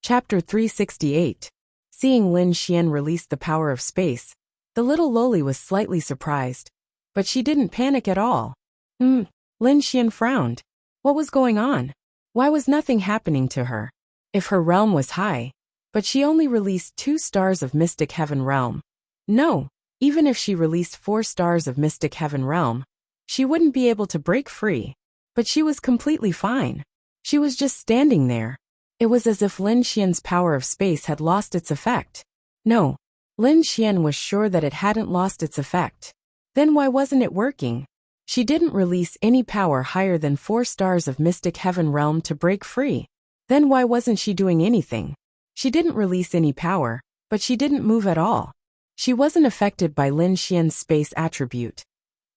Chapter 368. Seeing Lin Xian release the power of space, the little loli was slightly surprised, but she didn't panic at all. Lin Xian frowned. What was going on? Why was nothing happening to her? If her realm was high, but she only released 2 stars of Mystic Heaven Realm. No, even if she released 4 stars of Mystic Heaven Realm, she wouldn't be able to break free. But she was completely fine. She was just standing there. It was as if Lin Xian's power of space had lost its effect. No, Lin Xian was sure that it hadn't lost its effect. Then why wasn't it working? She didn't release any power higher than 4 stars of Mystic Heaven Realm to break free. Then why wasn't she doing anything? She didn't release any power, but she didn't move at all. She wasn't affected by Lin Xian's space attribute.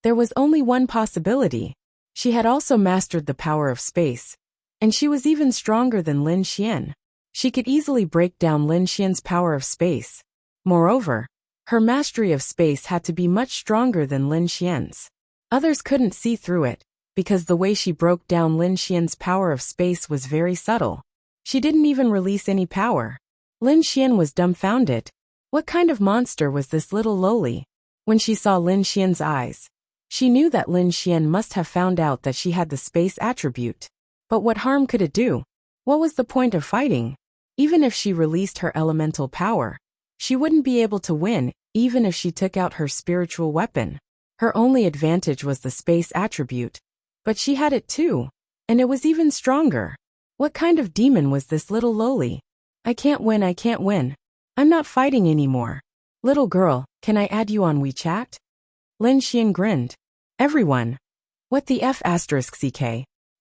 There was only one possibility. She had also mastered the power of space, and she was even stronger than Lin Xian. She could easily break down Lin Xian's power of space. Moreover, her mastery of space had to be much stronger than Lin Xian's. Others couldn't see through it, because the way she broke down Lin Xian's power of space was very subtle. She didn't even release any power. Lin Xian was dumbfounded. What kind of monster was this little loli? When she saw Lin Xian's eyes, she knew that Lin Xian must have found out that she had the space attribute. But what harm could it do? What was the point of fighting? Even if she released her elemental power, she wouldn't be able to win, even if she took out her spiritual weapon. Her only advantage was the space attribute. But she had it too, and it was even stronger. What kind of demon was this little loli? I can't win, I can't win. I'm not fighting anymore. Little girl, can I add you on WeChat? Lin Xian grinned. Everyone. What the F***?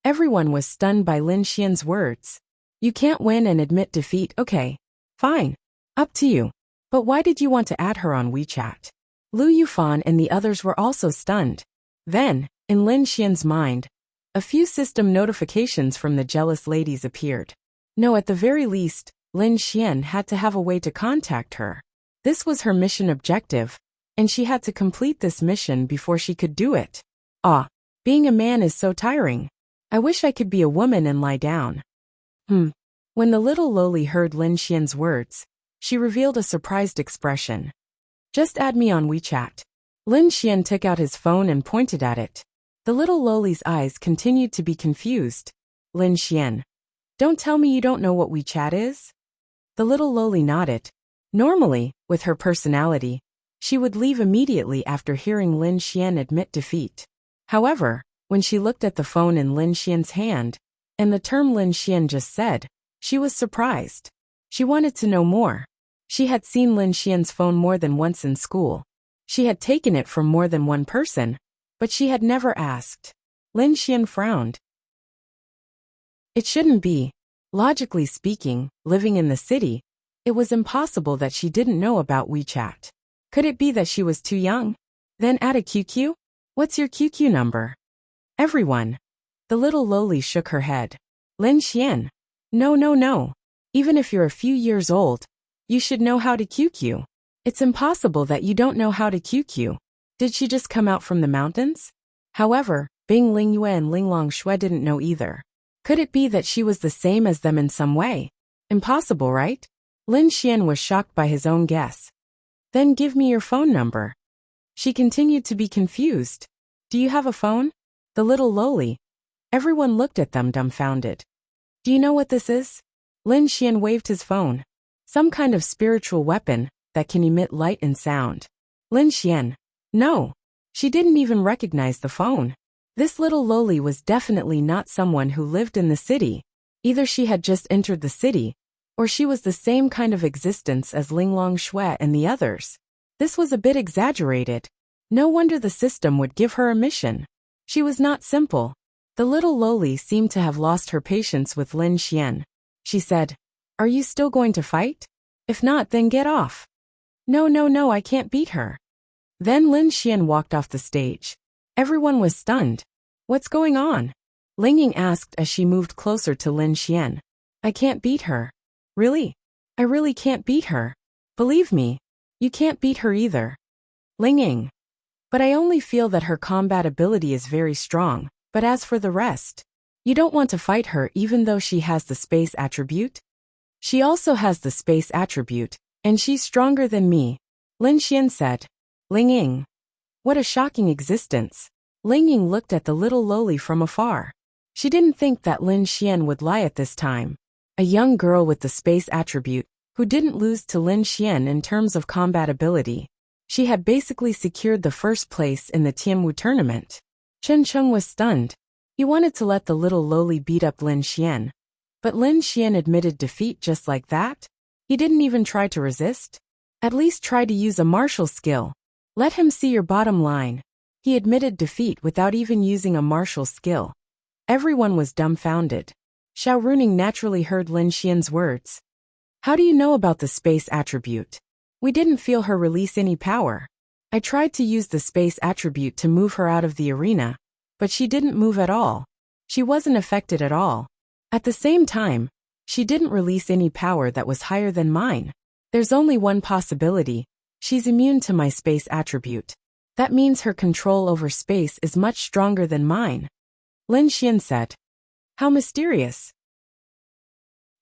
Everyone was stunned by Lin Xian's words. You can't win and admit defeat, okay. Fine. Up to you. But why did you want to add her on WeChat? Lu Yufan and the others were also stunned. Then, in Lin Xian's mind, a few system notifications from the jealous ladies appeared. No, at the very least, Lin Xian had to have a way to contact her. This was her mission objective, and she had to complete this mission before she could do it. Being a man is so tiring. I wish I could be a woman and lie down. When the little loli heard Lin Xian's words, she revealed a surprised expression. Just add me on WeChat. Lin Xian took out his phone and pointed at it. The little loli's eyes continued to be confused. Lin Xian. Don't tell me you don't know what WeChat is? The little loli nodded. Normally, with her personality, she would leave immediately after hearing Lin Xian admit defeat. However, when she looked at the phone in Lin Xian's hand, and the term Lin Xian just said, she was surprised. She wanted to know more. She had seen Lin Xian's phone more than once in school. She had taken it from more than one person, but she had never asked. Lin Xian frowned. It shouldn't be. Logically speaking, living in the city, it was impossible that she didn't know about WeChat. Could it be that she was too young? Then add a QQ? What's your QQ number? Everyone. The little loli shook her head. Lin Xian. No. Even if you're a few years old, you should know how to QQ. It's impossible that you don't know how to QQ. Did she just come out from the mountains? However, Bing Lingyue and Linglong Shui didn't know either. Could it be that she was the same as them in some way? Impossible, right? Lin Xian was shocked by his own guess. Then give me your phone number. She continued to be confused. Do you have a phone? The little loli. Everyone looked at them dumbfounded. Do you know what this is? Lin Xian waved his phone. Some kind of spiritual weapon that can emit light and sound. Lin Xian. No. She didn't even recognize the phone. This little loli was definitely not someone who lived in the city. Either she had just entered the city, or she was the same kind of existence as Linglong Shui and the others. This was a bit exaggerated. No wonder the system would give her a mission. She was not simple. The little loli seemed to have lost her patience with Lin Xian. She said, Are you still going to fight? If not, then get off. No, I can't beat her. Then Lin Xian walked off the stage. Everyone was stunned. What's going on? Lingying asked as she moved closer to Lin Xian. I can't beat her. Really? I really can't beat her. Believe me, you can't beat her either. Lingying. But I only feel that her combat ability is very strong, but as for the rest, you don't want to fight her even though she has the space attribute? She also has the space attribute, and she's stronger than me, Lin Xian said. Ling Ying. What a shocking existence. Ling Ying looked at the little lowly from afar. She didn't think that Lin Xian would lie at this time. A young girl with the space attribute, who didn't lose to Lin Xian in terms of combat ability. She had basically secured the first place in the Tianwu tournament. Chen Cheng was stunned. He wanted to let the little lowly beat up Lin Xian. But Lin Xian admitted defeat just like that? He didn't even try to resist? At least try to use a martial skill. Let him see your bottom line. He admitted defeat without even using a martial skill. Everyone was dumbfounded. Xiao Runing naturally heard Lin Xian's words. How do you know about the space attribute? We didn't feel her release any power. I tried to use the space attribute to move her out of the arena, but she didn't move at all. She wasn't affected at all. At the same time, she didn't release any power that was higher than mine. There's only one possibility. She's immune to my space attribute. That means her control over space is much stronger than mine. Lin Xian said. How mysterious.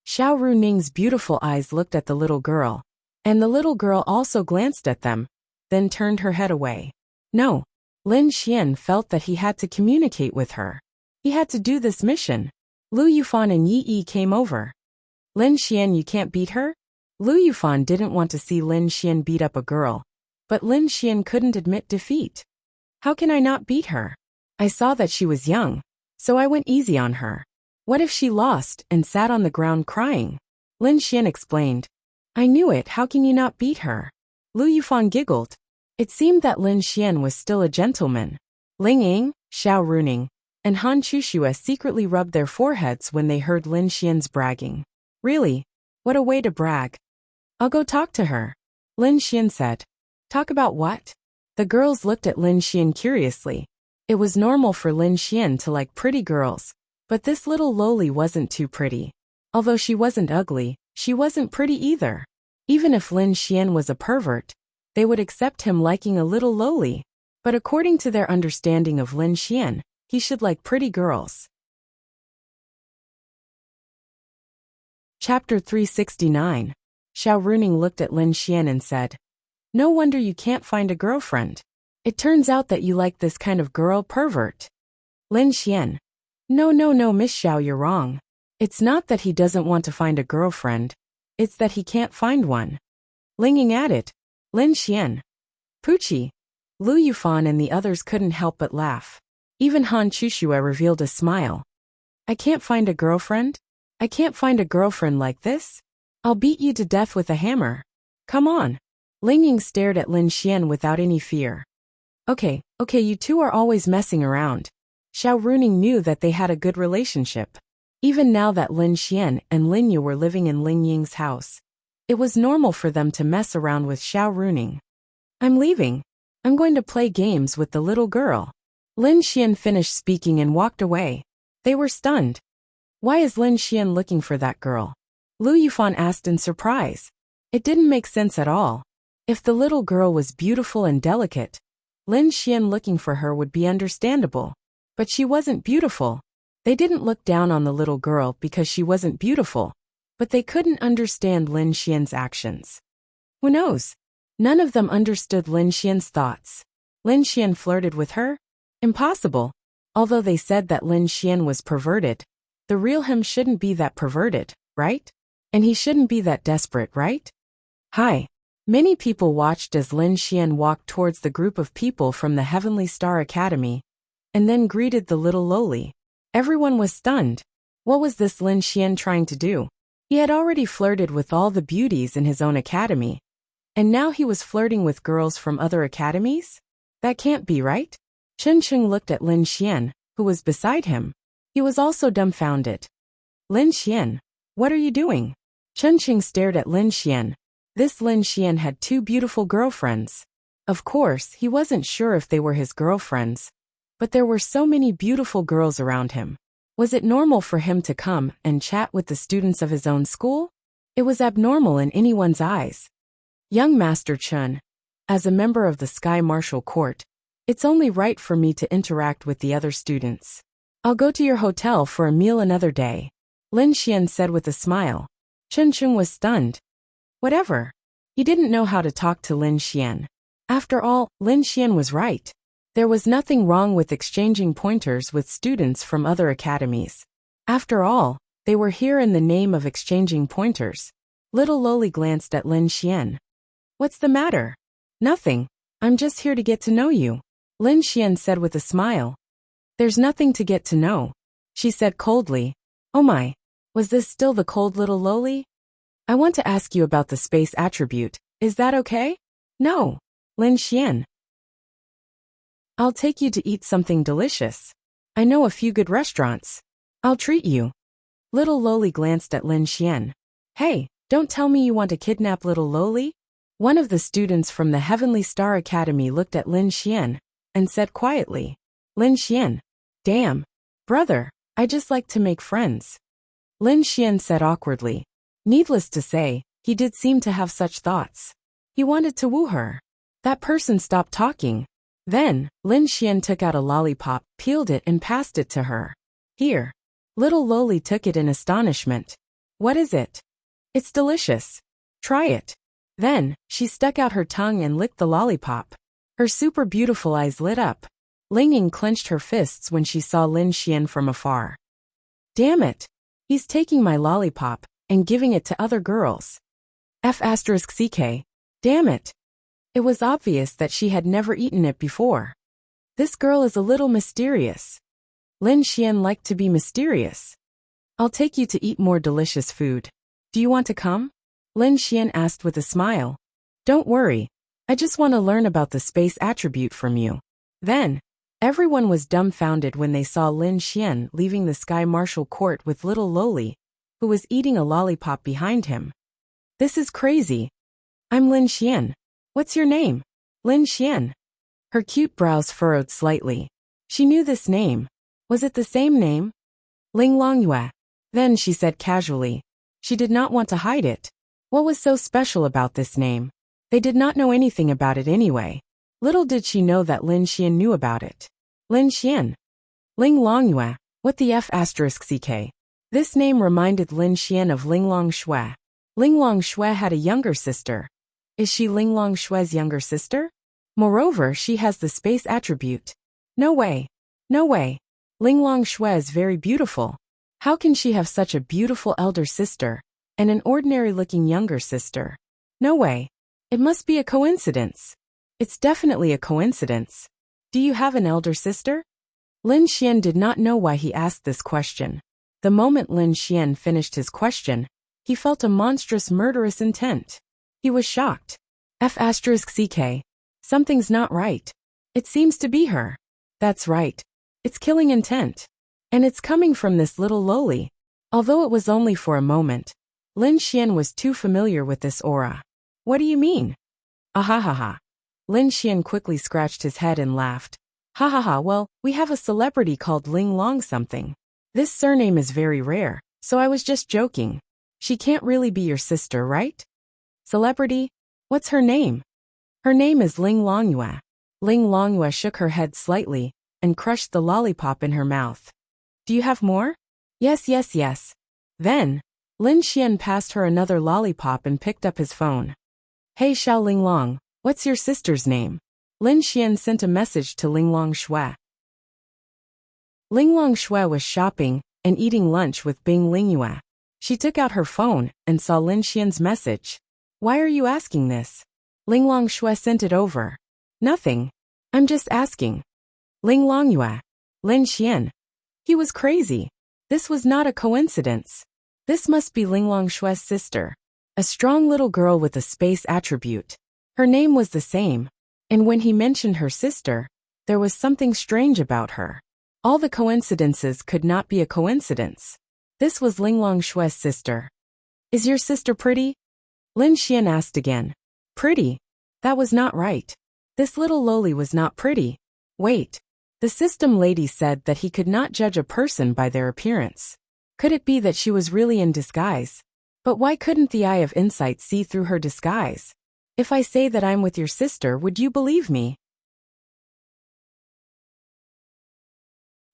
Xiao Runing's beautiful eyes looked at the little girl, and the little girl also glanced at them, then turned her head away. No. Lin Xian felt that he had to communicate with her. He had to do this mission. Lu Yufan and Yi Yi came over. Lin Xian, you can't beat her? Lu Yufan didn't want to see Lin Xian beat up a girl, but Lin Xian couldn't admit defeat. How can I not beat her? I saw that she was young, so I went easy on her. What if she lost and sat on the ground crying? Lin Xian explained. I knew it, how can you not beat her? Lu Yufan giggled. It seemed that Lin Xian was still a gentleman. Ling Ying, Xiao Runing, and Han Chushue secretly rubbed their foreheads when they heard Lin Xian's bragging. Really? What a way to brag. I'll go talk to her. Lin Xian said. Talk about what? The girls looked at Lin Xian curiously. It was normal for Lin Xian to like pretty girls, but this little lowly wasn't too pretty. Although she wasn't ugly, she wasn't pretty either. Even if Lin Xian was a pervert, they would accept him liking a little lowly. But according to their understanding of Lin Xian, he should like pretty girls. Chapter 369. Xiao Runing looked at Lin Xian and said, No wonder you can't find a girlfriend. It turns out that you like this kind of girl pervert. Lin Xian. No, Miss Xiao, you're wrong. It's not that he doesn't want to find a girlfriend. It's that he can't find one. Ling Ying added. Lin Xian. Poochie. Lu Yufan and the others couldn't help but laugh. Even Han Chushue revealed a smile. I can't find a girlfriend? I can't find a girlfriend like this? I'll beat you to death with a hammer. Come on. Ling Ying stared at Lin Xian without any fear. Okay, you two are always messing around. Xiao Runing knew that they had a good relationship. Even now that Lin Xian and Lin Yu were living in Ling Ying's house, it was normal for them to mess around with Xiao Runing. I'm leaving. I'm going to play games with the little girl. Lin Xian finished speaking and walked away. They were stunned. Why is Lin Xian looking for that girl? Lu Yufan asked in surprise. It didn't make sense at all. If the little girl was beautiful and delicate, Lin Xian looking for her would be understandable. But she wasn't beautiful. They didn't look down on the little girl because she wasn't beautiful, but they couldn't understand Lin Xian's actions. Who knows? None of them understood Lin Xian's thoughts. Lin Xian flirted with her? Impossible. Although they said that Lin Xian was perverted, the real him shouldn't be that perverted, right? And he shouldn't be that desperate, right? Hi. Many people watched as Lin Xian walked towards the group of people from the Heavenly Star Academy, and then greeted the little lowly. Everyone was stunned. What was this Lin Xian trying to do? He had already flirted with all the beauties in his own academy, and now he was flirting with girls from other academies? That can't be right? Chen Cheng looked at Lin Xian, who was beside him. He was also dumbfounded. Lin Xian, what are you doing? Chen Cheng stared at Lin Xian. This Lin Xian had two beautiful girlfriends. Of course, he wasn't sure if they were his girlfriends, but there were so many beautiful girls around him. Was it normal for him to come and chat with the students of his own school? It was abnormal in anyone's eyes. Young Master Chen, as a member of the Sky Martial Court, it's only right for me to interact with the other students. I'll go to your hotel for a meal another day, Lin Xian said with a smile. Chen Chung was stunned. Whatever. He didn't know how to talk to Lin Xian. After all, Lin Xian was right. There was nothing wrong with exchanging pointers with students from other academies. After all, they were here in the name of exchanging pointers. Little Loli glanced at Lin Xian. What's the matter? Nothing. I'm just here to get to know you, Lin Xian said with a smile. There's nothing to get to know, she said coldly. Oh my. Was this still the cold little Loli? I want to ask you about the space attribute. Is that okay? No, Lin Xian. I'll take you to eat something delicious. I know a few good restaurants. I'll treat you. Little Loli glanced at Lin Xian. Hey, don't tell me you want to kidnap little Loli? One of the students from the Heavenly Star Academy looked at Lin Xian and said quietly, Lin Xian. Damn. Brother, I just like to make friends. Lin Xian said awkwardly. Needless to say, he did seem to have such thoughts. He wanted to woo her. That person stopped talking. Then, Lin Xian took out a lollipop, peeled it and passed it to her. Here. Little Loli took it in astonishment. What is it? It's delicious. Try it. Then, she stuck out her tongue and licked the lollipop. Her super beautiful eyes lit up. Ling Ying clenched her fists when she saw Lin Xian from afar. Damn it. He's taking my lollipop and giving it to other girls. F***ck. Damn it. It was obvious that she had never eaten it before. This girl is a little mysterious. Lin Xian liked to be mysterious. I'll take you to eat more delicious food. Do you want to come? Lin Xian asked with a smile. Don't worry. I just want to learn about the space attribute from you. Then, everyone was dumbfounded when they saw Lin Xian leaving the Sky Marshal Court with little Loli, who was eating a lollipop behind him. This is crazy. I'm Lin Xian. What's your name? Lin Xian. Her cute brows furrowed slightly. She knew this name. Was it the same name? Ling Longyue. Then she said casually. She did not want to hide it. What was so special about this name? They did not know anything about it anyway. Little did she know that Lin Xian knew about it. Lin Xian. Ling Longyue. What the F***ck? This name reminded Lin Xian of Ling Longshui. Ling Longshui had a younger sister. Is she Ling Longshui's younger sister? Moreover, she has the space attribute. No way. No way. Ling Longshui is very beautiful. How can she have such a beautiful elder sister and an ordinary-looking younger sister? No way. It must be a coincidence. It's definitely a coincidence. Do you have an elder sister? Lin Xian did not know why he asked this question. The moment Lin Xian finished his question, he felt a monstrous murderous intent. He was shocked. F***ck. Something's not right. It seems to be her. That's right. It's killing intent. And it's coming from this little Loli. Although it was only for a moment, Lin Xian was too familiar with this aura. What do you mean? Ahahaha. Lin Xian quickly scratched his head and laughed. Ha ha ha, well, we have a celebrity called Ling Long something. This surname is very rare, so I was just joking. She can't really be your sister, right? Celebrity? What's her name? Her name is Ling Longyue. Ling Longyue shook her head slightly and crushed the lollipop in her mouth. Do you have more? Yes, yes, yes. Then, Lin Xian passed her another lollipop and picked up his phone. Hey Xiao Ling Long, what's your sister's name? Lin Xian sent a message to Ling Longshui. Ling Longshui was shopping and eating lunch with Bing Lingyue. She took out her phone and saw Lin Xian's message. Why are you asking this? Ling Longshui sent it over. Nothing. I'm just asking. Ling Longyue. Lin Xian. He was crazy. This was not a coincidence. This must be Ling Longshui's sister. A strong little girl with a space attribute. Her name was the same. And when he mentioned her sister, there was something strange about her. All the coincidences could not be a coincidence. This was Ling Longshui's sister. Is your sister pretty? Lin Xian asked again. Pretty? That was not right. This little Loli was not pretty. Wait. The system lady said that he could not judge a person by their appearance. Could it be that she was really in disguise? But why couldn't the eye of insight see through her disguise? If I say that I'm with your sister, would you believe me?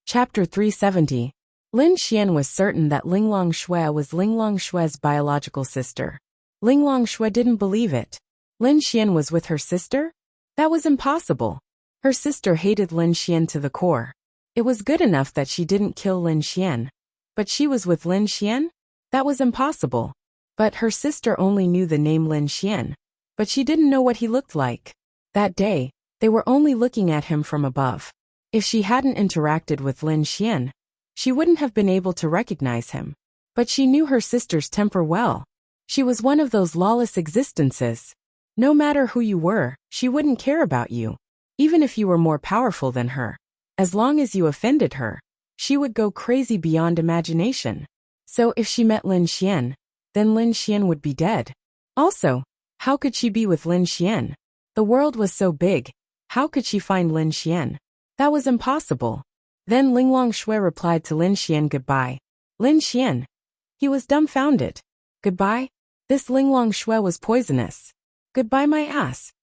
Chapter 370. Lin Xian was certain that Ling Longshui was Ling Longshui's biological sister. Ling Longshui didn't believe it. Lin Xian was with her sister? That was impossible. Her sister hated Lin Xian to the core. It was good enough that she didn't kill Lin Xian. But she was with Lin Xian? That was impossible. But her sister only knew the name Lin Xian. But she didn't know what he looked like. That day, they were only looking at him from above. If she hadn't interacted with Lin Xian, she wouldn't have been able to recognize him. But she knew her sister's temper well. She was one of those lawless existences. No matter who you were, she wouldn't care about you. Even if you were more powerful than her. As long as you offended her, she would go crazy beyond imagination. So if she met Lin Xian, then Lin Xian would be dead. Also, how could she be with Lin Xian? The world was so big. How could she find Lin Xian? That was impossible. Then Ling Longshui replied to Lin Xian goodbye. Lin Xian. He was dumbfounded. Goodbye? This Ling Longshui was poisonous. Goodbye my ass.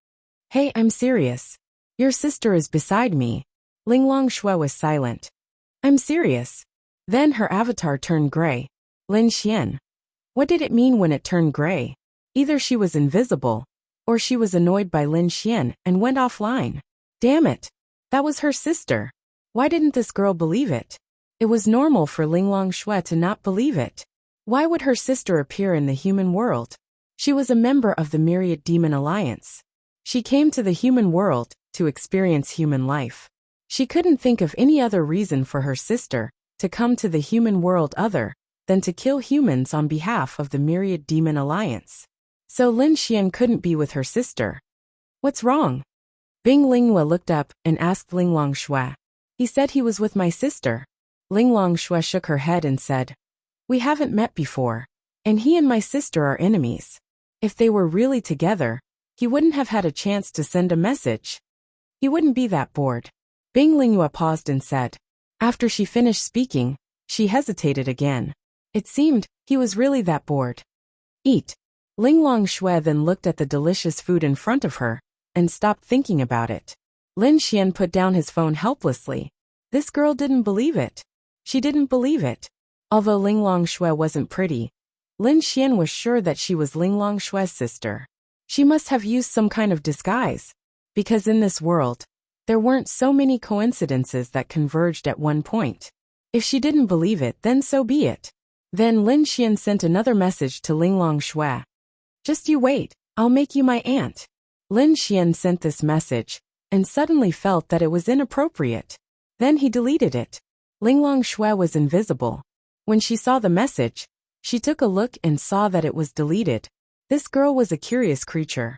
Hey, I'm serious. Your sister is beside me. Ling Longshui was silent. I'm serious. Then her avatar turned gray. Lin Xian. What did it mean when it turned gray? Either she was invisible, or she was annoyed by Lin Xian and went offline. Damn it. That was her sister. Why didn't this girl believe it? It was normal for Ling Longshui to not believe it. Why would her sister appear in the human world? She was a member of the Myriad Demon Alliance. She came to the human world to experience human life. She couldn't think of any other reason for her sister to come to the human world other than to kill humans on behalf of the Myriad Demon Alliance. So Lin Xian couldn't be with her sister. What's wrong? Bing Linghua looked up and asked Ling Longshui. He said he was with my sister. Ling Longshui shook her head and said, we haven't met before, and he and my sister are enemies. If they were really together, he wouldn't have had a chance to send a message. He wouldn't be that bored. Bing Linghua paused and said. After she finished speaking, she hesitated again. It seemed he was really that bored. Eat. Ling Longshui then looked at the delicious food in front of her and stopped thinking about it. Lin Xian put down his phone helplessly. This girl didn't believe it. She didn't believe it. Although Ling Longshui wasn't pretty, Lin Xian was sure that she was Ling Longshui's sister. She must have used some kind of disguise, because in this world, there weren't so many coincidences that converged at one point. If she didn't believe it, then so be it. Then Lin Xian sent another message to Ling Longshui. Just you wait, I'll make you my aunt. Lin Xian sent this message, and suddenly felt that it was inappropriate. Then he deleted it. Ling Longshui was invisible. When she saw the message, she took a look and saw that it was deleted. This girl was a curious creature.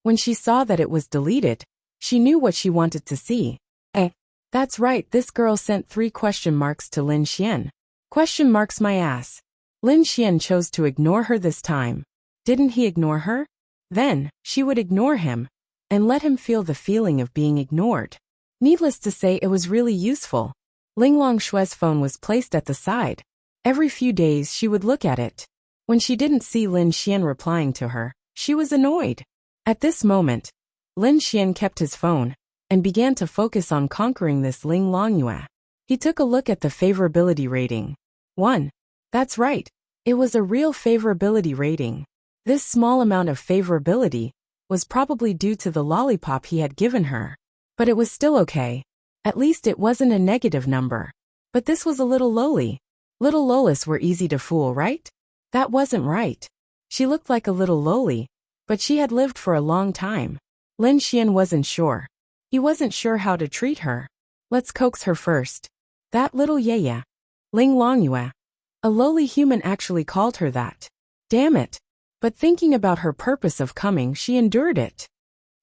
When she saw that it was deleted, she knew what she wanted to see. That's right, this girl sent 3 question marks to Lin Xian. Question marks my ass. Lin Xian chose to ignore her this time. Didn't he ignore her? Then, she would ignore him, and let him feel the feeling of being ignored. Needless to say, it was really useful. Ling Longshui's phone was placed at the side. Every few days she would look at it. When she didn't see Lin Xian replying to her, she was annoyed. At this moment, Lin Xian kept his phone, and began to focus on conquering this Ling Longyue. He took a look at the favorability rating. 1. That's right, it was a real favorability rating. This small amount of favorability was probably due to the lollipop he had given her. But it was still okay. At least it wasn't a negative number. But this was a little lowly. Little lolis were easy to fool, right? That wasn't right. She looked like a little lowly, but she had lived for a long time. Lin Xian wasn't sure. He wasn't sure how to treat her. Let's coax her first. That little yaya. Ling Longyue. A lowly human actually called her that. Damn it. But thinking about her purpose of coming, she endured it.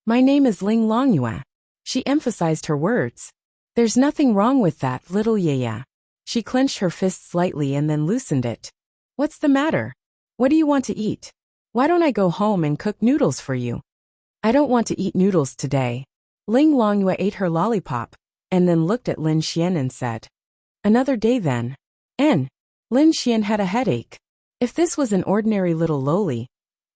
My name is Ling Longyue. She emphasized her words. There's nothing wrong with that, little yaya. She clenched her fist slightly and then loosened it. What's the matter? What do you want to eat? Why don't I go home and cook noodles for you? I don't want to eat noodles today. Ling Longyue ate her lollipop, and then looked at Lin Xian and said. Another day then. Lin Xian had a headache. If this was an ordinary little lowly,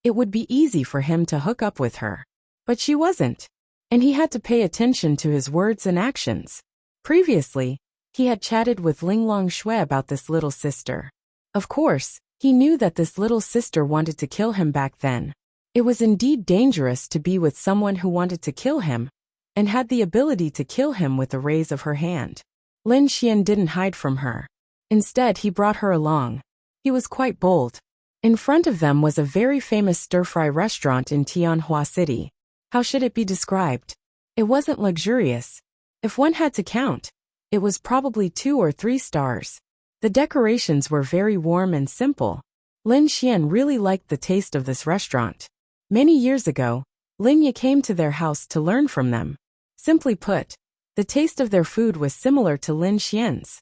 it would be easy for him to hook up with her. But she wasn't. And he had to pay attention to his words and actions. Previously, He had chatted with Ling Longshui about this little sister. Of course, he knew that this little sister wanted to kill him back then. It was indeed dangerous to be with someone who wanted to kill him, and had the ability to kill him with the raise of her hand. Lin Xian didn't hide from her. Instead, he brought her along. He was quite bold. In front of them was a very famous stir-fry restaurant in Tianhua City. How should it be described? It wasn't luxurious. If one had to count, it was probably 2 or 3 stars. The decorations were very warm and simple. Lin Xian really liked the taste of this restaurant. Many years ago, Lin Ye came to their house to learn from them. Simply put, the taste of their food was similar to Lin Xian's.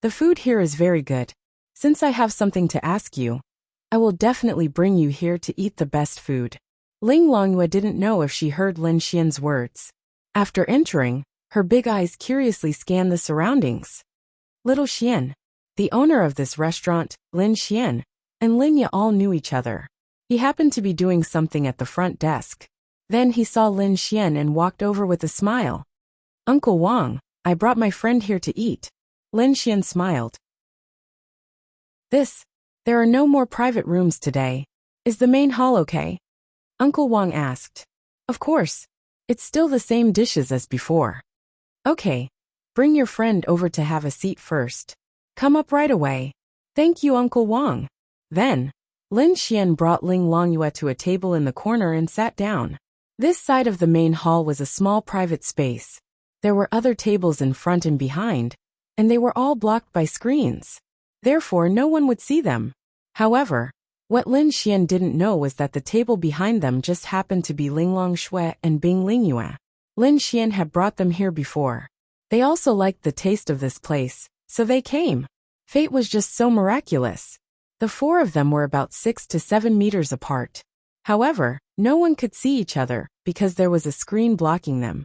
The food here is very good. Since I have something to ask you, I will definitely bring you here to eat the best food. Ling Longyue didn't know if she heard Lin Xian's words. After entering, her big eyes curiously scanned the surroundings. Little Xian, the owner of this restaurant, Lin Xian, and Lin Ye all knew each other. He happened to be doing something at the front desk. Then he saw Lin Xian and walked over with a smile. Uncle Wang, I brought my friend here to eat. Lin Xian smiled. There are no more private rooms today. Is the main hall okay? Uncle Wang asked. Of course. It's still the same dishes as before. Okay. Bring your friend over to have a seat first. Come up right away. Thank you, Uncle Wang. Then, Lin Xian brought Ling Longyue to a table in the corner and sat down. This side of the main hall was a small private space. There were other tables in front and behind, and they were all blocked by screens. Therefore, no one would see them. However, what Lin Xian didn't know was that the table behind them just happened to be Ling Longshui and Bing Lingyue. Lin Xian had brought them here before. They also liked the taste of this place, so they came. Fate was just so miraculous. The 4 of them were about 6 to 7 meters apart. However, no one could see each other because there was a screen blocking them.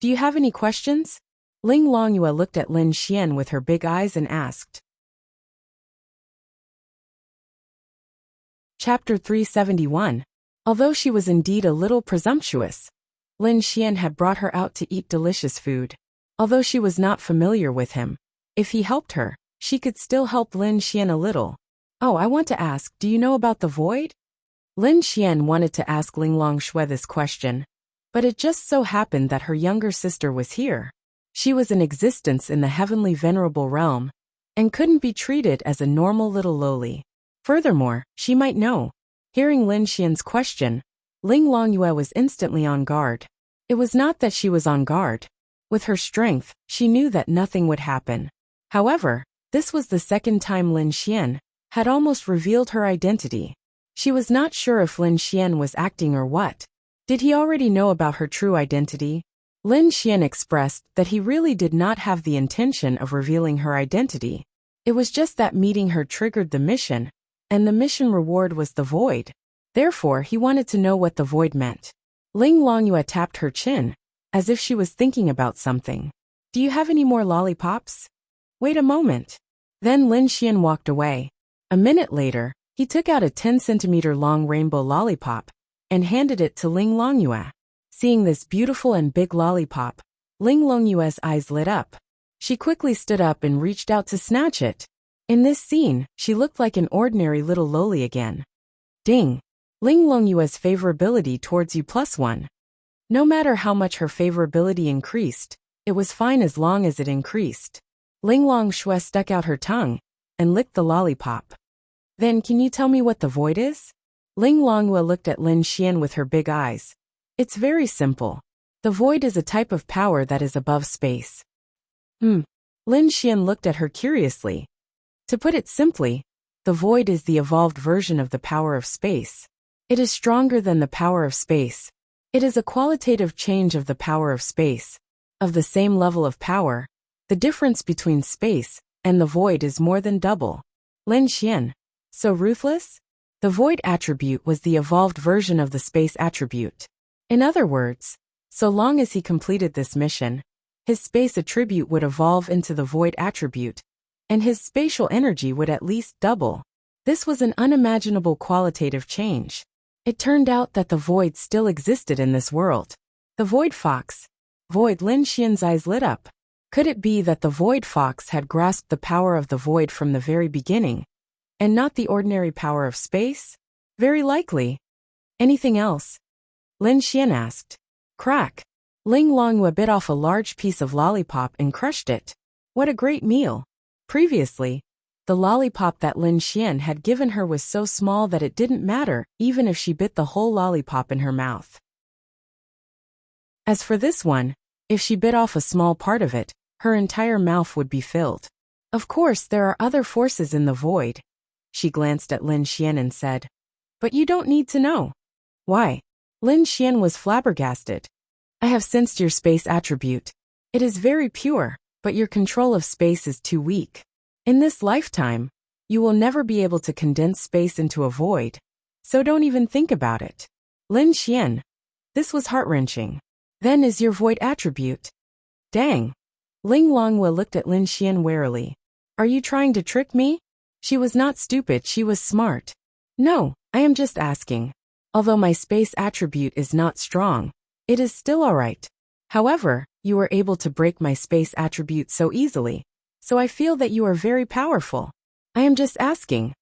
Do you have any questions? Ling Longyue looked at Lin Xian with her big eyes and asked. Chapter 371. Although she was indeed a little presumptuous, Lin Xian had brought her out to eat delicious food. Although she was not familiar with him, if he helped her, she could still help Lin Xian a little. Oh, I want to ask, do you know about the void? Lin Xian wanted to ask Ling Longshui this question, but it just so happened that her younger sister was here. She was in existence in the heavenly venerable realm, and couldn't be treated as a normal little lowly. Furthermore, she might know. Hearing Lin Xian's question, Ling Longyue was instantly on guard. It was not that she was on guard. With her strength, she knew that nothing would happen. However, this was the second time Lin Xian had almost revealed her identity. She was not sure if Lin Xian was acting or what. Did he already know about her true identity? Lin Xian expressed that he really did not have the intention of revealing her identity. It was just that meeting her triggered the mission, and the mission reward was the void. Therefore, he wanted to know what the void meant. Ling Longyue tapped her chin, as if she was thinking about something. Do you have any more lollipops? Wait a moment. Then Lin Xian walked away. A minute later, he took out a 10-centimeter long rainbow lollipop and handed it to Ling Longyue. Seeing this beautiful and big lollipop, Ling Longyue's eyes lit up. She quickly stood up and reached out to snatch it. In this scene, she looked like an ordinary little loli again. Ding! Ling Longyue's favorability towards you +1. No matter how much her favorability increased, it was fine as long as it increased. Ling Longshui stuck out her tongue and licked the lollipop. Then can you tell me what the void is? Ling Longyue looked at Lin Xian with her big eyes. It's very simple. The void is a type of power that is above space. Lin Xian looked at her curiously. To put it simply, the void is the evolved version of the power of space. It is stronger than the power of space. It is a qualitative change of the power of space. Of the same level of power, the difference between space and the void is more than double. Lin Xian. So ruthless? The void attribute was the evolved version of the space attribute. In other words, so long as he completed this mission, his space attribute would evolve into the void attribute, and his spatial energy would at least double. This was an unimaginable qualitative change. It turned out that the void still existed in this world. The void fox. Void. Lin Xian's eyes lit up. Could it be that the Void Fox had grasped the power of the void from the very beginning, and not the ordinary power of space? Very likely. Anything else? Lin Xian asked. Crack. Ling Longyue bit off a large piece of lollipop and crushed it. What a great meal. Previously, the lollipop that Lin Xian had given her was so small that it didn't matter, even if she bit the whole lollipop in her mouth. As for this one, if she bit off a small part of it, her entire mouth would be filled. Of course, there are other forces in the void. She glanced at Lin Xian and said, but you don't need to know. Why? Lin Xian was flabbergasted. I have sensed your space attribute. It is very pure, but your control of space is too weak. In this lifetime, you will never be able to condense space into a void, so don't even think about it. Lin Xian. This was heart-wrenching. Then is your void attribute. Dang. Ling Longyue looked at Lin Xian warily. Are you trying to trick me? She was not stupid, she was smart. No, I am just asking. Although my space attribute is not strong, it is still alright. However, you were able to break my space attribute so easily, so I feel that you are very powerful. I am just asking.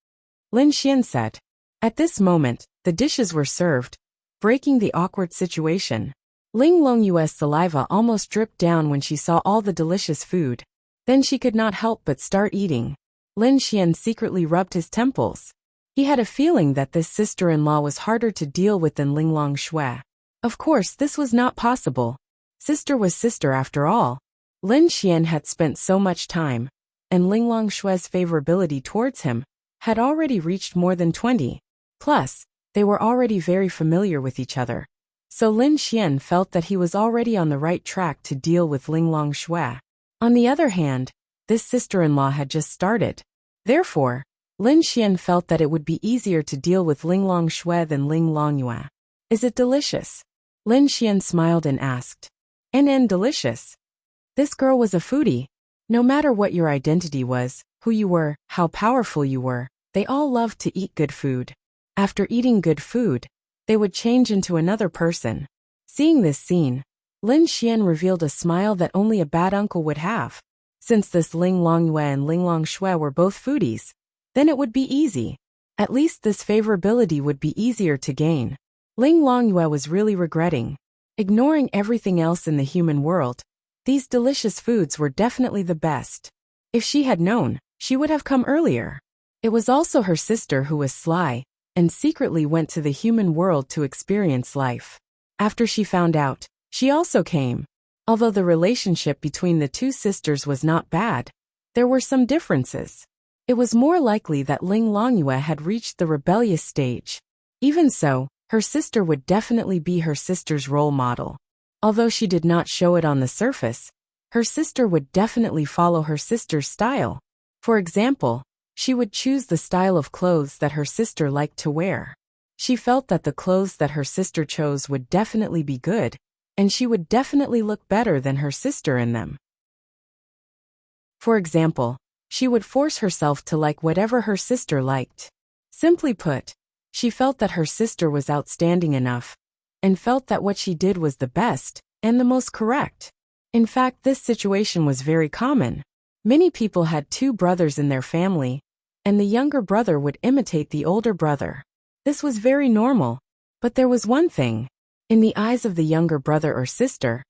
Lin Xian said. At this moment, the dishes were served, breaking the awkward situation. Ling Longyue's saliva almost dripped down when she saw all the delicious food. Then she could not help but start eating. Lin Xian secretly rubbed his temples. He had a feeling that this sister-in-law was harder to deal with than Ling Longshui. Of course, this was not possible. Sister was sister after all. Lin Xian had spent so much time, and Ling Longshui's favorability towards him had already reached more than 20. Plus, they were already very familiar with each other. So Lin Xian felt that he was already on the right track to deal with Ling Longshui. On the other hand, this sister-in-law had just started. Therefore, Lin Xian felt that it would be easier to deal with Ling Longshui than Ling Longyue. Is it delicious? Lin Xian smiled and asked. And delicious. This girl was a foodie. No matter what your identity was, who you were, how powerful you were, they all loved to eat good food. After eating good food, they would change into another person. Seeing this scene, Lin Xian revealed a smile that only a bad uncle would have. Since this Ling Longyue and Ling Longshui were both foodies, then it would be easy. At least this favorability would be easier to gain. Ling Longyue was really regretting. Ignoring everything else in the human world, these delicious foods were definitely the best. If she had known, she would have come earlier. It was also her sister who was sly, and secretly went to the human world to experience life. After she found out, she also came. Although the relationship between the two sisters was not bad, there were some differences. It was more likely that Ling Longyue had reached the rebellious stage. Even so, her sister would definitely be her sister's role model. Although she did not show it on the surface, her sister would definitely follow her sister's style. For example, she would choose the style of clothes that her sister liked to wear. She felt that the clothes that her sister chose would definitely be good, and she would definitely look better than her sister in them. For example, she would force herself to like whatever her sister liked. Simply put, she felt that her sister was outstanding enough, and felt that what she did was the best and the most correct. In fact, this situation was very common. Many people had two brothers in their family, and the younger brother would imitate the older brother. This was very normal, but there was one thing. In the eyes of the younger brother or sister,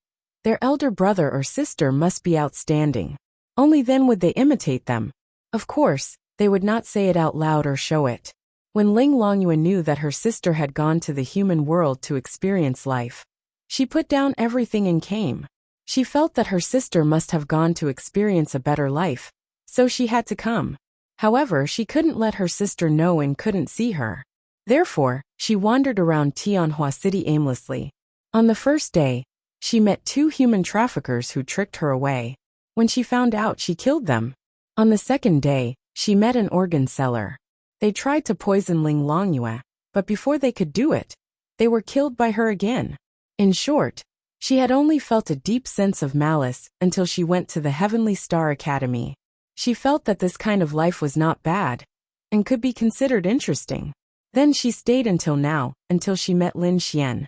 their elder brother or sister must be outstanding. Only then would they imitate them. Of course, they would not say it out loud or show it. When Ling Longyue knew that her sister had gone to the human world to experience life, she put down everything and came. She felt that her sister must have gone to experience a better life, so she had to come. However, she couldn't let her sister know and couldn't see her. Therefore, she wandered around Tianhua City aimlessly. On the first day, she met two human traffickers who tricked her away. When she found out, she killed them. On the second day, she met an organ seller. They tried to poison Ling Longyue, but before they could do it, they were killed by her again. In short, she had only felt a deep sense of malice until she went to the Heavenly Star Academy. She felt that this kind of life was not bad, and could be considered interesting. Then she stayed until now, until she met Lin Xian.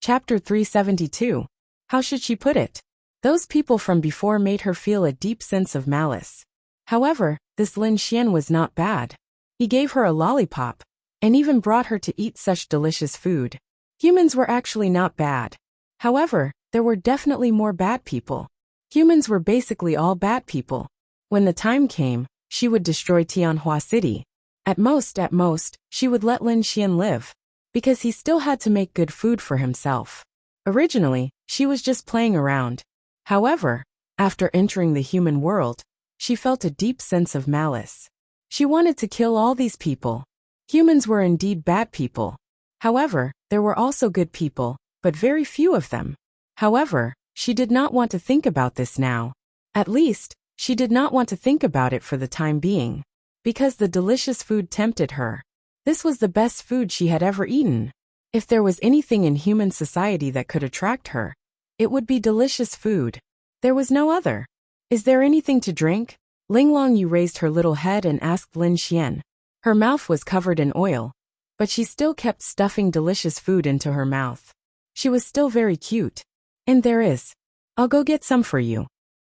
Chapter 372. How should she put it? Those people from before made her feel a deep sense of malice. However, this Lin Xian was not bad. He gave her a lollipop, and even brought her to eat such delicious food. Humans were actually not bad. However, there were definitely more bad people. Humans were basically all bad people. When the time came, she would destroy Tianhua City. At most, she would let Lin Xian live, because he still had to make good food for himself. Originally, she was just playing around. However, after entering the human world, she felt a deep sense of malice. She wanted to kill all these people. Humans were indeed bad people. However, there were also good people, but very few of them. However, she did not want to think about this now. At least, she did not want to think about it for the time being. Because the delicious food tempted her. This was the best food she had ever eaten. If there was anything in human society that could attract her, it would be delicious food. There was no other. Is there anything to drink? Ling Longyu raised her little head and asked Lin Xian. Her mouth was covered in oil, but she still kept stuffing delicious food into her mouth. She was still very cute. And there is. I'll go get some for you.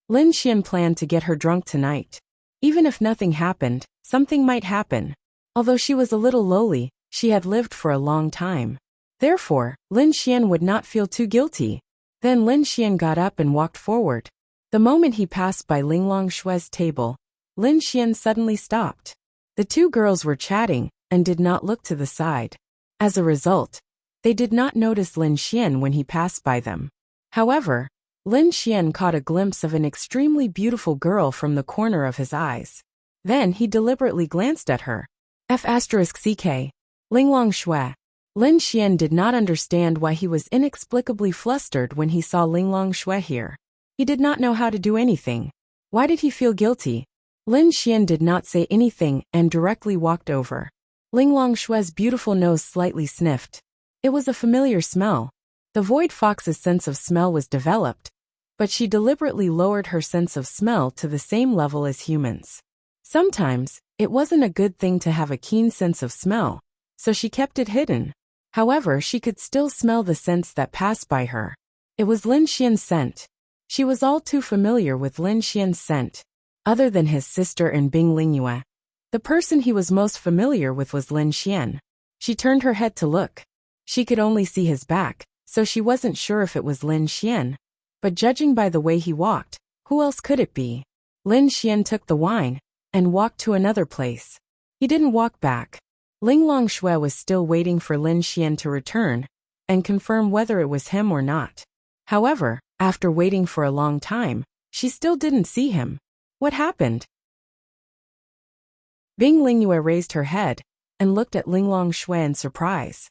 Lin Xian planned to get her drunk tonight. Even if nothing happened, something might happen. Although she was a little lowly, she had lived for a long time. Therefore, Lin Xian would not feel too guilty. Then Lin Xian got up and walked forward. The moment he passed by Linglong Shue's table, Lin Xian suddenly stopped. The two girls were chatting and did not look to the side. As a result, they did not notice Lin Xian when he passed by them. However, Lin Xian caught a glimpse of an extremely beautiful girl from the corner of his eyes. Then he deliberately glanced at her. F*CK. Linglong Shui. Lin Xian did not understand why he was inexplicably flustered when he saw Linglong Shui here. He did not know how to do anything. Why did he feel guilty? Lin Xian did not say anything and directly walked over. Linglong Shui's beautiful nose slightly sniffed. It was a familiar smell. The Void Fox's sense of smell was developed, but she deliberately lowered her sense of smell to the same level as humans. Sometimes, it wasn't a good thing to have a keen sense of smell, so she kept it hidden. However, she could still smell the scents that passed by her. It was Lin Xian's scent. She was all too familiar with Lin Xian's scent. Other than his sister and Bing Lingyue, the person he was most familiar with was Lin Xian. She turned her head to look. She could only see his back, so she wasn't sure if it was Lin Xian. But judging by the way he walked, who else could it be? Lin Xian took the wine and walked to another place. He didn't walk back. Linglong Shui was still waiting for Lin Xian to return and confirm whether it was him or not. However, after waiting for a long time, she still didn't see him. What happened? Bing Lingyue raised her head and looked at Linglong Shui in surprise.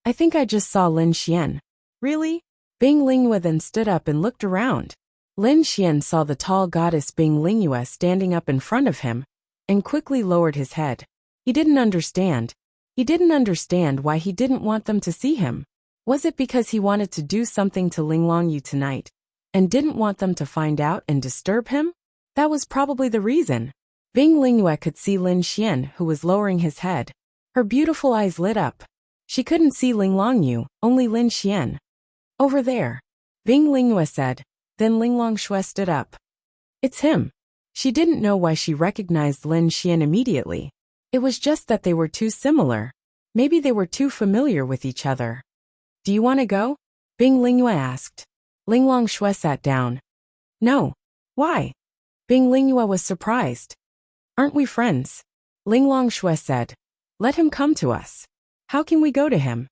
I think I just saw Lin Xian. Really? Bing Lingyue then stood up and looked around. Lin Xian saw the tall goddess Bing Lingyue standing up in front of him and quickly lowered his head. He didn't understand. He didn't understand why he didn't want them to see him. Was it because he wanted to do something to Linglong Yu tonight and didn't want them to find out and disturb him? That was probably the reason. Bing Lingyue could see Lin Xian, who was lowering his head. Her beautiful eyes lit up. She couldn't see Linglong Yu, only Lin Xian. Over there, Bing Lingyue said. Then Linglong Shui stood up. It's him. She didn't know why she recognized Lin Xian immediately. It was just that they were too similar. Maybe they were too familiar with each other. Do you want to go? Bing Lingyue asked. Linglong Shui sat down. No. Why? Bing Lingyue was surprised. Aren't we friends? Linglong Shui said. Let him come to us. How can we go to him?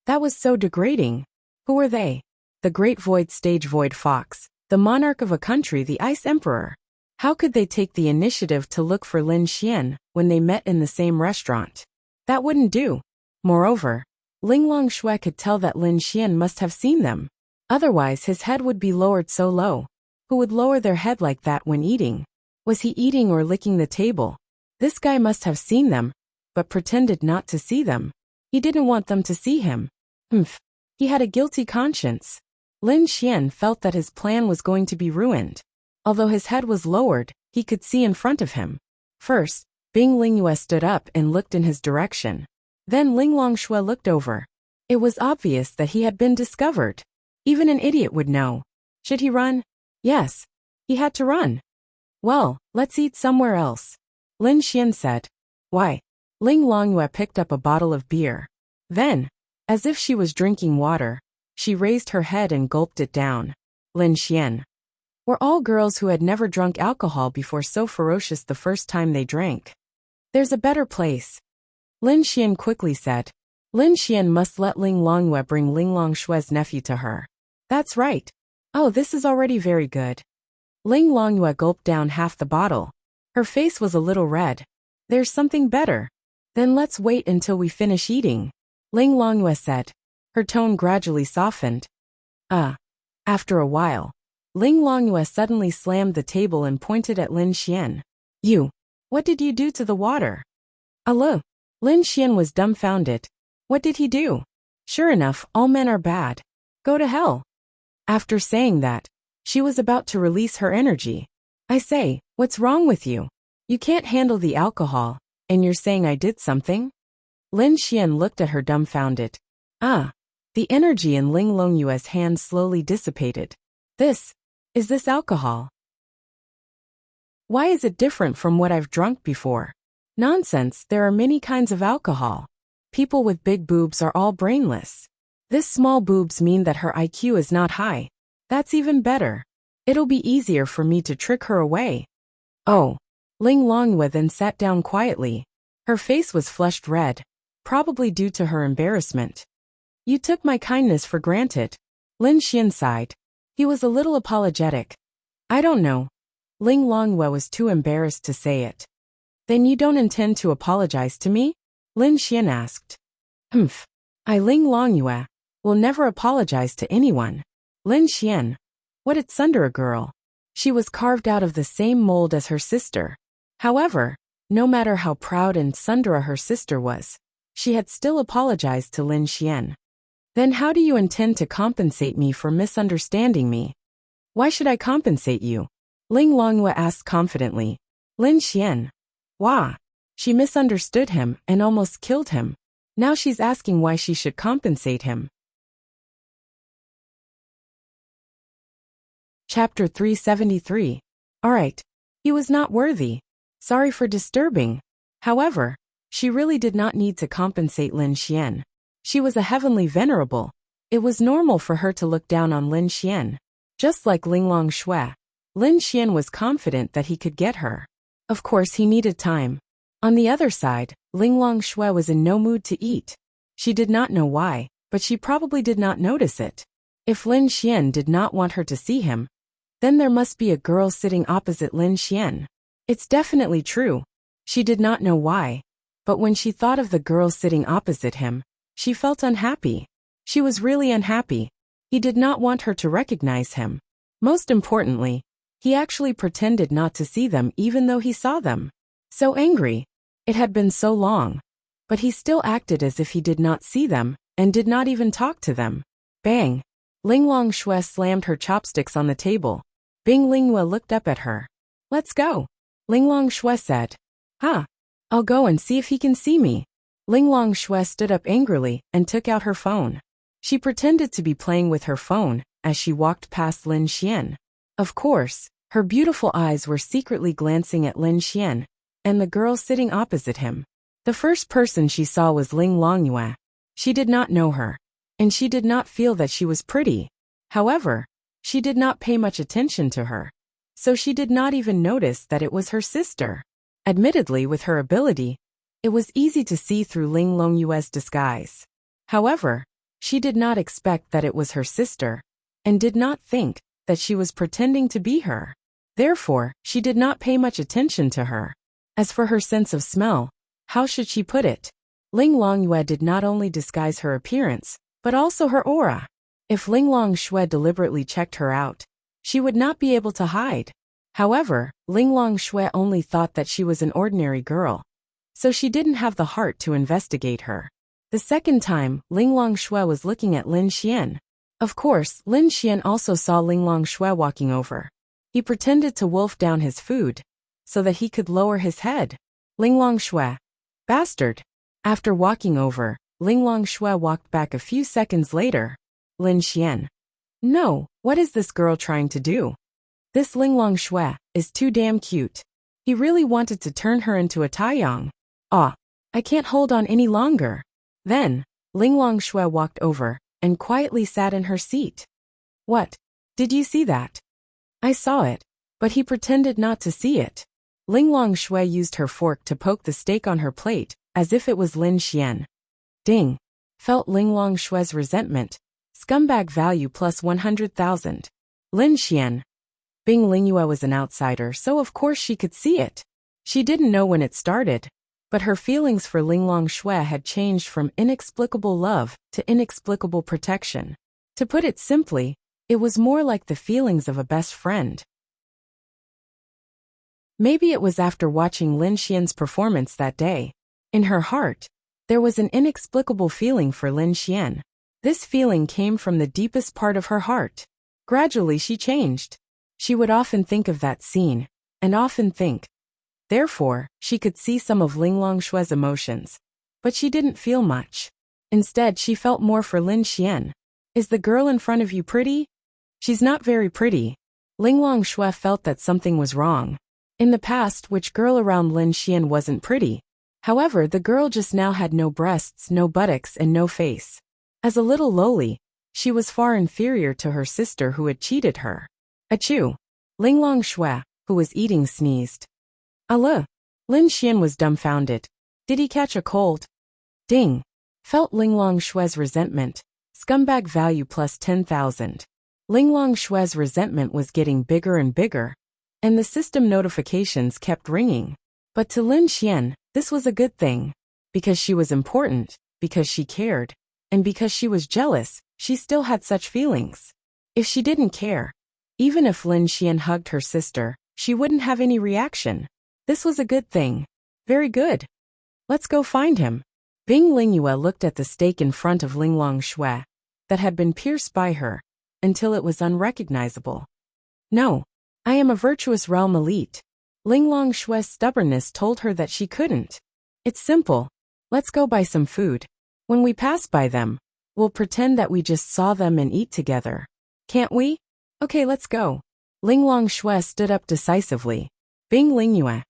That was so degrading. Who are they? The Great Void Stage Void Fox, the monarch of a country, the Ice Emperor. How could they take the initiative to look for Lin Xian when they met in the same restaurant? That wouldn't do. Moreover, Linglong Shui could tell that Lin Xian must have seen them. Otherwise his head would be lowered so low. Who would lower their head like that when eating? Was he eating or licking the table? This guy must have seen them, but pretended not to see them. He didn't want them to see him. He had a guilty conscience. Lin Xian felt that his plan was going to be ruined. Although his head was lowered, he could see in front of him. First, Bing Lingyue stood up and looked in his direction. Then Linglong Shui looked over. It was obvious that he had been discovered. Even an idiot would know. Should he run? Yes. He had to run. Well, let's eat somewhere else, Lin Xian said. Why? Ling Longyue picked up a bottle of beer. Then, as if she was drinking water, she raised her head and gulped it down. Lin Xian. Were all girls who had never drunk alcohol before so ferocious the first time they drank? There's a better place, Lin Xian quickly said. Lin Xian must let Ling Longyue bring Ling Longshue's nephew to her. That's right. Oh, this is already very good. Ling Longyue gulped down half the bottle. Her face was a little red. There's something better. Then let's wait until we finish eating, Ling Longyue said. Her tone gradually softened. After a while, Ling Longyue suddenly slammed the table and pointed at Lin Xian. You. What did you do to the water? Allah. Lin Xian was dumbfounded. What did he do? Sure enough, all men are bad. Go to hell. After saying that, she was about to release her energy. I say, what's wrong with you? You can't handle the alcohol, and you're saying I did something? Lin Xian looked at her dumbfounded. The energy in Ling Longyue's hand slowly dissipated. Is this alcohol? Why is it different from what I've drunk before? Nonsense, there are many kinds of alcohol. People with big boobs are all brainless. This small boobs mean that her IQ is not high. That's even better. It'll be easier for me to trick her away. Oh. Ling Longyue then sat down quietly. Her face was flushed red, probably due to her embarrassment. You took my kindness for granted. Lin Xian sighed. He was a little apologetic. I don't know. Ling Longyue was too embarrassed to say it. Then you don't intend to apologize to me? Lin Xian asked. I, Ling Longyue, will never apologize to anyone. Lin Xian. What a tsundere girl. She was carved out of the same mold as her sister. However, no matter how proud and tsundere her sister was, she had still apologized to Lin Xian. Then how do you intend to compensate me for misunderstanding me? Why should I compensate you? Ling Longyue asked confidently. Lin Xian. Wah. She misunderstood him and almost killed him. Now she's asking why she should compensate him. Chapter 373. Alright. He was not worthy. Sorry for disturbing. However, she really did not need to compensate Lin Xian. She was a heavenly venerable. It was normal for her to look down on Lin Xian. Just like Ling Longshue, Lin Xian was confident that he could get her. Of course he needed time. On the other side, Ling Longshue was in no mood to eat. She did not know why, but she probably did not notice it. If Lin Xian did not want her to see him, then there must be a girl sitting opposite Lin Xian. It's definitely true. She did not know why, but when she thought of the girl sitting opposite him, she felt unhappy. She was really unhappy. He did not want her to recognize him. Most importantly, he actually pretended not to see them even though he saw them. So angry. It had been so long. But he still acted as if he did not see them, and did not even talk to them. Bang! Ling Longshue slammed her chopsticks on the table. Bing Lingyue looked up at her. Let's go. Ling Longshue said. I'll go and see if he can see me. Ling Longshue stood up angrily and took out her phone. She pretended to be playing with her phone as she walked past Lin Xian. Of course, her beautiful eyes were secretly glancing at Lin Xian and the girl sitting opposite him. The first person she saw was Ling Longyue. She did not know her, and she did not feel that she was pretty. However, she did not pay much attention to her, so she did not even notice that it was her sister. Admittedly, with her ability, it was easy to see through Ling Longyue's disguise. However, she did not expect that it was her sister, and did not think that she was pretending to be her. Therefore, she did not pay much attention to her. As for her sense of smell, how should she put it? Ling Longyue did not only disguise her appearance, but also her aura. If Ling Longshue deliberately checked her out, she would not be able to hide. However, Ling Longshue only thought that she was an ordinary girl, so she didn't have the heart to investigate her. The second time, Ling Longshue was looking at Lin Xian. Of course, Lin Xian also saw Ling Longshue walking over. He pretended to wolf down his food, so that he could lower his head. Ling Longshue. Bastard. After walking over, Ling Longshui walked back a few seconds later. Lin Xian. No, what is this girl trying to do? This Ling Longshui is too damn cute. He really wanted to turn her into a Taiyang. Ah, I can't hold on any longer. Then, Ling Longshui walked over and quietly sat in her seat. What? Did you see that? I saw it, but he pretended not to see it. Ling Longshui used her fork to poke the steak on her plate, as if it was Lin Xian. Ding! Felt Ling Longshui's resentment. Scumbag value plus 100,000. Lin Xian. Bing Lingyue was an outsider, so of course she could see it. She didn't know when it started, but her feelings for Ling Longshui had changed from inexplicable love to inexplicable protection. To put it simply, it was more like the feelings of a best friend. Maybe it was after watching Lin Xian's performance that day. In her heart, there was an inexplicable feeling for Lin Xian. This feeling came from the deepest part of her heart. Gradually she changed. She would often think of that scene, and often think. Therefore, she could see some of Ling Longshui's emotions. But she didn't feel much. Instead, she felt more for Lin Xian. Is the girl in front of you pretty? She's not very pretty. Ling Longshui felt that something was wrong. In the past, which girl around Lin Xian wasn't pretty? However, the girl just now had no breasts, no buttocks, and no face. As a little lowly, she was far inferior to her sister who had cheated her. Achoo! Ling Longshui, who was eating, sneezed. Allah! Lin Xian was dumbfounded. Did he catch a cold? Ding! Felt Ling Longshui's resentment. Scumbag value plus 10,000. Ling Longshui's resentment was getting bigger and bigger, and the system notifications kept ringing. But to Lin Xian, this was a good thing. Because she was important, because she cared, and because she was jealous, she still had such feelings. If she didn't care, even if Lin Xian hugged her sister, she wouldn't have any reaction. This was a good thing. Very good. Let's go find him. Bing Lingyue looked at the steak in front of Ling Longshui that had been pierced by her until it was unrecognizable. No, I am a virtuous realm elite. Ling Longshui's stubbornness told her that she couldn't. It's simple. Let's go buy some food. When we pass by them, we'll pretend that we just saw them and eat together. Can't we? Okay, let's go. Ling Longshui stood up decisively. Bing Lingyue.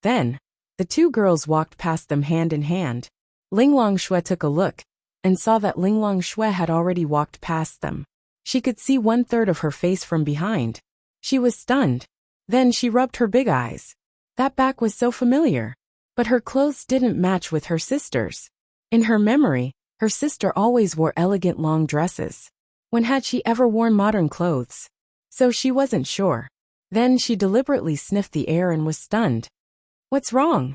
Then, the two girls walked past them hand in hand. Ling Longshui took a look and saw that Ling Longshui had already walked past them. She could see 1/3 of her face from behind. She was stunned. Then she rubbed her big eyes. That back was so familiar. But her clothes didn't match with her sister's. In her memory, her sister always wore elegant long dresses. When had she ever worn modern clothes? So she wasn't sure. Then she deliberately sniffed the air and was stunned. What's wrong?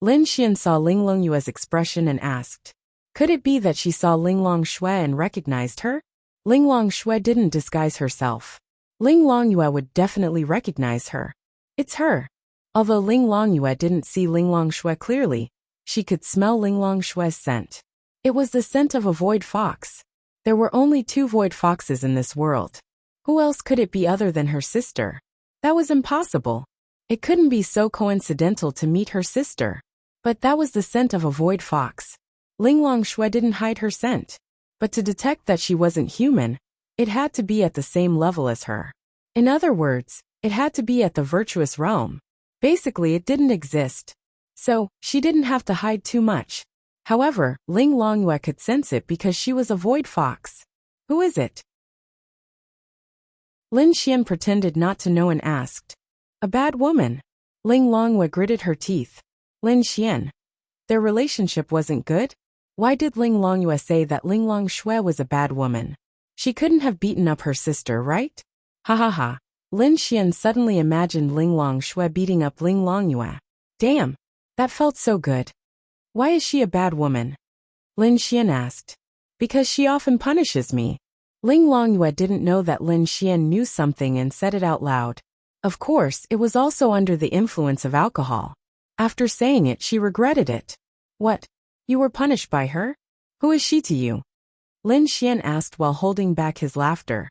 Lin Xian saw Ling Longyue's expression and asked. Could it be that she saw Ling Longshui and recognized her? Ling Longshui didn't disguise herself. Ling Longyue would definitely recognize her. It's her. Although Ling Longyue didn't see Ling Longshui clearly, she could smell Ling Longshui's scent. It was the scent of a void fox. There were only 2 void foxes in this world. Who else could it be other than her sister? That was impossible. It couldn't be so coincidental to meet her sister. But that was the scent of a void fox. Ling Longshui didn't hide her scent. But to detect that she wasn't human, it had to be at the same level as her. In other words, it had to be at the virtuous realm. Basically, it didn't exist. So, she didn't have to hide too much. However, Ling Longyue could sense it because she was a void fox. Who is it? Lin Xian pretended not to know and asked. A bad woman. Ling Longyue gritted her teeth. Lin Xian. Their relationship wasn't good? Why did Ling Longyue say that Ling Longshui was a bad woman? She couldn't have beaten up her sister, right? Ha ha ha. Lin Xian suddenly imagined Ling Longshui beating up Ling Longyue. Damn, that felt so good. Why is she a bad woman? Lin Xian asked. Because she often punishes me. Ling Longyue didn't know that Lin Xian knew something and said it out loud. Of course, it was also under the influence of alcohol. After saying it, she regretted it. What? You were punished by her? Who is she to you? Lin Xian asked while holding back his laughter.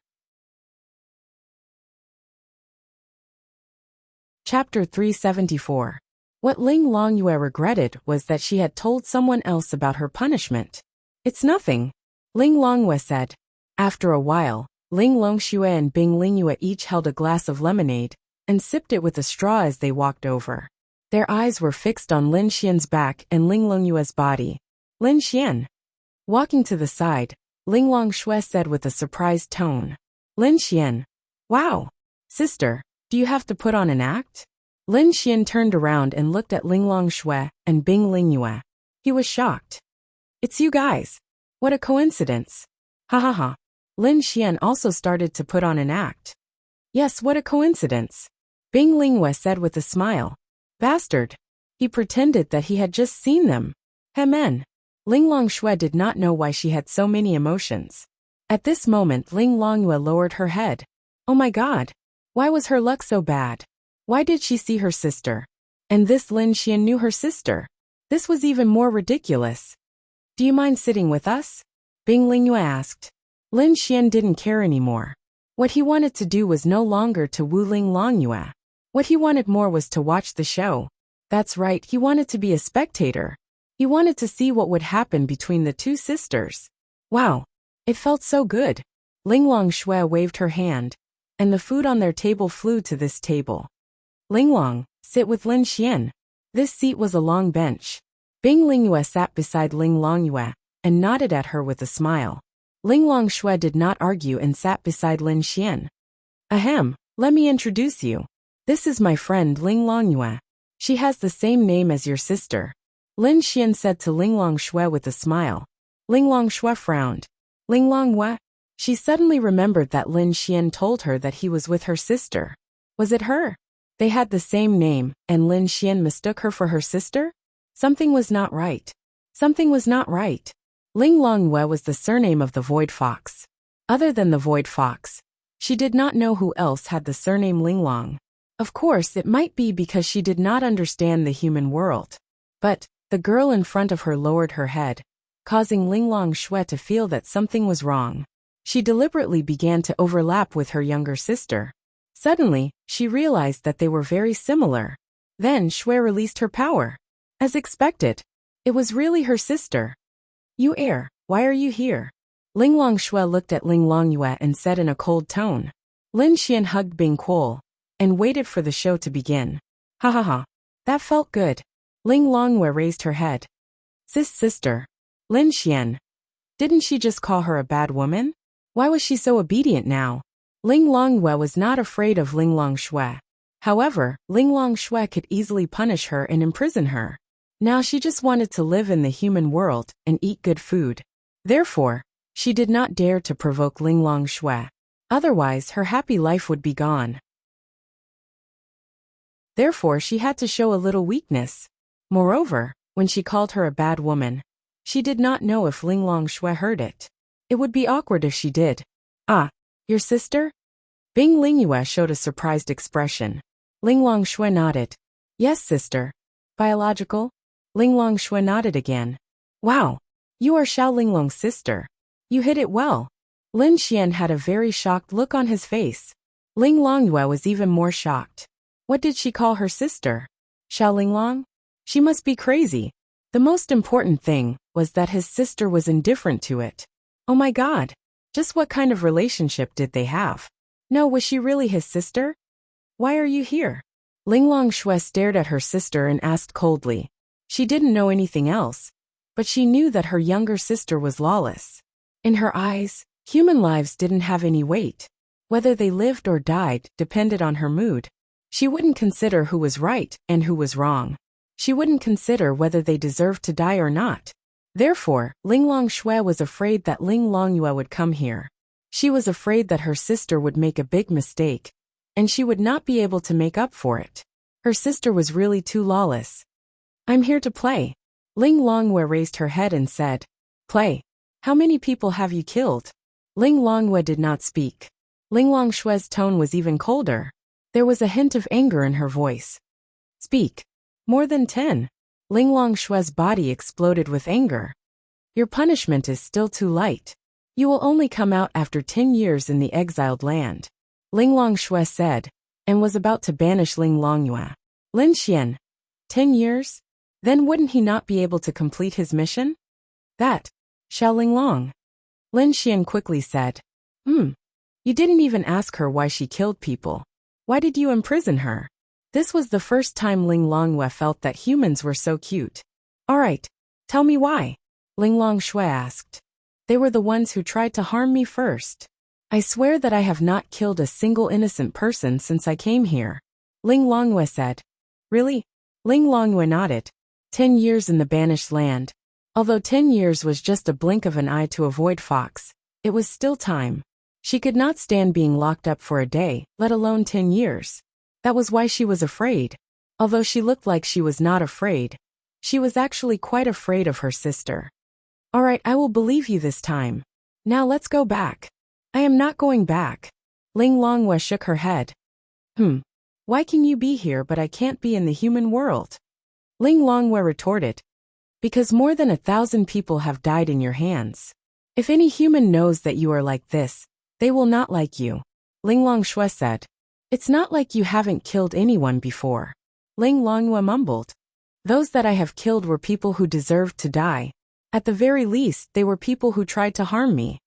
Chapter 374. What Ling Longyue regretted was that she had told someone else about her punishment. It's nothing, Ling Longyue said. After a while, Ling Longxue and Bing Lingyue each held a glass of lemonade and sipped it with a straw as they walked over. Their eyes were fixed on Lin Xian's back and Ling Longyue's body. Lin Xian. Walking to the side, Ling Longxue said with a surprised tone. Lin Xian. Wow. Sister, do you have to put on an act? Lin Xian turned around and looked at Ling Longxue and Bing Lingyue. He was shocked. It's you guys. What a coincidence. Ha ha ha. Lin Xian also started to put on an act. Yes, what a coincidence. Bing Lingyue said with a smile. Bastard. He pretended that he had just seen them. Hemen. Ling Longxue did not know why she had so many emotions. At this moment Ling Longyue lowered her head. Oh my god. Why was her luck so bad? Why did she see her sister? And this Lin Xian knew her sister. This was even more ridiculous. Do you mind sitting with us? Bing Lingyue asked. Lin Xian didn't care anymore. What he wanted to do was no longer to woo Ling Longyue. What he wanted more was to watch the show. That's right, he wanted to be a spectator. He wanted to see what would happen between the two sisters. Wow. It felt so good. Ling Longxue waved her hand, and the food on their table flew to this table. Ling Long, sit with Lin Xian. This seat was a long bench. Bing Lingyue sat beside Ling Longyue and nodded at her with a smile. Ling Longxue did not argue and sat beside Lin Xian. Ahem, let me introduce you. This is my friend Ling Longyue. She has the same name as your sister. Lin Xian said to Ling Longxue with a smile. Ling Longxue frowned. Ling Longyue? She suddenly remembered that Lin Xian told her that he was with her sister. Was it her? They had the same name, and Lin Xian mistook her for her sister? Something was not right. Something was not right. Ling Longyue was the surname of the Void Fox. Other than the Void Fox, she did not know who else had the surname Ling Long. Of course, it might be because she did not understand the human world. But the girl in front of her lowered her head, causing Ling Longxue to feel that something was wrong. She deliberately began to overlap with her younger sister. Suddenly, she realized that they were very similar. Then Xue released her power. As expected, it was really her sister. You heir, why are you here? Ling Longxue looked at Ling Longyue and said in a cold tone. Lin Xian hugged Bing Kuo and waited for the show to begin. Ha ha ha. That felt good. Ling Longyue raised her head. Sister. Lin Xian. Didn't she just call her a bad woman? Why was she so obedient now? Ling Longyue was not afraid of Ling Longxue. However, Ling Longxue could easily punish her and imprison her. Now she just wanted to live in the human world and eat good food. Therefore, she did not dare to provoke Ling Longxue. Otherwise, her happy life would be gone. Therefore, she had to show a little weakness. Moreover, when she called her a bad woman, she did not know if Ling Longxue heard it. It would be awkward if she did. Ah, your sister? Bing Lingyue showed a surprised expression. Ling Longxue nodded. Yes, sister. Biological? Ling Longxue nodded again. Wow. You are Xiao Linglong's sister. You hit it well. Lin Xian had a very shocked look on his face. Ling Longyue was even more shocked. What did she call her sister? Xiao Linglong? She must be crazy. The most important thing was that his sister was indifferent to it. Oh my god. Just what kind of relationship did they have? No, was she really his sister? Why are you here? Ling Longxue stared at her sister and asked coldly. She didn't know anything else, but she knew that her younger sister was lawless. In her eyes, human lives didn't have any weight. Whether they lived or died depended on her mood. She wouldn't consider who was right and who was wrong. She wouldn't consider whether they deserved to die or not. Therefore, Ling Longxue was afraid that Ling Longyue would come here. She was afraid that her sister would make a big mistake, and she would not be able to make up for it. Her sister was really too lawless. I'm here to play. Ling Longyue raised her head and said, Play. How many people have you killed? Ling Longyue did not speak. Ling Longxue's tone was even colder. There was a hint of anger in her voice. Speak. More than 10. Ling Longxue's body exploded with anger. Your punishment is still too light. You will only come out after 10 years in the exiled land. Ling Longxue said, and was about to banish Ling Longyue. Lin Xian. 10 years? Then wouldn't he not be able to complete his mission? That. Xiao Linglong. Lin Xian quickly said. You didn't even ask her why she killed people. Why did you imprison her? This was the first time Ling Longyue felt that humans were so cute. Alright, tell me why, Ling Longshui asked. They were the ones who tried to harm me first. I swear that I have not killed a single innocent person since I came here, Ling Longyue said. Really? Ling Longyue nodded. 10 years in the banished land. Although 10 years was just a blink of an eye to avoid Fox, it was still time. She could not stand being locked up for a day, let alone 10 years. That was why she was afraid. Although she looked like she was not afraid, she was actually quite afraid of her sister. Alright, I will believe you this time. Now let's go back. I am not going back. Ling Longyue shook her head. Why can you be here but I can't be in the human world? Ling Longyue retorted. Because more than 1,000 people have died in your hands. If any human knows that you are like this, they will not like you, Ling Longshui said. It's not like you haven't killed anyone before. Ling Longyue mumbled. Those that I have killed were people who deserved to die. At the very least, they were people who tried to harm me.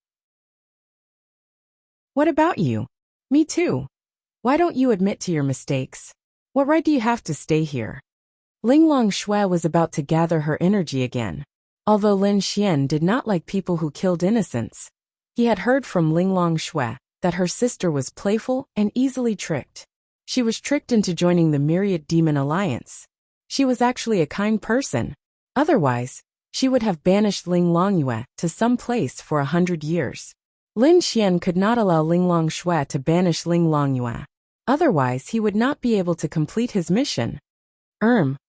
What about you? Me too. Why don't you admit to your mistakes? What right do you have to stay here? Ling Longshui was about to gather her energy again. Although Lin Xian did not like people who killed innocents, he had heard from Ling Longshui that her sister was playful and easily tricked. She was tricked into joining the Myriad Demon Alliance. She was actually a kind person. Otherwise, she would have banished Ling Longyue to some place for 100 years. Lin Xian could not allow Ling Longshui to banish Ling Longyue. Otherwise, he would not be able to complete his mission.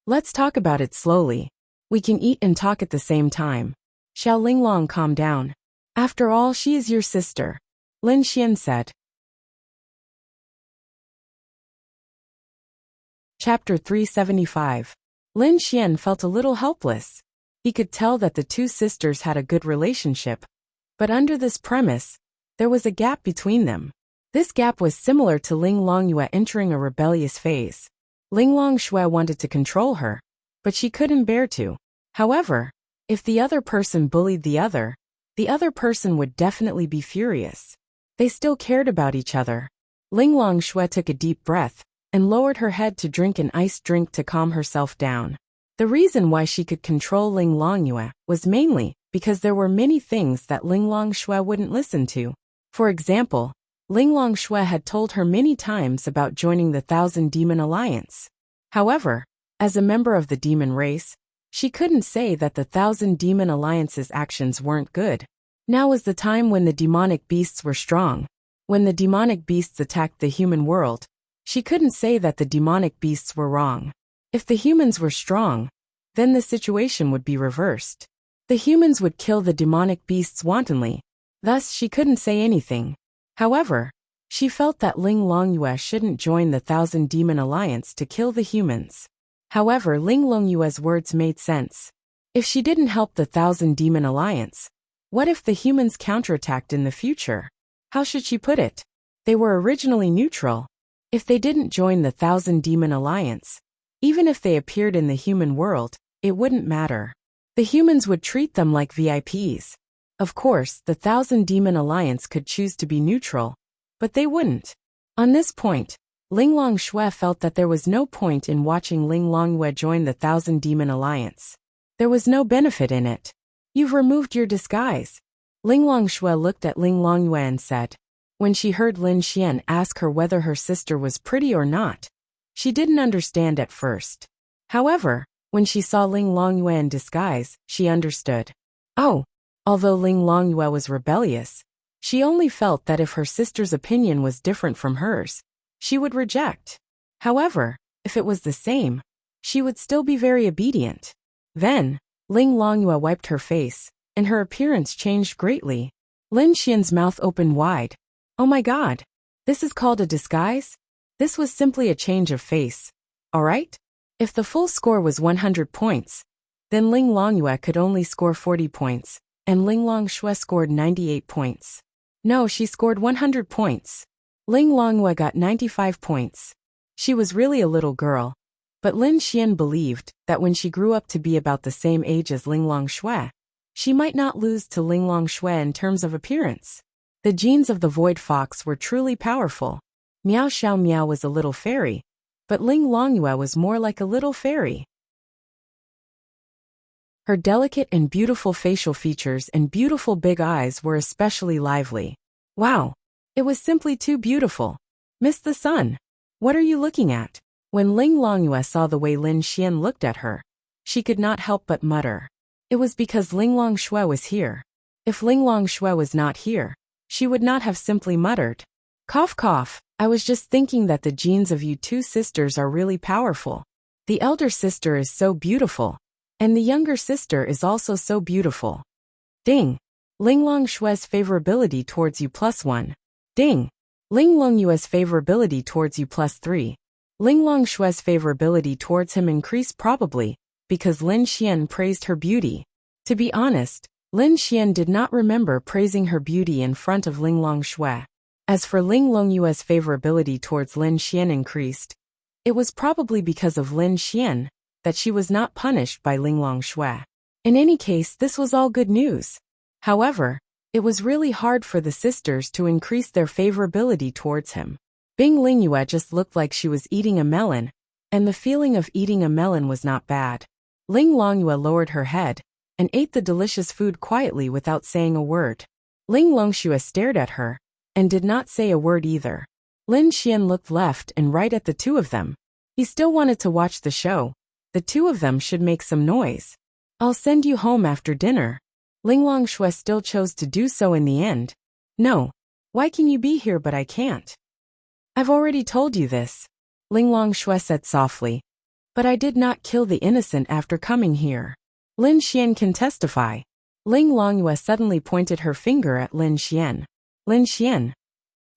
Let's talk about it slowly. We can eat and talk at the same time. Xiao Linglong, calm down. After all, she is your sister, Lin Xian said. Chapter 375. Lin Xian felt a little helpless. He could tell that the two sisters had a good relationship, but under this premise, there was a gap between them. This gap was similar to Ling Longyue entering a rebellious phase. Ling Longshui wanted to control her, but she couldn't bear to. However, if the other person bullied the other person would definitely be furious. They still cared about each other. Ling Longshui took a deep breath and lowered her head to drink an iced drink to calm herself down. The reason why she could control Ling Longyue was mainly because there were many things that Ling Longshui wouldn't listen to. For example, Ling Longshui had told her many times about joining the Thousand Demon Alliance. However, as a member of the demon race, she couldn't say that the Thousand Demon Alliance's actions weren't good. Now was the time when the demonic beasts were strong. When the demonic beasts attacked the human world, she couldn't say that the demonic beasts were wrong. If the humans were strong, then the situation would be reversed. The humans would kill the demonic beasts wantonly. Thus, she couldn't say anything. However, she felt that Ling Longyue shouldn't join the Thousand Demon Alliance to kill the humans. However, Ling Longyue's words made sense. If she didn't help the Thousand Demon Alliance, what if the humans counterattacked in the future? How should she put it? They were originally neutral. If they didn't join the Thousand Demon Alliance, even if they appeared in the human world, it wouldn't matter. The humans would treat them like VIPs. Of course, the Thousand Demon Alliance could choose to be neutral, but they wouldn't. On this point, Ling Longshui felt that there was no point in watching Ling Longyue join the Thousand Demon Alliance. There was no benefit in it. You've removed your disguise. Ling Longshui looked at Ling Longyue and said. When she heard Lin Xian ask her whether her sister was pretty or not, she didn't understand at first. However, when she saw Ling Longyue in disguise, she understood. Oh, although Ling Longyue was rebellious, she only felt that if her sister's opinion was different from hers, she would reject. However, if it was the same, she would still be very obedient. Then, Ling Longyue wiped her face, and her appearance changed greatly. Lin Xian's mouth opened wide. Oh my god! This is called a disguise? This was simply a change of face. Alright? If the full score was 100 points, then Ling Longyue could only score 40 points, and Ling Longshui scored 98 points. No, she scored 100 points. Ling Longyue got 95 points. She was really a little girl, but Lin Xian believed that when she grew up to be about the same age as Ling Longshui, she might not lose to Ling Longshui in terms of appearance. The genes of the Void Fox were truly powerful. Miao Xiao Miao was a little fairy, but Ling Longyue was more like a little fairy. Her delicate and beautiful facial features and beautiful big eyes were especially lively. Wow! It was simply too beautiful. Miss the sun. What are you looking at? When Ling Longyue saw the way Lin Xian looked at her, she could not help but mutter. It was because Ling Longshui was here. If Ling Longshui was not here, she would not have simply muttered. Cough cough, I was just thinking that the genes of you two sisters are really powerful. The elder sister is so beautiful, and the younger sister is also so beautiful. Ding! Ling Longshui's favorability towards you +1. Ding! Ling Longyue's favorability towards you +3. Ling Longshui's favorability towards him increased probably because Lin Xian praised her beauty. To be honest, Lin Xian did not remember praising her beauty in front of Ling Longshui. As for Ling Longyue's favorability towards Lin Xian increased, it was probably because of Lin Xian that she was not punished by Ling Longshui. In any case, this was all good news. However, it was really hard for the sisters to increase their favorability towards him. Bing Lingyue just looked like she was eating a melon, and the feeling of eating a melon was not bad. Ling Longyue lowered her head and ate the delicious food quietly without saying a word. Ling Longshui stared at her and did not say a word either. Lin Xian looked left and right at the two of them. He still wanted to watch the show. The two of them should make some noise. I'll send you home after dinner. Ling Longshui still chose to do so in the end. No. Why can you be here but I can't? I've already told you this. Ling Longshui said softly. But I did not kill the innocent after coming here. Lin Xian can testify. Ling Longyue suddenly pointed her finger at Lin Xian. Lin Xian?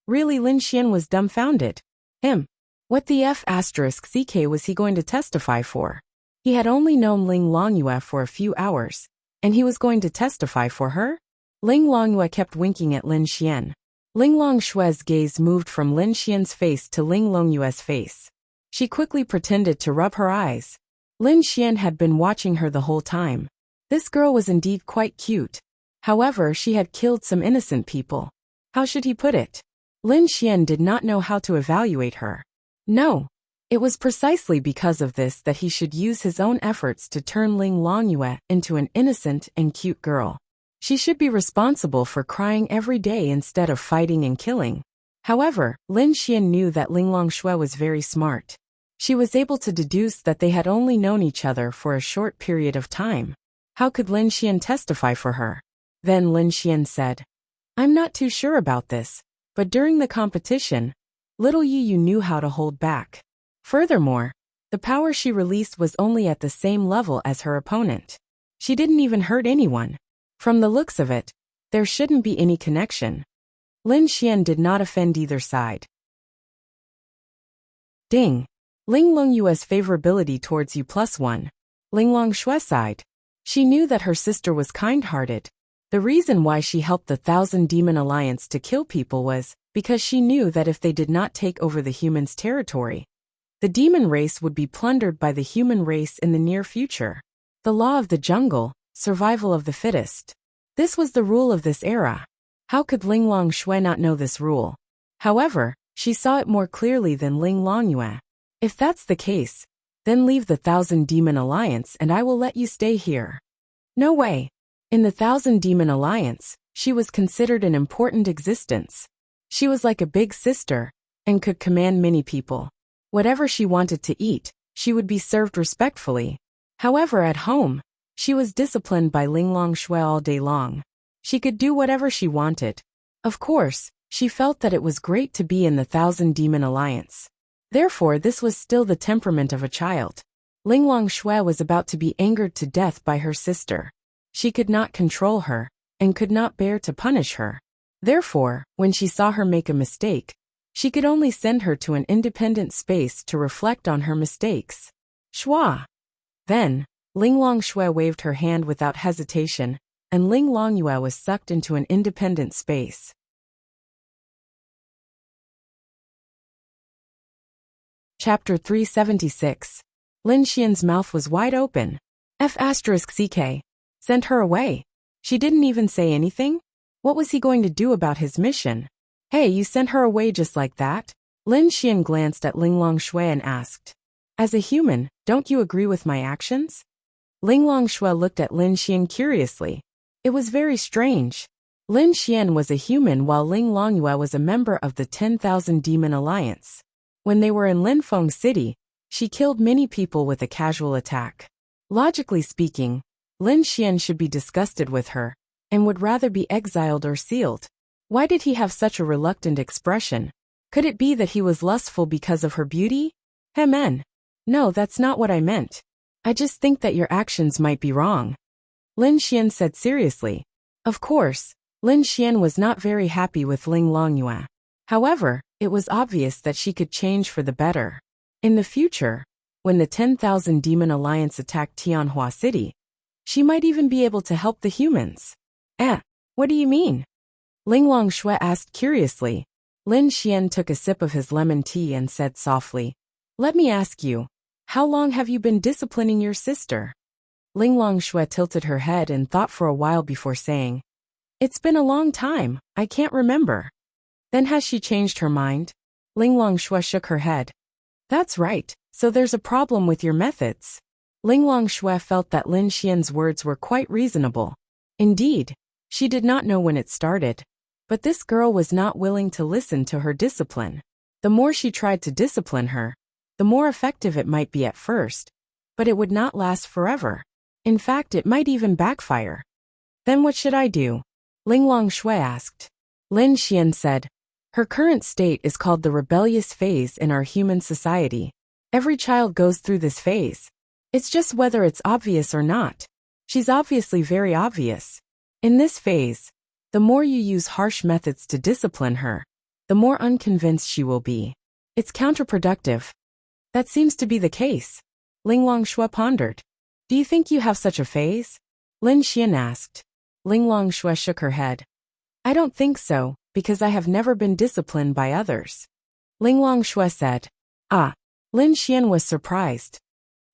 Really, Lin Xian was dumbfounded. Him? What the F***ck was he going to testify for? He had only known Ling Longyue for a few hours, and he was going to testify for her? Ling Longyue kept winking at Lin Xian. Ling Longshui's gaze moved from Lin Xian's face to Ling Longyue's face. She quickly pretended to rub her eyes. Lin Xian had been watching her the whole time. This girl was indeed quite cute. However, she had killed some innocent people. How should he put it? Lin Xian did not know how to evaluate her. No. It was precisely because of this that he should use his own efforts to turn Ling Longyue into an innocent and cute girl. She should be responsible for crying every day instead of fighting and killing. However, Lin Xian knew that Ling Longshui was very smart. She was able to deduce that they had only known each other for a short period of time. How could Lin Xian testify for her? Then Lin Xian said, I'm not too sure about this, but during the competition, little you knew how to hold back. Furthermore, the power she released was only at the same level as her opponent. She didn't even hurt anyone. From the looks of it, there shouldn't be any connection. Lin Xian did not offend either side. Ding! Ling Longyue's favorability towards you +1. Ling Longshui's side. She knew that her sister was kind-hearted. The reason why she helped the Thousand Demon Alliance to kill people was because she knew that if they did not take over the humans' territory, the demon race would be plundered by the human race in the near future. The law of the jungle, survival of the fittest. This was the rule of this era. How could Ling Longshui not know this rule? However, she saw it more clearly than Ling Longyue. If that's the case, then leave the Thousand Demon Alliance and I will let you stay here. No way. In the Thousand Demon Alliance, she was considered an important existence. She was like a big sister, and could command many people. Whatever she wanted to eat, she would be served respectfully. However, at home, she was disciplined by Ling Longshui all day long. She could do whatever she wanted. Of course, she felt that it was great to be in the Thousand Demon Alliance. Therefore, this was still the temperament of a child. Ling Longshui was about to be angered to death by her sister. She could not control her, and could not bear to punish her. Therefore, when she saw her make a mistake, she could only send her to an independent space to reflect on her mistakes. Shwa! Then, Ling Longshui waved her hand without hesitation, and Ling Longyue was sucked into an independent space. Chapter 376. Lin Xian's mouth was wide open. F***ck. Sent her away. She didn't even say anything? What was he going to do about his mission? Hey, you sent her away just like that? Lin Xian glanced at Linglong Shui and asked. As a human, don't you agree with my actions? Linglong Shui looked at Lin Xian curiously. It was very strange. Lin Xian was a human while Ling Longyue was a member of the 10,000 Demon Alliance. When they were in Linfeng City, she killed many people with a casual attack. Logically speaking, Lin Xian should be disgusted with her, and would rather be exiled or sealed. Why did he have such a reluctant expression? Could it be that he was lustful because of her beauty? No, that's not what I meant. I just think that your actions might be wrong. Lin Xian said seriously. Of course, Lin Xian was not very happy with Ling Longyue. However, it was obvious that she could change for the better. In the future, when the 10,000 Demon Alliance attacked Tianhua City, she might even be able to help the humans. What do you mean? Linglong Shui asked curiously. Lin Xian took a sip of his lemon tea and said softly, Let me ask you, how long have you been disciplining your sister? Linglong Shui tilted her head and thought for a while before saying, It's been a long time, I can't remember. Then has she changed her mind? Linglong Shui shook her head. That's right, so there's a problem with your methods. Linglong Shui felt that Lin Xian's words were quite reasonable. Indeed, she did not know when it started, but this girl was not willing to listen to her discipline. The more she tried to discipline her, the more effective it might be at first, but it would not last forever. In fact, it might even backfire. Then what should I do? Linglong Shui asked. Lin Xian said, Her current state is called the rebellious phase in our human society. Every child goes through this phase. It's just whether it's obvious or not. She's obviously very obvious. In this phase, the more you use harsh methods to discipline her, the more unconvinced she will be. It's counterproductive. That seems to be the case. Linglong Shui pondered. Do you think you have such a phase? Lin Xian asked. Linglong Shui shook her head. I don't think so, because I have never been disciplined by others. Linglong Shui said. Lin Xian was surprised.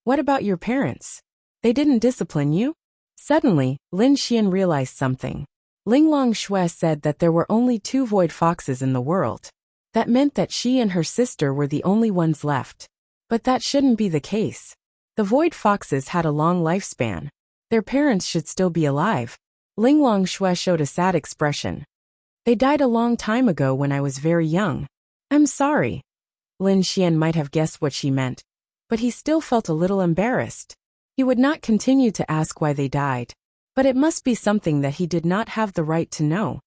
What about your parents? They didn't discipline you? Suddenly, Lin Xian realized something. Linglong Shui said that there were only 2 void foxes in the world. That meant that she and her sister were the only ones left. But that shouldn't be the case. The void foxes had a long lifespan. Their parents should still be alive. Linglong Shui showed a sad expression. They died a long time ago when I was very young. I'm sorry. Lin Xian might have guessed what she meant, but he still felt a little embarrassed. He would not continue to ask why they died, but it must be something that he did not have the right to know.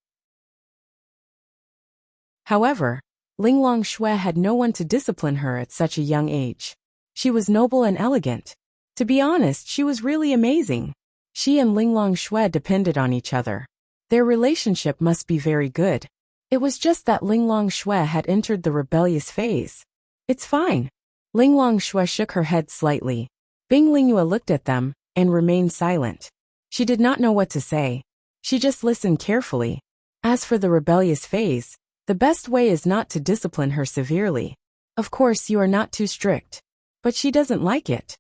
However, Linglong Shui had no one to discipline her at such a young age. She was noble and elegant. To be honest, she was really amazing. She and Linglong Shui depended on each other. Their relationship must be very good. It was just that Linglong Shui had entered the rebellious phase. It's fine. Linglong Shui shook her head slightly. Bing Lingyue looked at them and remained silent. She did not know what to say. She just listened carefully. As for the rebellious phase, the best way is not to discipline her severely. Of course, you are not too strict. But she doesn't like it.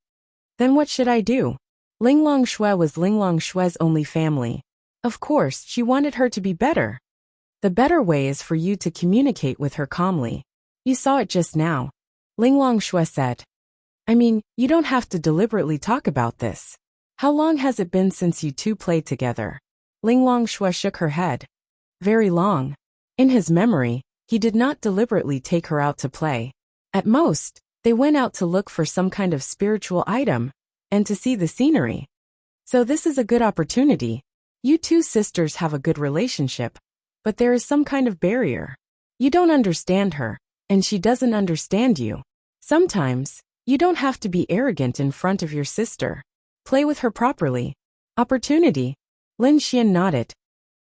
Then what should I do? Linglong Shui was Linglong Shui's only family. Of course, she wanted her to be better. The better way is for you to communicate with her calmly. You saw it just now. Linglong Shui said. I mean, you don't have to deliberately talk about this. How long has it been since you two played together? Linglong Shui shook her head. Very long. In his memory, he did not deliberately take her out to play. At most, they went out to look for some kind of spiritual item, and to see the scenery. So this is a good opportunity. You two sisters have a good relationship, but there is some kind of barrier. You don't understand her, and she doesn't understand you. Sometimes, you don't have to be arrogant in front of your sister. Play with her properly. Opportunity. Lin Xian nodded.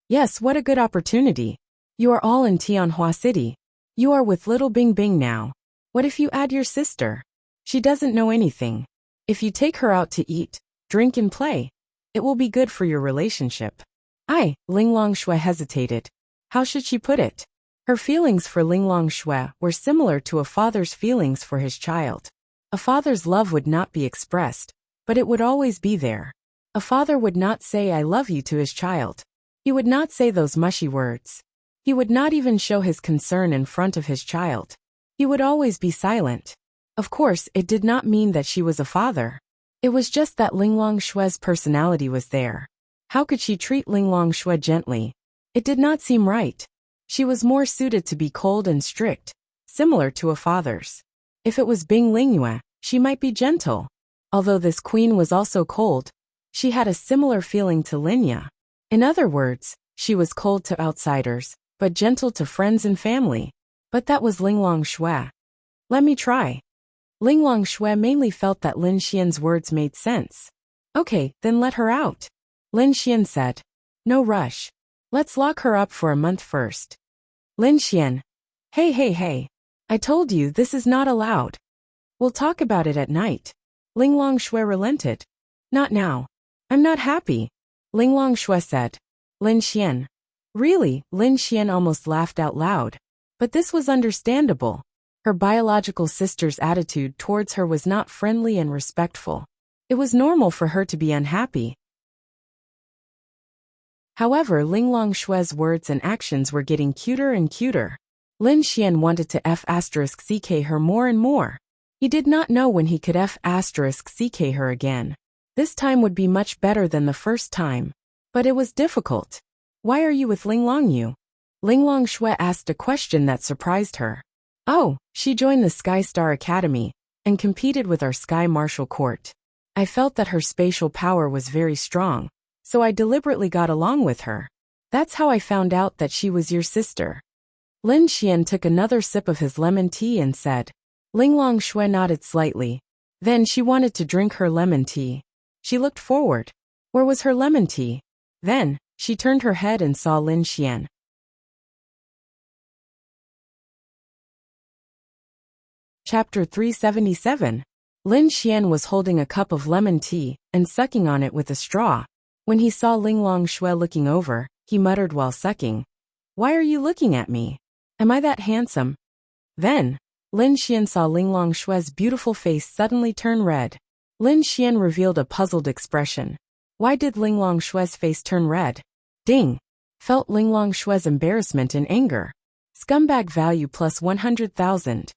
Yes, what a good opportunity. You are all in Tianhua City. You are with little Bing Bing now. What if you add your sister? She doesn't know anything. If you take her out to eat, drink and play, it will be good for your relationship. Linglong Shui hesitated. How should she put it? Her feelings for Linglong Shui were similar to a father's feelings for his child. A father's love would not be expressed, but it would always be there. A father would not say I love you to his child. He would not say those mushy words. He would not even show his concern in front of his child. He would always be silent. Of course, it did not mean that she was a father. It was just that Linglong Shue's personality was there. How could she treat Linglong Shue gently? It did not seem right. She was more suited to be cold and strict, similar to a father's. If it was Bing Lingyue, she might be gentle. Although this queen was also cold, she had a similar feeling to Linya. In other words, she was cold to outsiders, but gentle to friends and family. But that was Linglong Shue. Let me try. Linglong Shue mainly felt that Lin Xian's words made sense. Okay, then let her out. Lin Xian said. No rush. Let's lock her up for a month first. Lin Xian. Hey. I told you this is not allowed. We'll talk about it at night. Linglong Shue relented. Not now. I'm not happy. Linglong Shue said. Lin Xian. Really? Lin Xian almost laughed out loud. But this was understandable. Her biological sister's attitude towards her was not friendly and respectful. It was normal for her to be unhappy. However, Linglong Shue's words and actions were getting cuter and cuter. Lin Xian wanted to f*ck her more and more. He did not know when he could f*ck her again. This time would be much better than the first time. But it was difficult. Why are you with Linglong Yu? Linglong Shue asked a question that surprised her. Oh, she joined the Sky Star Academy and competed with our Sky Martial Court. I felt that her spatial power was very strong, so I deliberately got along with her. That's how I found out that she was your sister. Lin Xian took another sip of his lemon tea and said. Linglong Shue nodded slightly. Then she wanted to drink her lemon tea. She looked forward. Where was her lemon tea? Then, she turned her head and saw Lin Xian. Chapter 377. Lin Xian was holding a cup of lemon tea and sucking on it with a straw. When he saw Linglong Shue looking over, he muttered while sucking. Why are you looking at me? Am I that handsome? Then, Lin Xian saw Linglong Shue's beautiful face suddenly turn red. Lin Xian revealed a puzzled expression. Why did Linglong Shue's face turn red? Ding! Felt Linglong Shue's embarrassment and anger. Scumbag value plus 100,000.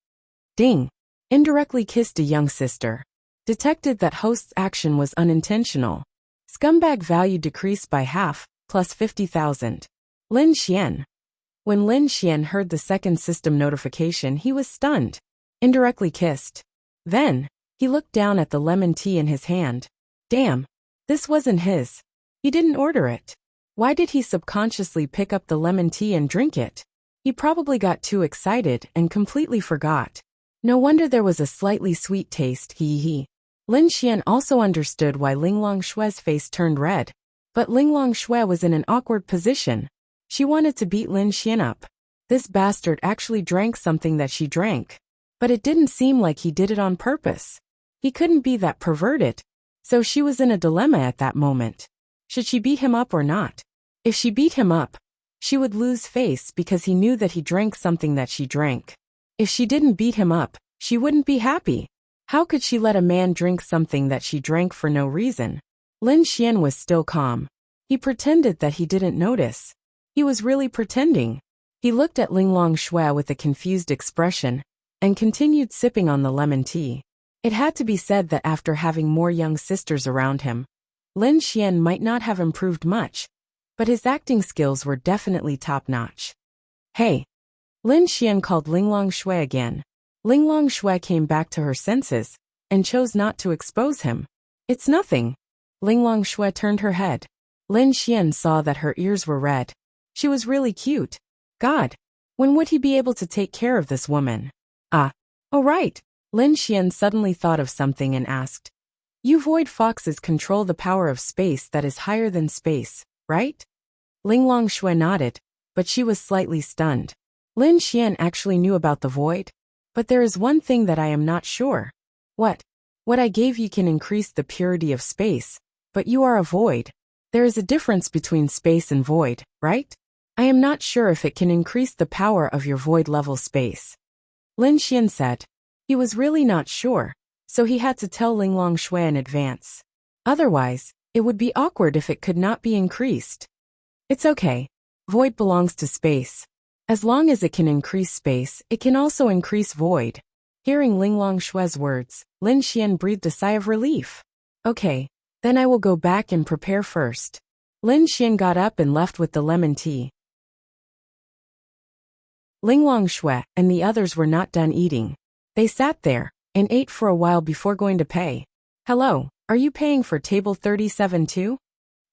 Ding! Indirectly kissed a young sister. Detected that host's action was unintentional. Scumbag value decreased by half, plus 50,000. Lin Xian. When Lin Xian heard the second system notification, he was stunned. Indirectly kissed. Then, he looked down at the lemon tea in his hand. Damn. This wasn't his. He didn't order it. Why did he subconsciously pick up the lemon tea and drink it? He probably got too excited and completely forgot. No wonder there was a slightly sweet taste, hee. Lin Xian also understood why Linglong Shue's face turned red. But Linglong Shue was in an awkward position. She wanted to beat Lin Xian up. This bastard actually drank something that she drank. But it didn't seem like he did it on purpose. He couldn't be that perverted. So she was in a dilemma at that moment. Should she beat him up or not? If she beat him up, she would lose face because he knew that he drank something that she drank. If she didn't beat him up, she wouldn't be happy. How could she let a man drink something that she drank for no reason? Lin Xian was still calm. He pretended that he didn't notice. He was really pretending. He looked at Linglong Shue with a confused expression and continued sipping on the lemon tea. It had to be said that after having more young sisters around him, Lin Xian might not have improved much, but his acting skills were definitely top-notch. Hey! Lin Xian called Linglong Shue again. Linglong Shue came back to her senses and chose not to expose him. It's nothing. Linglong Shue turned her head. Lin Xian saw that her ears were red. She was really cute. God! When would he be able to take care of this woman? Oh right. Lin Xian suddenly thought of something and asked. You void foxes control the power of space that is higher than space, right? Linglong Shue nodded, but she was slightly stunned. Lin Xian actually knew about the void? But there is one thing that I am not sure. What? What I gave you can increase the purity of space, but you are a void. There is a difference between space and void, right? I am not sure if it can increase the power of your void-level space. Lin Xian said. He was really not sure, so he had to tell Linglong Shue in advance. Otherwise, It would be awkward if it could not be increased. It's okay. Void belongs to space. As long as it can increase space, it can also increase void. Hearing Linglong Shue's words, Lin Xian breathed a sigh of relief. Okay, then I will go back and prepare first. Lin Xian got up and left with the lemon tea. Linglong Shui and the others were not done eating. They sat there and ate for a while before going to pay. Hello, are you paying for table 37 too?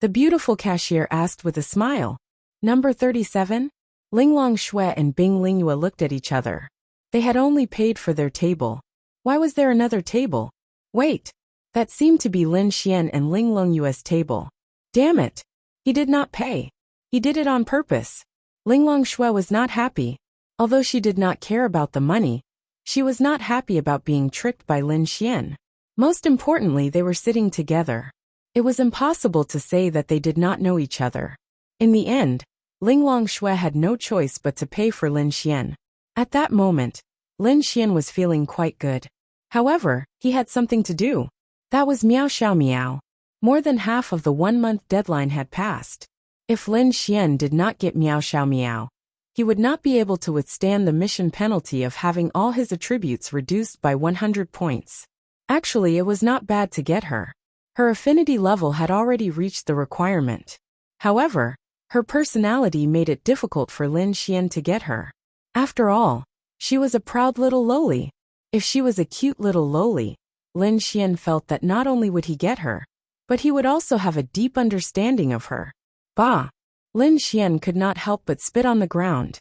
The beautiful cashier asked with a smile. Number 37? Linglong Shui and Bing Lingyue looked at each other. They had only paid for their table. Why was there another table? Wait, that seemed to be Lin Xian and Linglong Yue's table. Damn it! He did not pay. He did it on purpose. Linglong Shui was not happy. Although she did not care about the money, she was not happy about being tricked by Lin Xian. Most importantly, they were sitting together. It was impossible to say that they did not know each other. In the end, Linglong Shui had no choice but to pay for Lin Xian. At that moment, Lin Xian was feeling quite good. However, he had something to do. That was Miao Xiao Miao. More than half of the 1-month deadline had passed. If Lin Xian did not get Miao Xiao Miao, he would not be able to withstand the mission penalty of having all his attributes reduced by 100 points. Actually, it was not bad to get her. Her affinity level had already reached the requirement. However, her personality made it difficult for Lin Xian to get her. After all, she was a proud little loli. If she was a cute little loli, Lin Xian felt that not only would he get her, but he would also have a deep understanding of her. Bah! Lin Xian could not help but spit on the ground.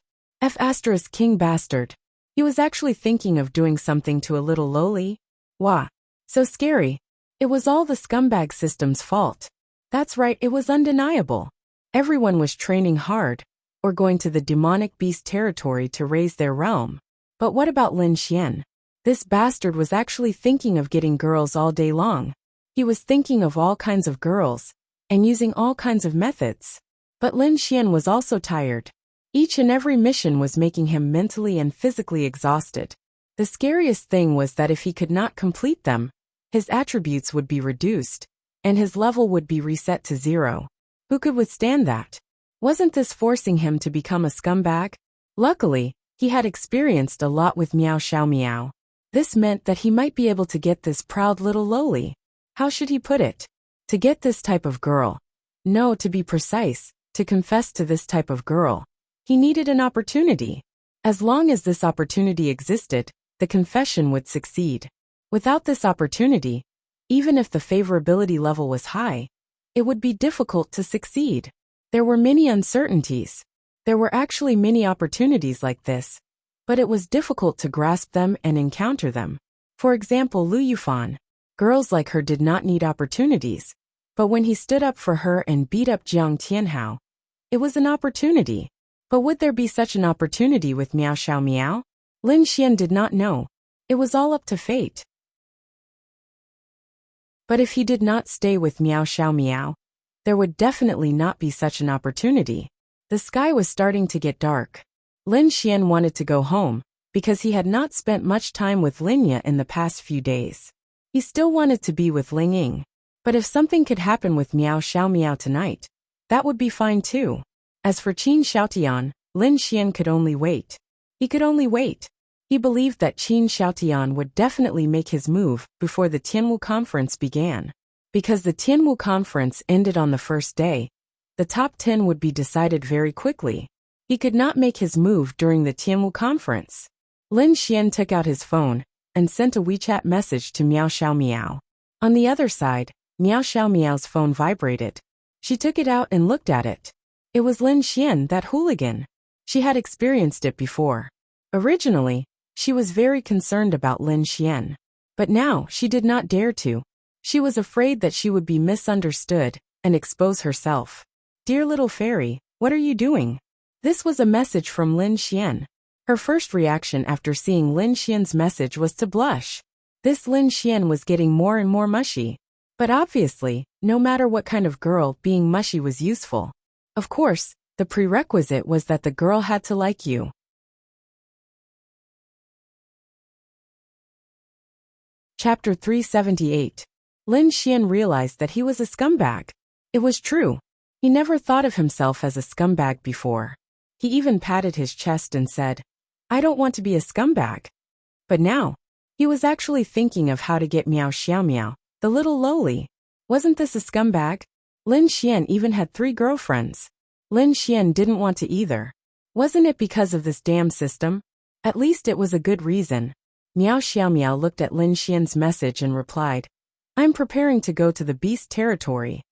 King bastard. He was actually thinking of doing something to a little loli. Wah! So scary. It was all the scumbag system's fault. That's right, it was undeniable. Everyone was training hard, or going to the demonic beast territory to raise their realm. But what about Lin Xian? This bastard was actually thinking of getting girls all day long. He was thinking of all kinds of girls, and using all kinds of methods. But Lin Xian was also tired. Each and every mission was making him mentally and physically exhausted. The scariest thing was that if he could not complete them, his attributes would be reduced, and his level would be reset to 0. Who could withstand that? Wasn't this forcing him to become a scumbag? Luckily, he had experienced a lot with Miao Xiao Miao. This meant that he might be able to get this proud little loli. How should he put it? To get this type of girl. No, to be precise, to confess to this type of girl. He needed an opportunity. As long as this opportunity existed, the confession would succeed. Without this opportunity, even if the favorability level was high, it would be difficult to succeed. There were many uncertainties. There were actually many opportunities like this, but it was difficult to grasp them and encounter them. For example, Lu Yufan. Girls like her did not need opportunities, but when he stood up for her and beat up Jiang Tianhao, it was an opportunity. But would there be such an opportunity with Miao Xiao Miao? Lin Xian did not know. It was all up to fate. But if he did not stay with Miao Xiao Miao, there would definitely not be such an opportunity. The sky was starting to get dark. Lin Xian wanted to go home, because he had not spent much time with Linya in the past few days. He still wanted to be with Ling Ying. But if something could happen with Miao Xiao Miao tonight, that would be fine too. As for Qin Xiaotian, Lin Xian could only wait. He could only wait. He believed that Qin Xiaotian would definitely make his move before the Tianwu conference began. Because the Tianwu conference ended on the first day, the top 10 would be decided very quickly. He could not make his move during the Tianwu conference. Lin Xian took out his phone and sent a WeChat message to Miao Xiao Miao. On the other side, Miao Xiao Miao's phone vibrated. She took it out and looked at it. It was Lin Xian, that hooligan. She had experienced it before. Originally, she was very concerned about Lin Xian. But now, she did not dare to. She was afraid that she would be misunderstood and expose herself. Dear little fairy, what are you doing? This was a message from Lin Xian. Her first reaction after seeing Lin Xian's message was to blush. This Lin Xian was getting more and more mushy. But obviously, no matter what kind of girl, being mushy was useful. Of course, the prerequisite was that the girl had to like you. Chapter 378. Lin Xian realized that he was a scumbag. It was true. He never thought of himself as a scumbag before. He even patted his chest and said, I don't want to be a scumbag. But now, he was actually thinking of how to get Miao Xiaomiao, the little lowly. Wasn't this a scumbag? Lin Xian even had 3 girlfriends. Lin Xian didn't want to either. Wasn't it because of this damn system? At least it was a good reason. Miao Xiaomiao looked at Lin Xian's message and replied, I'm preparing to go to the beast territory.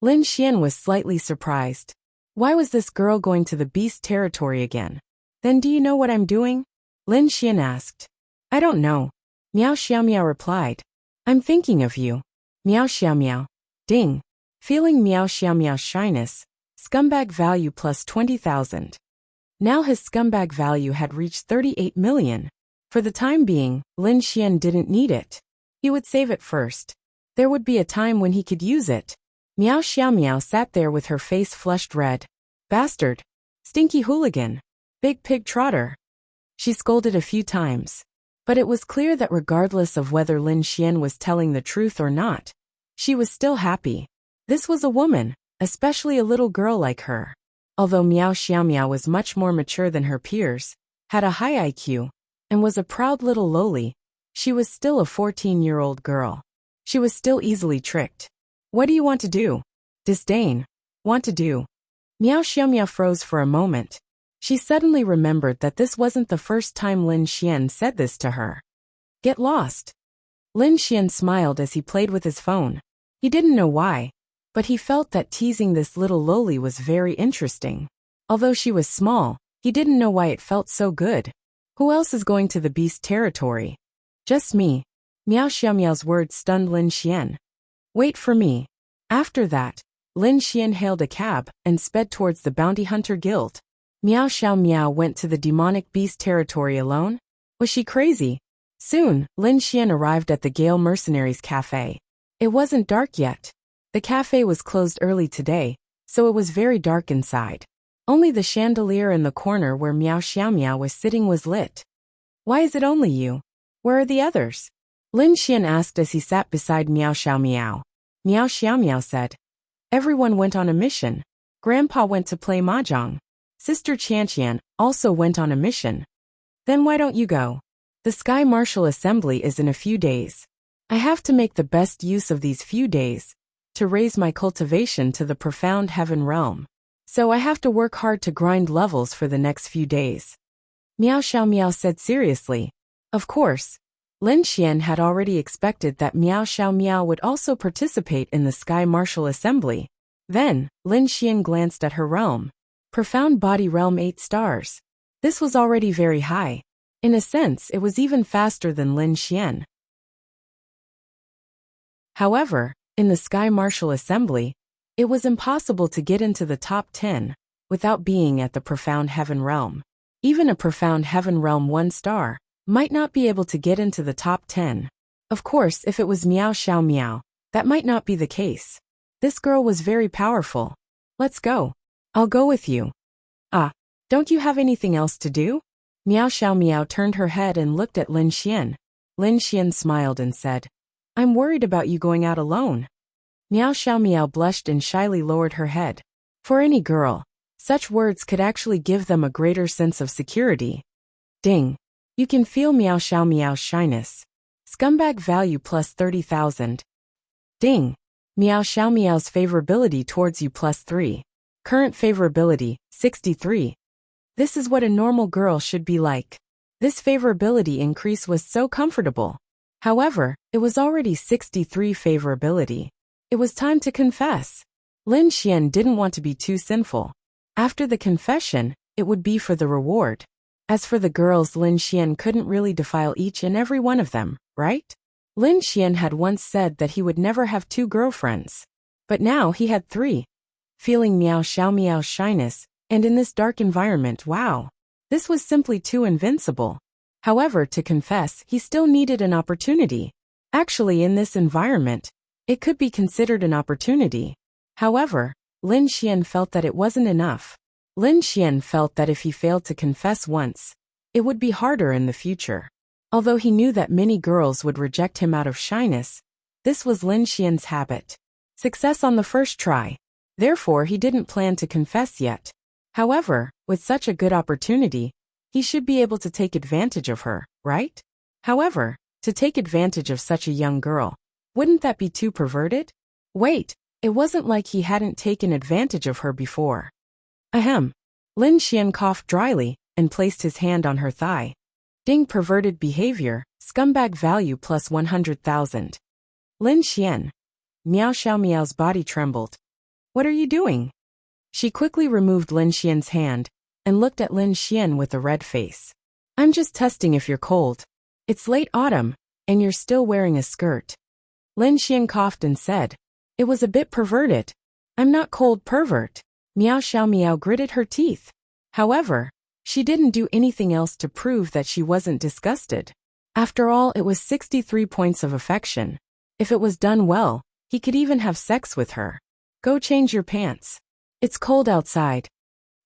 Lin Xian was slightly surprised. Why was this girl going to the beast territory again? Then do you know what I'm doing? Lin Xian asked. I don't know. Miao Xiaomiao replied. I'm thinking of you. Miao Xiaomiao. Ding. Feeling Miao Xiaomiao's shyness. Scumbag value plus 20,000. Now his scumbag value had reached 38 million. For the time being, Lin Xian didn't need it. He would save it first. There would be a time when he could use it. Miao Xiaomiao sat there with her face flushed red. Bastard. Stinky hooligan. Big pig trotter. She scolded a few times. But it was clear that regardless of whether Lin Xian was telling the truth or not, she was still happy. This was a woman, especially a little girl like her. Although Miao Xiaomiao was much more mature than her peers, had a high IQ, and was a proud little lowly, she was still a 14-year-old girl. She was still easily tricked. What do you want to do? Disdain. Want to do. Miao Xiaomiao froze for a moment. She suddenly remembered that this wasn't the first time Lin Xian said this to her. Get lost. Lin Xian smiled as he played with his phone. He didn't know why, but he felt that teasing this little lowly was very interesting. Although she was small, he didn't know why it felt so good. Who else is going to the beast territory? Just me. Miao Xiaomiao's words stunned Lin Xian. Wait for me. After that, Lin Xian hailed a cab and sped towards the Bounty Hunter Guild. Miao Xiaomiao went to the demonic beast territory alone? Was she crazy? Soon, Lin Xian arrived at the Gale Mercenaries Cafe. It wasn't dark yet. The cafe was closed early today, so it was very dark inside. Only the chandelier in the corner where Miao Xiaomiao was sitting was lit. Why is it only you? Where are the others? Lin Xian asked as he sat beside Miao Xiaomiao. Miao Xiaomiao said, everyone went on a mission. Grandpa went to play mahjong. Sister Qianqian also went on a mission. Then why don't you go? The Sky Martial Assembly is in a few days. I have to make the best use of these few days to raise my cultivation to the profound heaven realm. So I have to work hard to grind levels for the next few days. Miao Xiaomiao said seriously. Of course, Lin Xian had already expected that Miao Xiaomiao would also participate in the Sky Martial Assembly. Then, Lin Xian glanced at her realm. Profound Body Realm 8 stars. This was already very high. In a sense, it was even faster than Lin Xian. However, in the Sky Martial Assembly, it was impossible to get into the top 10 without being at the Profound Heaven Realm. Even a Profound Heaven Realm 1 star might not be able to get into the top 10. Of course, if it was Miao Xiaomiao, that might not be the case. This girl was very powerful. Let's go. I'll go with you. Ah, don't you have anything else to do? Miao Xiaomiao turned her head and looked at Lin Xian. Lin Xian smiled and said, I'm worried about you going out alone. Miao Xiaomiao blushed and shyly lowered her head. For any girl, such words could actually give them a greater sense of security. Ding. You can feel Miao Xiaomiao's shyness. Scumbag value plus 30,000. Ding. Miao Xiaomiao's favorability towards you plus 3. Current favorability, 63. This is what a normal girl should be like. This favorability increase was so comfortable. However, it was already 63 favorability. It was time to confess. Lin Xian didn't want to be too sinful. After the confession, it would be for the reward. As for the girls, Lin Xian couldn't really defile each and every one of them, right? Lin Xian had once said that he would never have 2 girlfriends. But now he had 3. Feeling Miao Xiaomiao's shyness, and in this dark environment, wow. This was simply too invincible. However, to confess, he still needed an opportunity. Actually, in this environment, it could be considered an opportunity. However, Lin Xian felt that it wasn't enough. Lin Xian felt that if he failed to confess once, it would be harder in the future. Although he knew that many girls would reject him out of shyness, This was Lin Xian's habit. Success on the first try. Therefore, he didn't plan to confess yet. However, with such a good opportunity, he should be able to take advantage of her, right? However, to take advantage of such a young girl, wouldn't that be too perverted? Wait, it wasn't like he hadn't taken advantage of her before. Ahem. Lin Xian coughed dryly and placed his hand on her thigh. Ding, perverted behavior, scumbag value plus 100,000. Lin Xian. Miao Xiao Miao's body trembled. What are you doing? She quickly removed Lin Xian's hand and looked at Lin Xian with a red face. I'm just testing if you're cold. It's late autumn, and you're still wearing a skirt. Lin Xian coughed and said, it was a bit perverted. I'm not cold, pervert. Miao Xiao Miao gritted her teeth. However, she didn't do anything else to prove that she wasn't disgusted. After all, it was 63 points of affection. If it was done well, he could even have sex with her. Go change your pants. It's cold outside.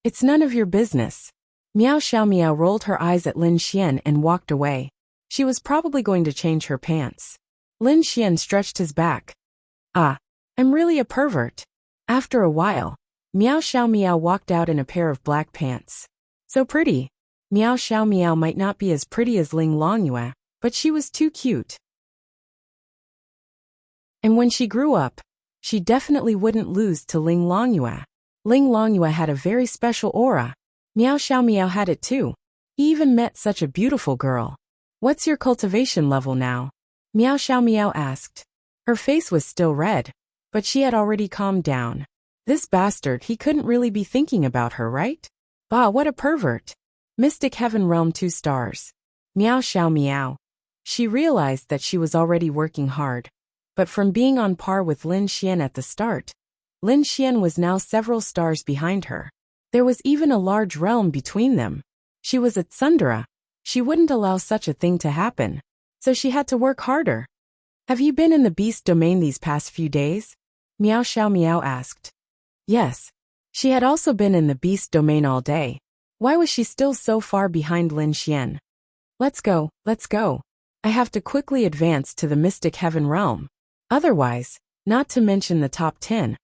It's none of your business. Miao Xiao Miao rolled her eyes at Lin Xian and walked away. She was probably going to change her pants. Lin Xian stretched his back. Ah, I'm really a pervert. After a while, Miao Xiao Miao walked out in a pair of black pants. So pretty. Miao Xiao Miao might not be as pretty as Ling Longyue, but she was too cute. And when she grew up, she definitely wouldn't lose to Ling Longyue. Ling Longyue had a very special aura. Miao Xiao Miao had it too. He even met such a beautiful girl. What's your cultivation level now? Miao Xiao Miao asked. Her face was still red, but she had already calmed down. This bastard, he couldn't really be thinking about her, right? Bah, what a pervert. Mystic Heaven Realm 2 stars. Miao Xiao Miao. She realized that she was already working hard. But from being on par with Lin Xian at the start, Lin Xian was now several stars behind her. There was even a large realm between them. She was at Sundara. She wouldn't allow such a thing to happen. So she had to work harder. Have you been in the beast domain these past few days? Miao Xiao Miao asked. Yes. She had also been in the beast domain all day. Why was she still so far behind Lin Xian? Let's go, let's go. I have to quickly advance to the Mystic Heaven Realm. Otherwise, not to mention the top 10,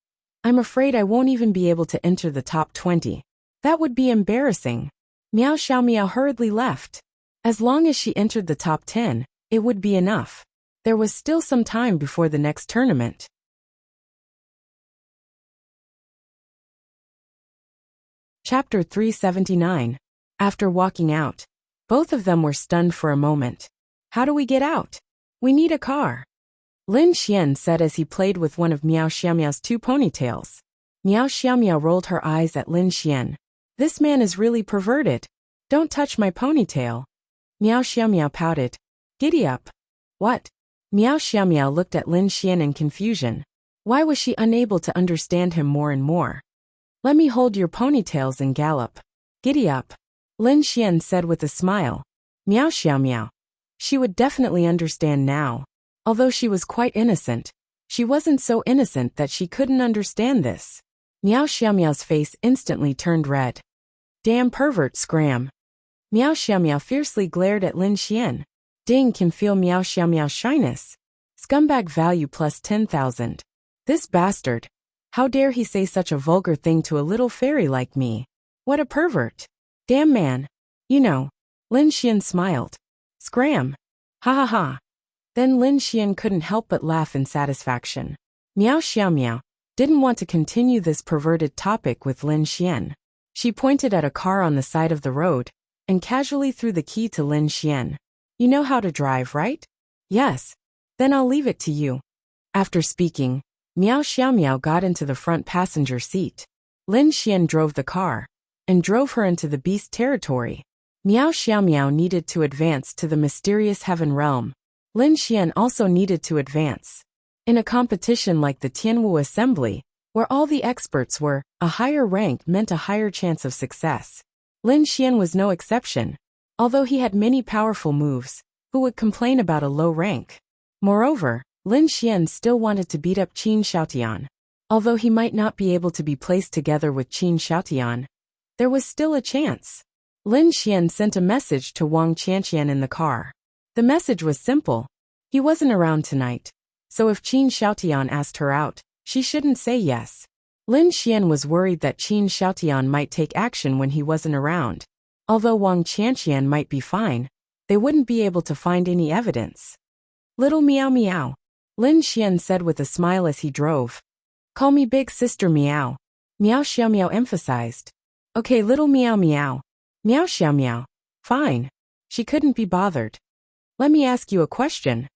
I'm afraid I won't even be able to enter the top 20. That would be embarrassing. Miao Xiao Miao hurriedly left. As long as she entered the top 10, it would be enough. There was still some time before the next tournament. Chapter 379. After walking out, both of them were stunned for a moment. How do we get out? We need a car. Lin Xian said as he played with one of Miao Xiaomiao's 2 ponytails. Miao Xiaomiao rolled her eyes at Lin Xian. This man is really perverted. Don't touch my ponytail. Miao Xiaomiao pouted. Giddy up. What? Miao Xiaomiao looked at Lin Xian in confusion. Why was she unable to understand him more and more? Let me hold your ponytails and gallop. Giddy up. Lin Xian said with a smile. Miao Xiaomiao. She would definitely understand now. Although she was quite innocent, she wasn't so innocent that she couldn't understand this. Miao Xiaomiao's face instantly turned red. Damn pervert, scram. Miao Xiaomiao fiercely glared at Lin Xian. Ding, can feel Miao Xiaomiao's shyness. Scumbag value plus 10,000. This bastard. How dare he say such a vulgar thing to a little fairy like me? What a pervert. Damn man. You know. Lin Xian smiled. Scram. Ha ha ha. Then Lin Xian couldn't help but laugh in satisfaction. Miao Xiaomiao didn't want to continue this perverted topic with Lin Xian. She pointed at a car on the side of the road and casually threw the key to Lin Xian. You know how to drive, right? Yes. Then I'll leave it to you. After speaking, Miao Xiaomiao got into the front passenger seat. Lin Xian drove the car and drove her into the beast territory. Miao Xiaomiao needed to advance to the mysterious heaven realm. Lin Xian also needed to advance. In a competition like the Tianwu Assembly, where all the experts were, a higher rank meant a higher chance of success. Lin Xian was no exception. Although he had many powerful moves, who would complain about a low rank? Moreover, Lin Xian still wanted to beat up Qin Xiaotian. Although he might not be able to be placed together with Qin Xiaotian, there was still a chance. Lin Xian sent a message to Wang Qianqian in the car. The message was simple. He wasn't around tonight, So if Qin Xiaotian asked her out, she shouldn't say yes. Lin Xian was worried that Qin Xiaotian might take action when he wasn't around. Although Wang Qianqian might be fine, they wouldn't be able to find any evidence. Little Meow Meow, Lin Xian said with a smile as he drove. Call me Big Sister Meow. Meow Xiao Meow emphasized. Okay, Little Meow Meow. Meow Xiao Meow. Fine. She couldn't be bothered. Let me ask you a question,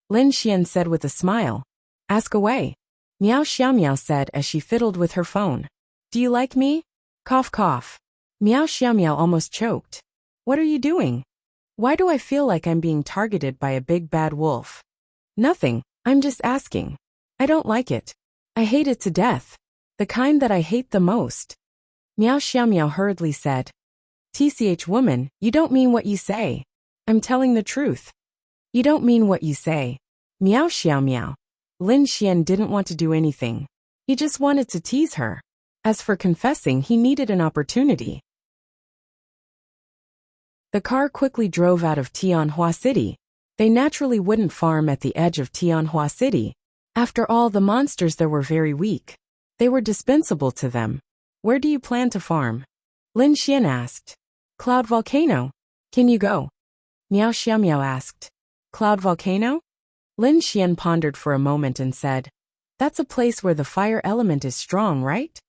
Lin Xian said with a smile. Ask away, Meow Xiao Meow said as she fiddled with her phone. Do you like me? Cough cough. Meow Xiao Meow almost choked. What are you doing? Why do I feel like I'm being targeted by a big bad wolf? Nothing, I'm just asking. I don't like it. I hate it to death. The kind that I hate the most. Meow Xiao Meow hurriedly said. TCH woman, you don't mean what you say. I'm telling the truth. You don't mean what you say. Meow Xiao Meow. Lin Xian didn't want to do anything. He just wanted to tease her. As for confessing, he needed an opportunity. The car quickly drove out of Tianhua City. They naturally wouldn't farm at the edge of Tianhua City. After all, the monsters there were very weak. They were dispensable to them. Where do you plan to farm? Lin Xian asked. Cloud Volcano. Can you go? Meow Xiao Meow asked. Cloud Volcano? Lin Xian pondered for a moment and said. That's a place where the fire element is strong, right?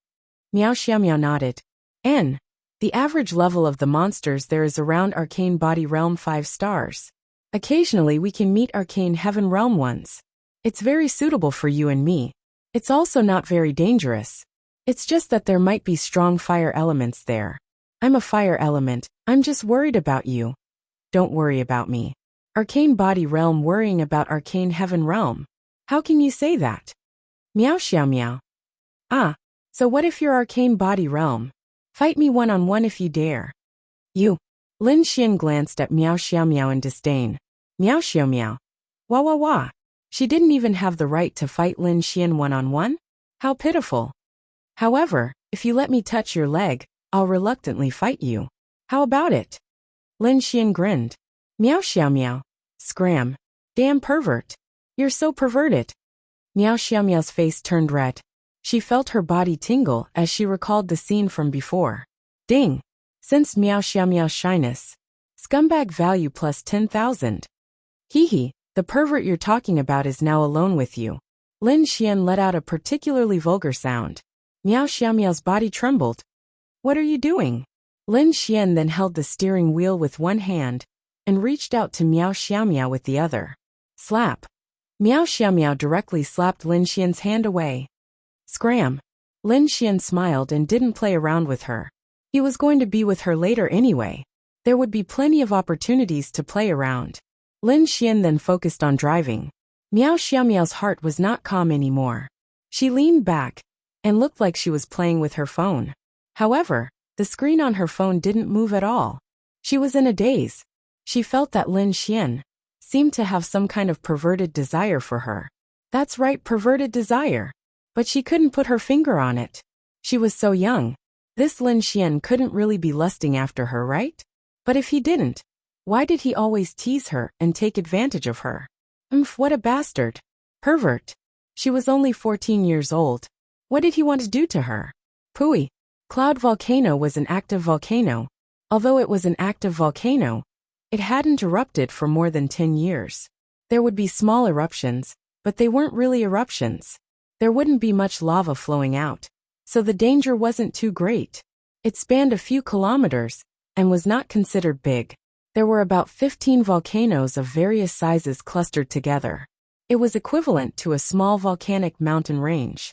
Meow Xiao Meow nodded. The average level of the monsters there is around Arcane Body Realm 5 stars. Occasionally we can meet Arcane Heaven Realm ones. It's very suitable for you and me. It's also not very dangerous. It's just that there might be strong fire elements there. I'm a fire element, I'm just worried about you. Don't worry about me. Arcane Body Realm worrying about Arcane Heaven Realm. How can you say that? Meow Xiao Meow. Ah, so what if you're Arcane Body Realm? Fight me one-on-one if you dare. You. Lin Xian glanced at Meow Xiao Meow in disdain. Meow Xiao Meow. Wah wah wah. She didn't even have the right to fight Lin Xian one-on-one? How pitiful. However, if you let me touch your leg, I'll reluctantly fight you. How about it? Lin Xian grinned. Meow Xiao Meow. Scram. Damn pervert. You're so perverted. Meow Xiao Meow's face turned red. She felt her body tingle as she recalled the scene from before. Ding. Since Meow Xiao Meow's shyness. Scumbag value plus 10,000. Hee, the pervert you're talking about is now alone with you. Lin Xian let out a particularly vulgar sound. Meow Xiao Meow's body trembled. What are you doing? Lin Xian then held the steering wheel with one hand and reached out to Meow Xiao Meow with the other. Slap. Meow Xiao Meow directly slapped Lin Xian's hand away. Scram. Lin Xian smiled and didn't play around with her. He was going to be with her later anyway. There would be plenty of opportunities to play around. Lin Xian then focused on driving. Meow Xiao Meow's heart was not calm anymore. She leaned back and looked like she was playing with her phone. However, the screen on her phone didn't move at all. She was in a daze. She felt that Lin Xian seemed to have some kind of perverted desire for her. That's right, perverted desire. But she couldn't put her finger on it. She was so young. This Lin Xian couldn't really be lusting after her, right? But if he didn't, why did he always tease her and take advantage of her? What a bastard. Pervert. She was only 14 years old. What did he want to do to her? Pooey. Cloud Volcano was an active volcano. Although it was an active volcano, it hadn't erupted for more than 10 years. There would be small eruptions, but they weren't really eruptions. There wouldn't be much lava flowing out, so the danger wasn't too great. It spanned a few kilometers and was not considered big. There were about 15 volcanoes of various sizes clustered together. It was equivalent to a small volcanic mountain range.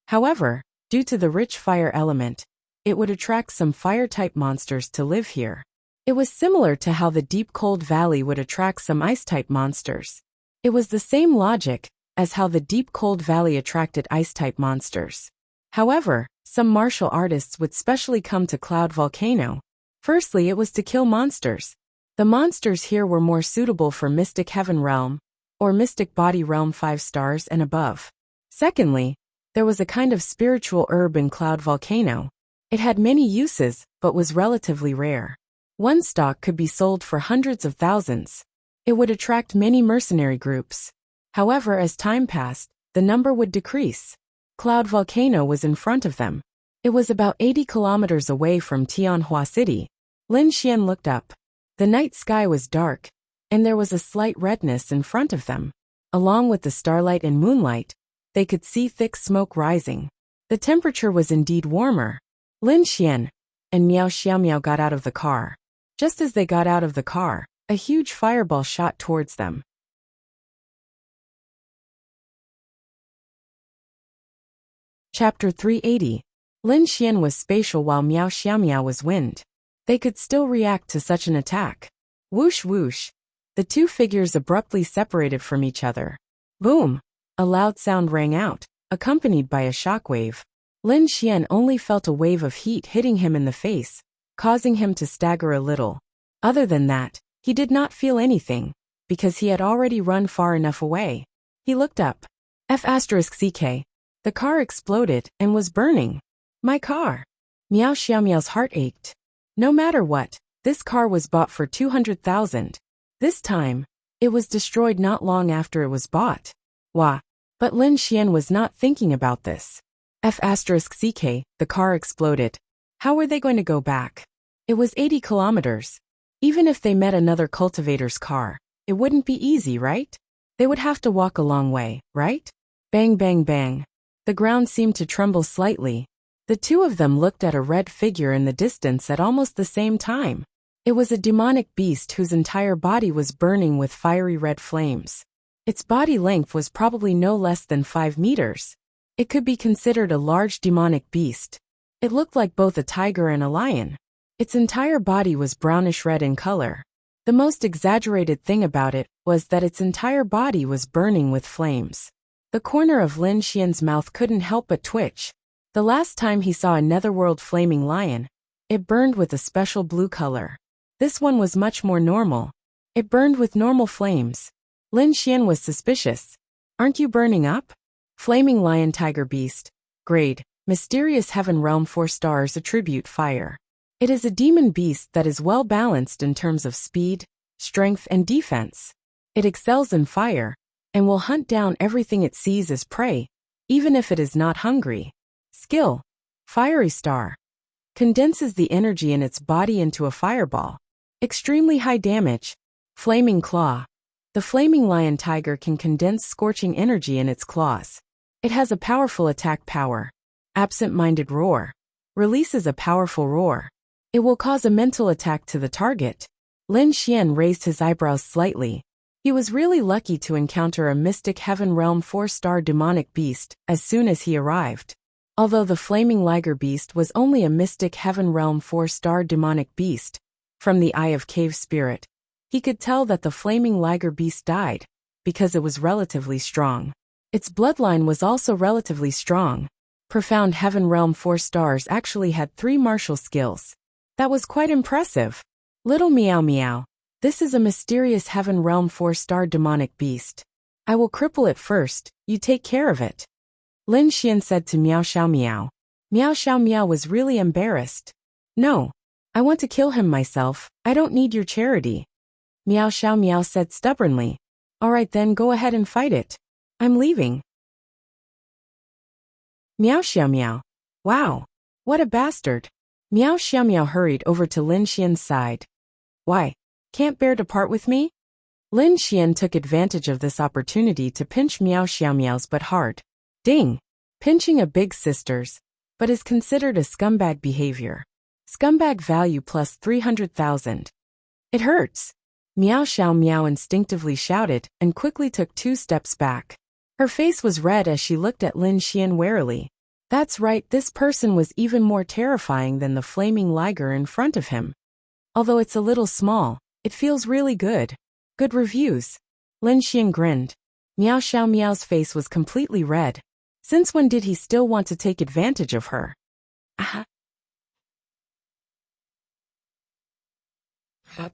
However, due to the rich fire element, it would attract some fire-type monsters to live here. It was similar to how the deep cold valley would attract some ice-type monsters. It was the same logic as how the deep cold valley attracted ice-type monsters. However, some martial artists would specially come to Cloud Volcano. Firstly, it was to kill monsters. The monsters here were more suitable for Mystic Heaven Realm, or Mystic Body Realm 5 stars and above. Secondly, there was a kind of spiritual herb in Cloud Volcano. It had many uses, but was relatively rare. One stalk could be sold for hundreds of thousands. It would attract many mercenary groups. However, as time passed, the number would decrease. Cloud Volcano was in front of them. It was about 80 kilometers away from Tianhua City. Lin Xian looked up. The night sky was dark, and there was a slight redness in front of them. Along with the starlight and moonlight, they could see thick smoke rising. The temperature was indeed warmer. Lin Xian and Miao Xiaomiao got out of the car. Just as they got out of the car, a huge fireball shot towards them. Chapter 380. Lin Xian was spatial while Miao Xiaomiao was wind. They could still react to such an attack. Whoosh whoosh. The two figures abruptly separated from each other. Boom! A loud sound rang out, accompanied by a shockwave. Lin Xian only felt a wave of heat hitting him in the face, causing him to stagger a little. Other than that, he did not feel anything, because he had already run far enough away. He looked up. F***CK. The car exploded and was burning. My car. Miao Xiaomiao's heart ached. No matter what, this car was bought for 200,000. This time, it was destroyed not long after it was bought. Wah. But Lin Xian was not thinking about this. F***CK, the car exploded. How were they going to go back? It was 80 kilometers. Even if they met another cultivator's car, it wouldn't be easy, right? They would have to walk a long way, right? Bang bang bang. The ground seemed to tremble slightly. The two of them looked at a red figure in the distance at almost the same time. It was a demonic beast whose entire body was burning with fiery red flames. Its body length was probably no less than 5 meters. It could be considered a large demonic beast. It looked like both a tiger and a lion. Its entire body was brownish red in color. The most exaggerated thing about it was that its entire body was burning with flames. The corner of Lin Xian's mouth couldn't help but twitch. The last time he saw a netherworld flaming lion, it burned with a special blue color. This one was much more normal. It burned with normal flames. Lin Xian was suspicious. Aren't you burning up? Flaming lion tiger beast. Grade. Mysterious heaven realm 4 stars attribute fire. It is a demon beast that is well balanced in terms of speed, strength and defense. It excels in fire, and will hunt down everything it sees as prey, even if it is not hungry. Skill. Fiery star. Condenses the energy in its body into a fireball. Extremely high damage. Flaming claw. The flaming lion tiger can condense scorching energy in its claws. It has a powerful attack power. Absent-minded roar. Releases a powerful roar. It will cause a mental attack to the target. Lin Xian raised his eyebrows slightly. He was really lucky to encounter a mystic heaven realm 4-star demonic beast as soon as he arrived. Although the flaming liger beast was only a mystic heaven realm 4-star demonic beast, from the eye of cave spirit, he could tell that the flaming liger beast died, because it was relatively strong. Its bloodline was also relatively strong. Profound heaven realm 4 stars actually had 3 martial skills. That was quite impressive. Little Meow Meow. This is a mysterious heaven realm 4-star demonic beast. I will cripple it first, you take care of it. Lin Xian said to Miao Xiaomiao. Miao Xiaomiao was really embarrassed. No. I want to kill him myself, I don't need your charity. Miao Xiaomiao said stubbornly. Alright then, go ahead and fight it. I'm leaving. Miao Xiaomiao. Wow. What a bastard. Miao Xiaomiao hurried over to Lin Xian's side. Why? Can't bear to part with me? Lin Xian took advantage of this opportunity to pinch Miao Xiaomiao's butt hard. Ding! Pinching a big sister's, but is considered a scumbag behavior. Scumbag value plus 300,000. It hurts. Miao Xiaomiao instinctively shouted and quickly took 2 steps back. Her face was red as she looked at Lin Xian warily. That's right, this person was even more terrifying than the flaming liger in front of him. Although it's a little small, it feels really good. Good reviews. Lin Xian grinned. Miao Xiaomiao's face was completely red. Since when did he still want to take advantage of her? Aha.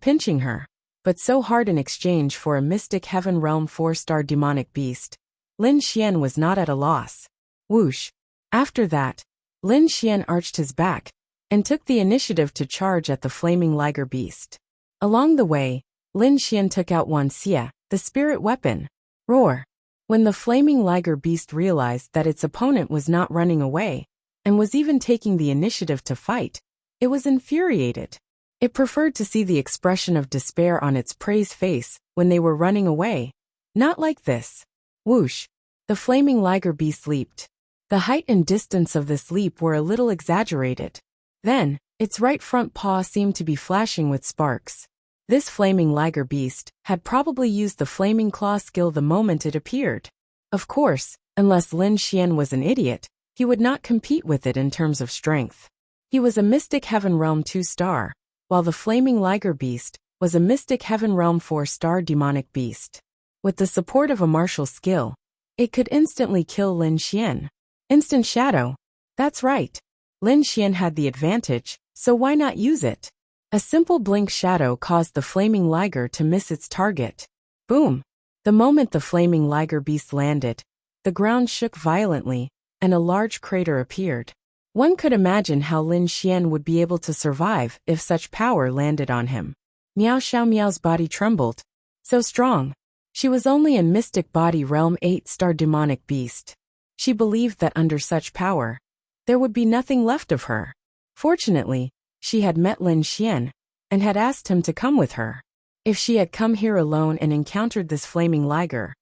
Pinching her, but so hard in exchange for a mystic heaven realm 4-star demonic beast. Lin Xian was not at a loss. Whoosh. After that, Lin Xian arched his back and took the initiative to charge at the flaming liger beast. Along the way, Lin Xian took out Wan Xie, the spirit weapon. Roar! When the flaming liger beast realized that its opponent was not running away, and was even taking the initiative to fight, it was infuriated. It preferred to see the expression of despair on its prey's face when they were running away. Not like this. Whoosh! The flaming liger beast leaped. The height and distance of this leap were a little exaggerated. Then, its right front paw seemed to be flashing with sparks. This flaming liger beast had probably used the flaming claw skill the moment it appeared. Of course, unless Lin Xian was an idiot, he would not compete with it in terms of strength. He was a Mystic Heaven Realm 2-star, while the flaming liger beast was a Mystic Heaven Realm 4-star demonic beast. With the support of a martial skill, it could instantly kill Lin Xian. Instant shadow. That's right. Lin Xian had the advantage, so why not use it? A simple blink shadow caused the flaming liger to miss its target. Boom! The moment the flaming liger beast landed, the ground shook violently, and a large crater appeared. One could imagine how Lin Xian would be able to survive if such power landed on him. Miao Xiao Miao's body trembled. So strong. She was only a Mystic Body Realm 8-star demonic beast. She believed that under such power, there would be nothing left of her. Fortunately, she had met Lin Xian, and had asked him to come with her. If she had come here alone and encountered this flaming liger,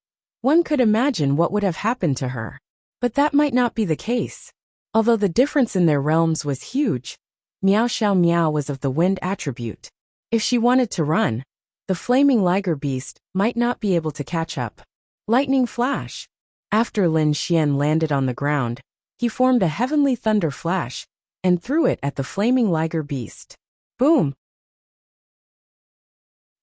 one could imagine what would have happened to her. But that might not be the case. Although the difference in their realms was huge, Miao Xiao Miao was of the wind attribute. If she wanted to run, the flaming liger beast might not be able to catch up. Lightning flash. After Lin Xian landed on the ground, he formed a heavenly thunder flash, and threw it at the flaming liger beast. Boom!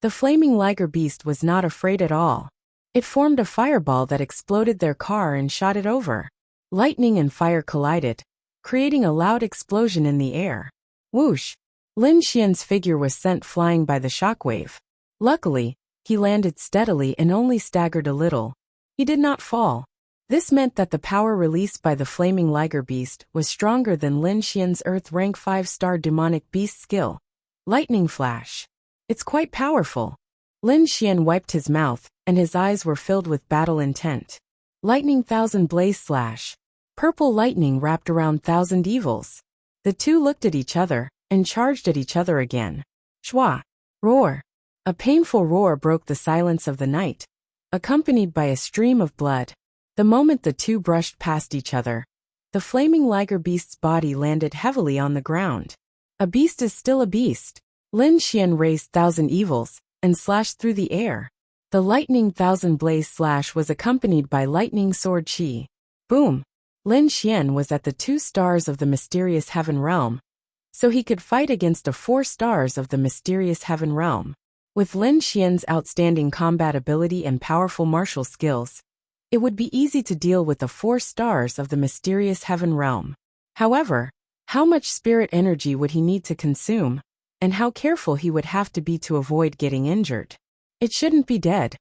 The flaming liger beast was not afraid at all. It formed a fireball that exploded their car and shot it over. Lightning and fire collided, creating a loud explosion in the air. Whoosh! Lin Xian's figure was sent flying by the shockwave. Luckily, he landed steadily and only staggered a little. He did not fall. This meant that the power released by the flaming liger beast was stronger than Lin Xian's Earth rank 5-star demonic beast skill. Lightning flash. It's quite powerful. Lin Xian wiped his mouth, and his eyes were filled with battle intent. Lightning thousand blaze slash. Purple lightning wrapped around thousand evils. The two looked at each other, and charged at each other again. Shwa! Roar! A painful roar broke the silence of the night, accompanied by a stream of blood. The moment the two brushed past each other, the flaming liger beast's body landed heavily on the ground. A beast is still a beast. Lin Xian raised thousand evils, and slashed through the air. The lightning thousand blaze slash was accompanied by lightning sword chi. Boom! Lin Xian was at the 2 stars of the mysterious heaven realm, so he could fight against a 4 stars of the mysterious heaven realm. With Lin Xian's outstanding combat ability and powerful martial skills, it would be easy to deal with the 4 stars of the mysterious heaven realm. However, how much spirit energy would he need to consume, and how careful he would have to be to avoid getting injured? It shouldn't be dead.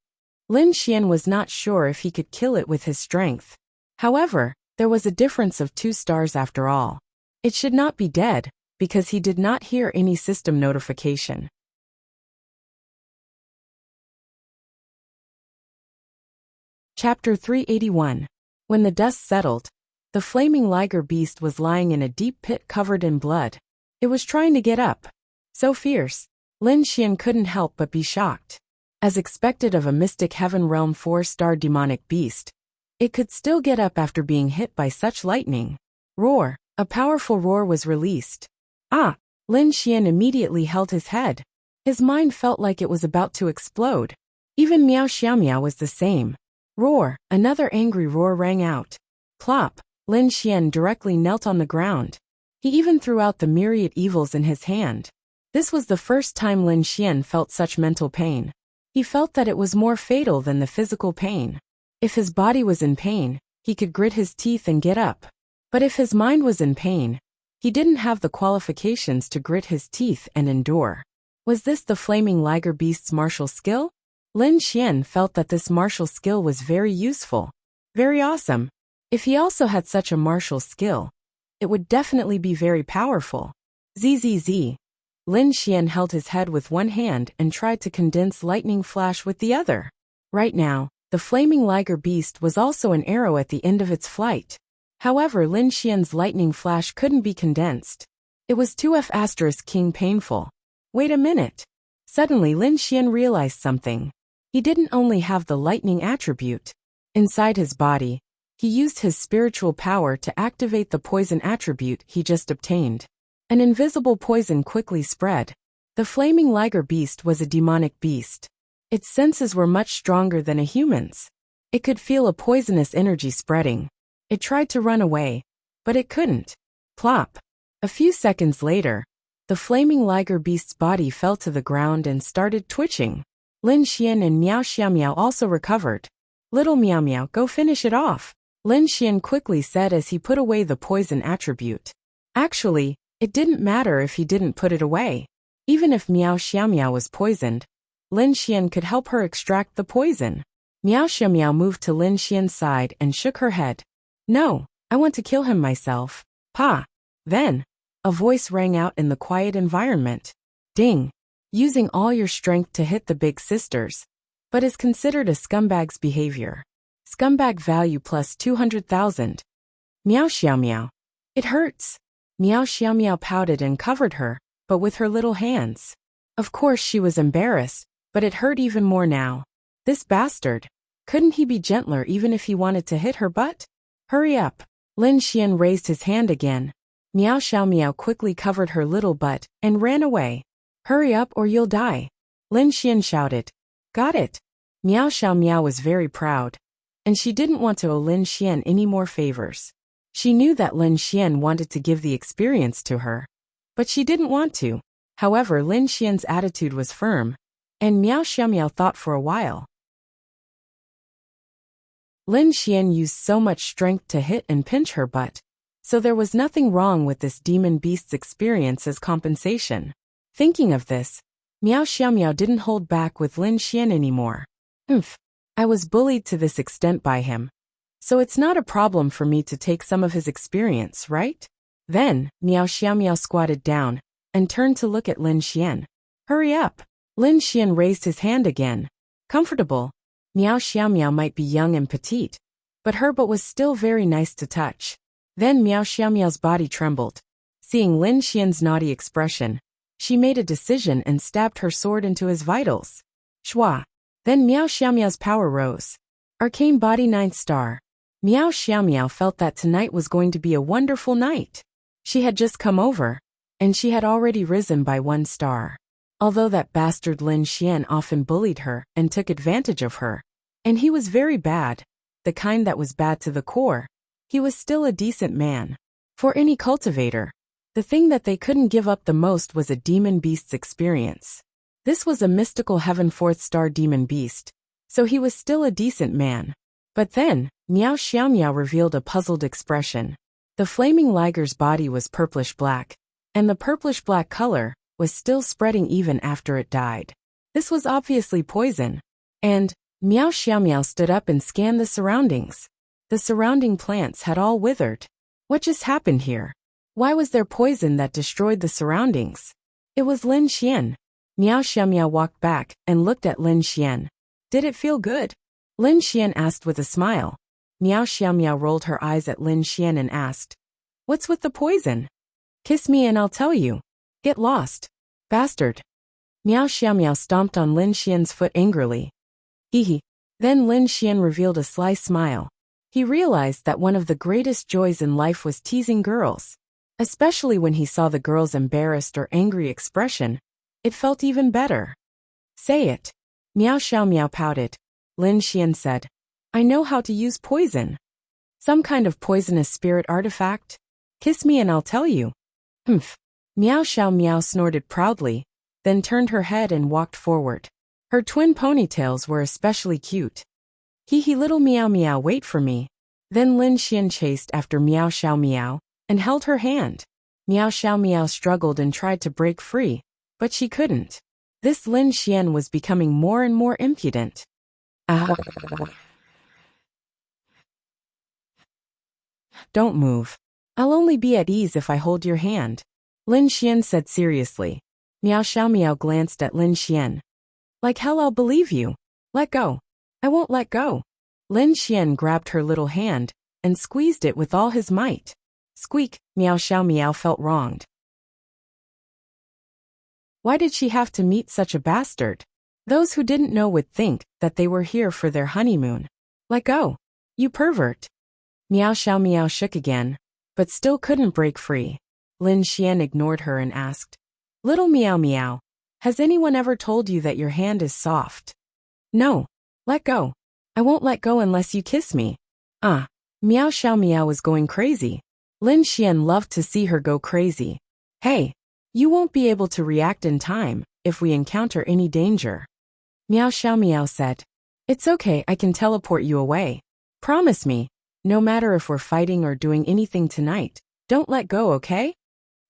Lin Xian was not sure if he could kill it with his strength. However, there was a difference of 2 stars after all. It should not be dead, because he did not hear any system notification. Chapter 381. When the dust settled, the flaming liger beast was lying in a deep pit covered in blood. It was trying to get up. So fierce, Lin Xian couldn't help but be shocked. As expected of a Mystic Heaven Realm 4-star demonic beast, it could still get up after being hit by such lightning. Roar! A powerful roar was released. Ah! Lin Xian immediately held his head. His mind felt like it was about to explode. Even Miao Xiaomiao was the same. Roar! Another angry roar rang out. Plop! Lin Xian directly knelt on the ground. He even threw out the myriad evils in his hand. This was the first time Lin Xian felt such mental pain. He felt that it was more fatal than the physical pain. If his body was in pain, he could grit his teeth and get up. But if his mind was in pain, he didn't have the qualifications to grit his teeth and endure. Was this the flaming liger beast's martial skill? Lin Xian felt that this martial skill was very useful. Very awesome. If he also had such a martial skill, it would definitely be very powerful. ZZZ. Lin Xian held his head with one hand and tried to condense lightning flash with the other. Right now, the flaming liger beast was also an arrow at the end of its flight. However, Lin Xian's lightning flash couldn't be condensed. It was too King painful. Wait a minute. Suddenly Lin Xian realized something. He didn't only have the lightning attribute. Inside his body, he used his spiritual power to activate the poison attribute he just obtained. An invisible poison quickly spread. The flaming liger beast was a demonic beast. Its senses were much stronger than a human's. It could feel a poisonous energy spreading. It tried to run away, but it couldn't. Plop. A few seconds later, the flaming liger beast's body fell to the ground and started twitching. Lin Xian and Miao Xiaomiao also recovered. Little Miao Miao, go finish it off, Lin Xian quickly said as he put away the poison attribute. Actually, it didn't matter if he didn't put it away. Even if Miao Xiaomiao was poisoned, Lin Xian could help her extract the poison. Miao Xiaomiao moved to Lin Xian's side and shook her head. No, I want to kill him myself. Pa. Then, a voice rang out in the quiet environment. Ding. Using all your strength to hit the big sisters, but is considered a scumbag's behavior. Scumbag value plus 200,000. Miao Xiaomiao. It hurts. Miao Xiaomiao pouted and covered her, but with her little hands. Of course she was embarrassed, but it hurt even more now. This bastard. Couldn't he be gentler even if he wanted to hit her butt? Hurry up. Lin Xian raised his hand again. Miao Xiaomiao quickly covered her little butt and ran away. Hurry up or you'll die. Lin Xian shouted. Got it. Miao Xiaomiao was very proud. And she didn't want to owe Lin Xian any more favors. She knew that Lin Xian wanted to give the experience to her. But she didn't want to. However, Lin Xian's attitude was firm. And Miao Xiaomiao thought for a while. Lin Xian used so much strength to hit and pinch her butt. So there was nothing wrong with this demon beast's experience as compensation. Thinking of this, Miao Xiaomiao didn't hold back with Lin Xian anymore. I was bullied to this extent by him. So it's not a problem for me to take some of his experience, right? Then, Miao Xiaomiao squatted down and turned to look at Lin Xian. Hurry up. Lin Xian raised his hand again. Comfortable. Miao Xiaomiao might be young and petite, but her butt was still very nice to touch. Then Miao Xiaomiao's body trembled. Seeing Lin Xian's naughty expression, she made a decision and stabbed her sword into his vitals. Shwa. Then Miao Xiaomiao's power rose. Arcane body 9th star. Miao Xiaomiao felt that tonight was going to be a wonderful night. She had just come over, and she had already risen by 1 star. Although that bastard Lin Xian often bullied her and took advantage of her, and he was very bad, the kind that was bad to the core, he was still a decent man. For any cultivator, the thing that they couldn't give up the most was a demon beast's experience. This was a mystical heaven 4th star demon beast, so he was still a decent man. But then, Miao Xiaomiao revealed a puzzled expression. The flaming liger's body was purplish-black, and the purplish-black color was still spreading even after it died. This was obviously poison. And, Miao Xiaomiao stood up and scanned the surroundings. The surrounding plants had all withered. What just happened here? Why was there poison that destroyed the surroundings? It was Lin Xian. Miao Xiaomiao walked back and looked at Lin Xian. Did it feel good? Lin Xian asked with a smile. Miao Xiaomiao rolled her eyes at Lin Xian and asked, What's with the poison? Kiss me and I'll tell you. Get lost. Bastard. Miao Xiaomiao stomped on Lin Xian's foot angrily. Hee. Then Lin Xian revealed a sly smile. He realized that one of the greatest joys in life was teasing girls. Especially when he saw the girl's embarrassed or angry expression, it felt even better. Say it. Miao Xiaomiao pouted. Lin Xian said, I know how to use poison. Some kind of poisonous spirit artifact? Kiss me and I'll tell you. Humph. Miao Xiaomiao snorted proudly, then turned her head and walked forward. Her twin ponytails were especially cute. Hee little Miao Miao, wait for me. Then Lin Xian chased after Miao Xiaomiao and held her hand. Miao Xiaomiao struggled and tried to break free, but she couldn't. This Lin Xian was becoming more and more impudent. Don't move. I'll only be at ease if I hold your hand, Lin Xian said seriously. Meow Xiao Meow glanced at Lin Xian. Like hell I'll believe you. Let go. I won't let go. Lin Xian grabbed her little hand and squeezed it with all his might. Squeak, Meow Xiao Meow felt wronged. Why did she have to meet such a bastard? Those who didn't know would think that they were here for their honeymoon. Let go. You pervert. Meow Xiao Meow shook again, but still couldn't break free. Lin Xian ignored her and asked, Little Meow Meow, has anyone ever told you that your hand is soft? No. Let go. I won't let go unless you kiss me. Meow Xiao Meow was going crazy. Lin Xian loved to see her go crazy. Hey, you won't be able to react in time if we encounter any danger. Meow Xiao Meow said. It's okay, I can teleport you away. Promise me, no matter if we're fighting or doing anything tonight, don't let go, okay?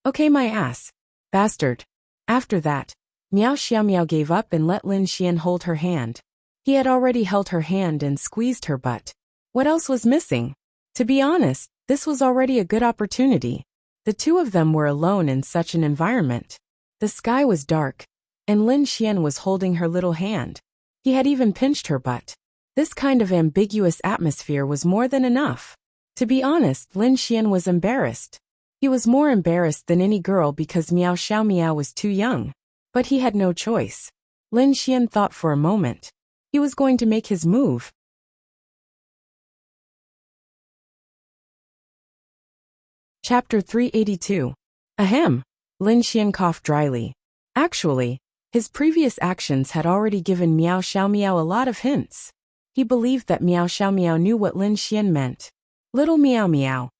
Okay, my ass. Bastard. After that, Meow Xiao Meow gave up and let Lin Xian hold her hand. He had already held her hand and squeezed her butt. What else was missing? To be honest, this was already a good opportunity. The two of them were alone in such an environment. The sky was dark, and Lin Xian was holding her little hand. He had even pinched her butt. This kind of ambiguous atmosphere was more than enough. To be honest, Lin Xian was embarrassed. He was more embarrassed than any girl because Meow Xiao Meow was too young. But he had no choice. Lin Xian thought for a moment. He was going to make his move. Chapter 382. Ahem. Lin Xian coughed dryly. Actually, his previous actions had already given Meow Xiao Meow a lot of hints. He believed that Meow Xiao Meow knew what Lin Xian meant. Little Meow Meow.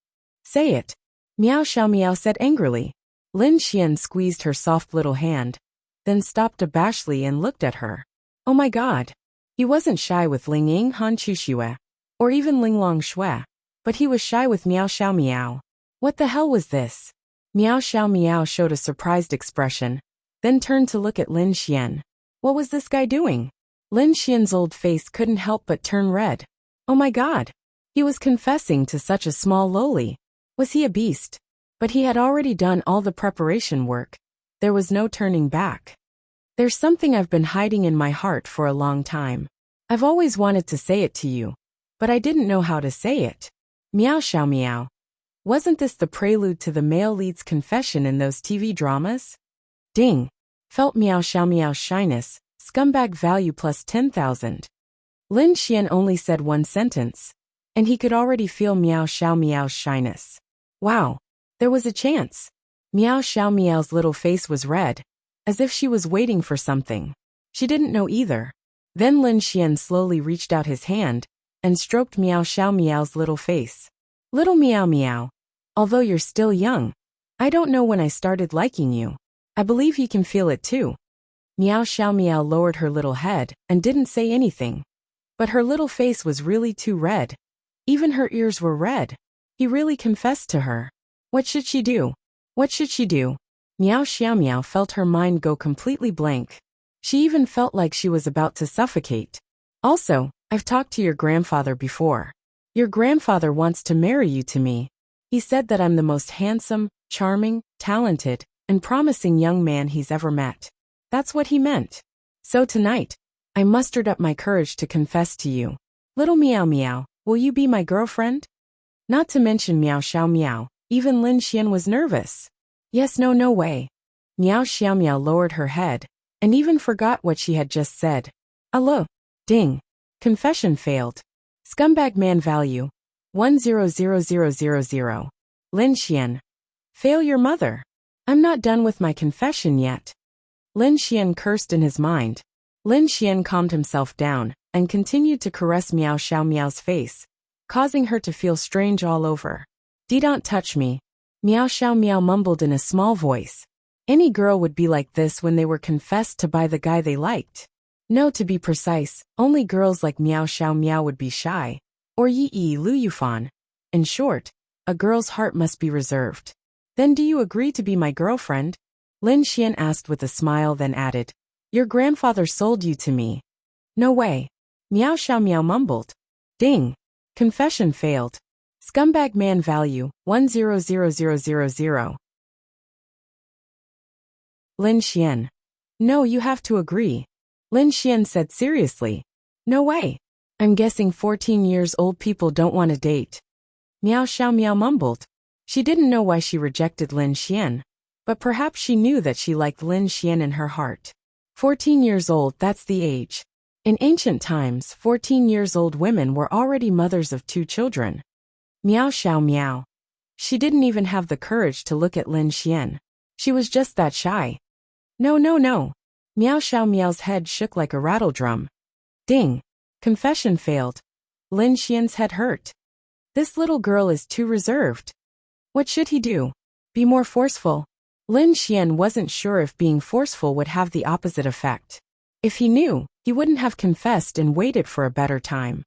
Say it. Meow Xiao Meow said angrily. Lin Xian squeezed her soft little hand, then stopped abashedly and looked at her. Oh my god. He wasn't shy with Ling Ying Han Chu Xue, or even Ling Long Shui, but he was shy with Meow Xiao Meow. What the hell was this? Meow Xiao Meow showed a surprised expression, then turned to look at Lin Xian. What was this guy doing? Lin Xian's old face couldn't help but turn red. Oh my god. He was confessing to such a small loli. Was he a beast? But he had already done all the preparation work. There was no turning back. There's something I've been hiding in my heart for a long time. I've always wanted to say it to you, but I didn't know how to say it. Meow Xiao Meow. Wasn't this the prelude to the male lead's confession in those TV dramas? Ding. Felt Meow Xiao Meow's shyness, scumbag value plus 10,000. Lin Xian only said one sentence, and he could already feel Meow Xiao Meow's shyness. Wow. There was a chance. Meow Xiao Meow's little face was red, as if she was waiting for something. She didn't know either. Then Lin Xian slowly reached out his hand and stroked Meow Xiao Meow's little face. Little Meow Meow. Although you're still young, I don't know when I started liking you. I believe you can feel it too. Meow Xiao Meow lowered her little head and didn't say anything. But her little face was really too red. Even her ears were red. He really confessed to her. What should she do? What should she do? Meow Xiao Meow felt her mind go completely blank. She even felt like she was about to suffocate. Also, I've talked to your grandfather before. Your grandfather wants to marry you to me. He said that I'm the most handsome, charming, talented, and promising young man he's ever met. That's what he meant. So tonight, I mustered up my courage to confess to you. Little Meow Meow, will you be my girlfriend? Not to mention Meow Xiao Meow, even Lin Xian was nervous. Yes, no, no way. Meow Xiao Meow lowered her head, and even forgot what she had just said. Allo. Ding. Confession failed. Scumbag man value. 100000. Lin Xian. Fail your mother. I'm not done with my confession yet. Lin Xian cursed in his mind. Lin Xian calmed himself down and continued to caress Meow Xiao Meow's face, causing her to feel strange all over. Don't touch me. Meow Xiao Meow mumbled in a small voice. Any girl would be like this when they were confessed to by the guy they liked. No, to be precise, only girls like Meow Xiao Meow would be shy. Or Yi Lu Yufan. In short, a girl's heart must be reserved. Then do you agree to be my girlfriend? Lin Xian asked with a smile, then added. Your grandfather sold you to me. No way. Meow Xiao Meow mumbled. Ding. Confession failed. Scumbag man value, 100000. Lin Xian. No, you have to agree. Lin Xian said seriously. No way. I'm guessing 14 years old people don't want to date. Miao Xiaomiao mumbled. She didn't know why she rejected Lin Xian, but perhaps she knew that she liked Lin Xian in her heart. 14 years old, that's the age. In ancient times, 14 years old women were already mothers of 2 children. Miao Xiaomiao. She didn't even have the courage to look at Lin Xian. She was just that shy. No, no, no. Miao Xiaomiao's head shook like a rattle drum. Ding. Confession failed. Lin Xian's head hurt. This little girl is too reserved. What should he do? Be more forceful? Lin Xian wasn't sure if being forceful would have the opposite effect. If he knew, he wouldn't have confessed and waited for a better time.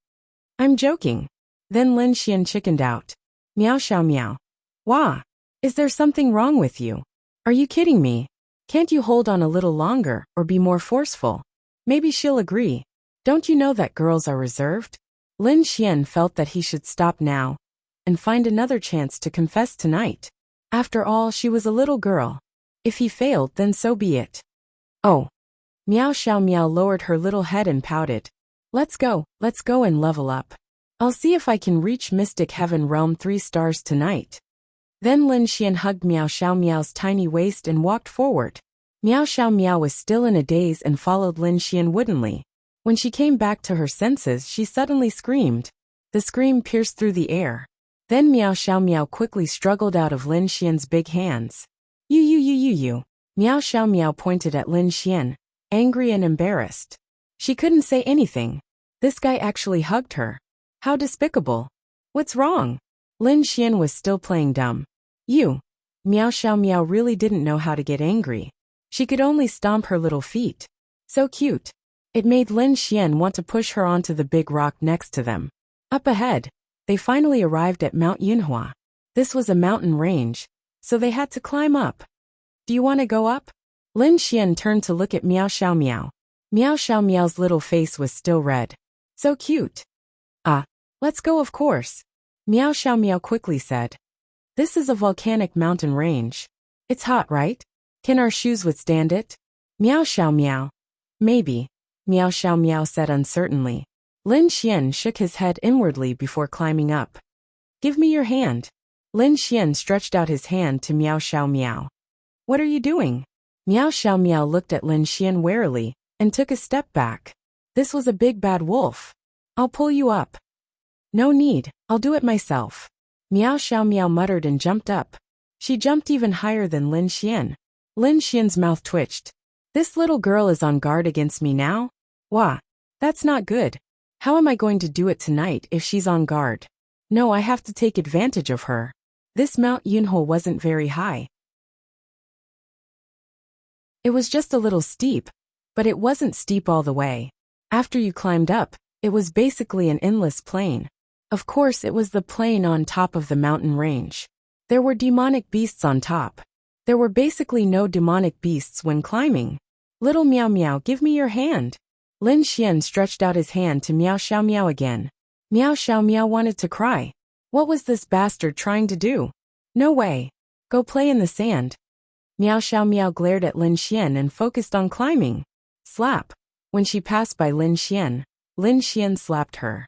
I'm joking. Then Lin Xian chickened out. Miao Xiaomiao. Wah. Is there something wrong with you? Are you kidding me? Can't you hold on a little longer or be more forceful? Maybe she'll agree. Don't you know that girls are reserved? Lin Xian felt that he should stop now and find another chance to confess tonight. After all, she was a little girl. If he failed, then so be it. Oh. Miao Xiaomiao lowered her little head and pouted. Let's go and level up. I'll see if I can reach Mystic Heaven Realm 3 stars tonight. Then Lin Xian hugged Miao Xiaomiao's tiny waist and walked forward. Miao Xiaomiao was still in a daze and followed Lin Xian woodenly. When she came back to her senses, she suddenly screamed. The scream pierced through the air. Then Miao Xiaomiao quickly struggled out of Lin Xian's big hands. You. Miao Xiaomiao pointed at Lin Xian, angry and embarrassed. She couldn't say anything. This guy actually hugged her. How despicable. What's wrong? Lin Xian was still playing dumb. You. Miao Xiaomiao really didn't know how to get angry. She could only stomp her little feet. So cute. It made Lin Xian want to push her onto the big rock next to them. Up ahead, they finally arrived at Mount Yunhua. This was a mountain range, so they had to climb up. Do you want to go up? Lin Xian turned to look at Miao Xiaomiao. Miao Xiaomiao's little face was still red. So cute. Let's go, of course. Miao Xiaomiao quickly said. This is a volcanic mountain range. It's hot, right? Can our shoes withstand it? Miao Xiaomiao. Maybe. Miao Xiaomiao said uncertainly. Lin Xian shook his head inwardly before climbing up. Give me your hand. Lin Xian stretched out his hand to Miao Xiaomiao. What are you doing? Miao Xiaomiao looked at Lin Xian warily and took a step back. This was a big bad wolf. I'll pull you up. No need, I'll do it myself. Miao Xiaomiao muttered and jumped up. She jumped even higher than Lin Xian. Lin Xian's mouth twitched. This little girl is on guard against me now? Wah. That's not good. How am I going to do it tonight if she's on guard? No, I have to take advantage of her. This Mount Yunhua wasn't very high. It was just a little steep, but it wasn't steep all the way. After you climbed up, it was basically an endless plain. Of course, it was the plain on top of the mountain range. There were demonic beasts on top. There were basically no demonic beasts when climbing. Little Miao Miao, give me your hand. Lin Xian stretched out his hand to Miao Xiaomiao again. Miao Xiaomiao wanted to cry. What was this bastard trying to do? No way. Go play in the sand. Miao Xiaomiao glared at Lin Xian and focused on climbing. Slap. When she passed by Lin Xian slapped her.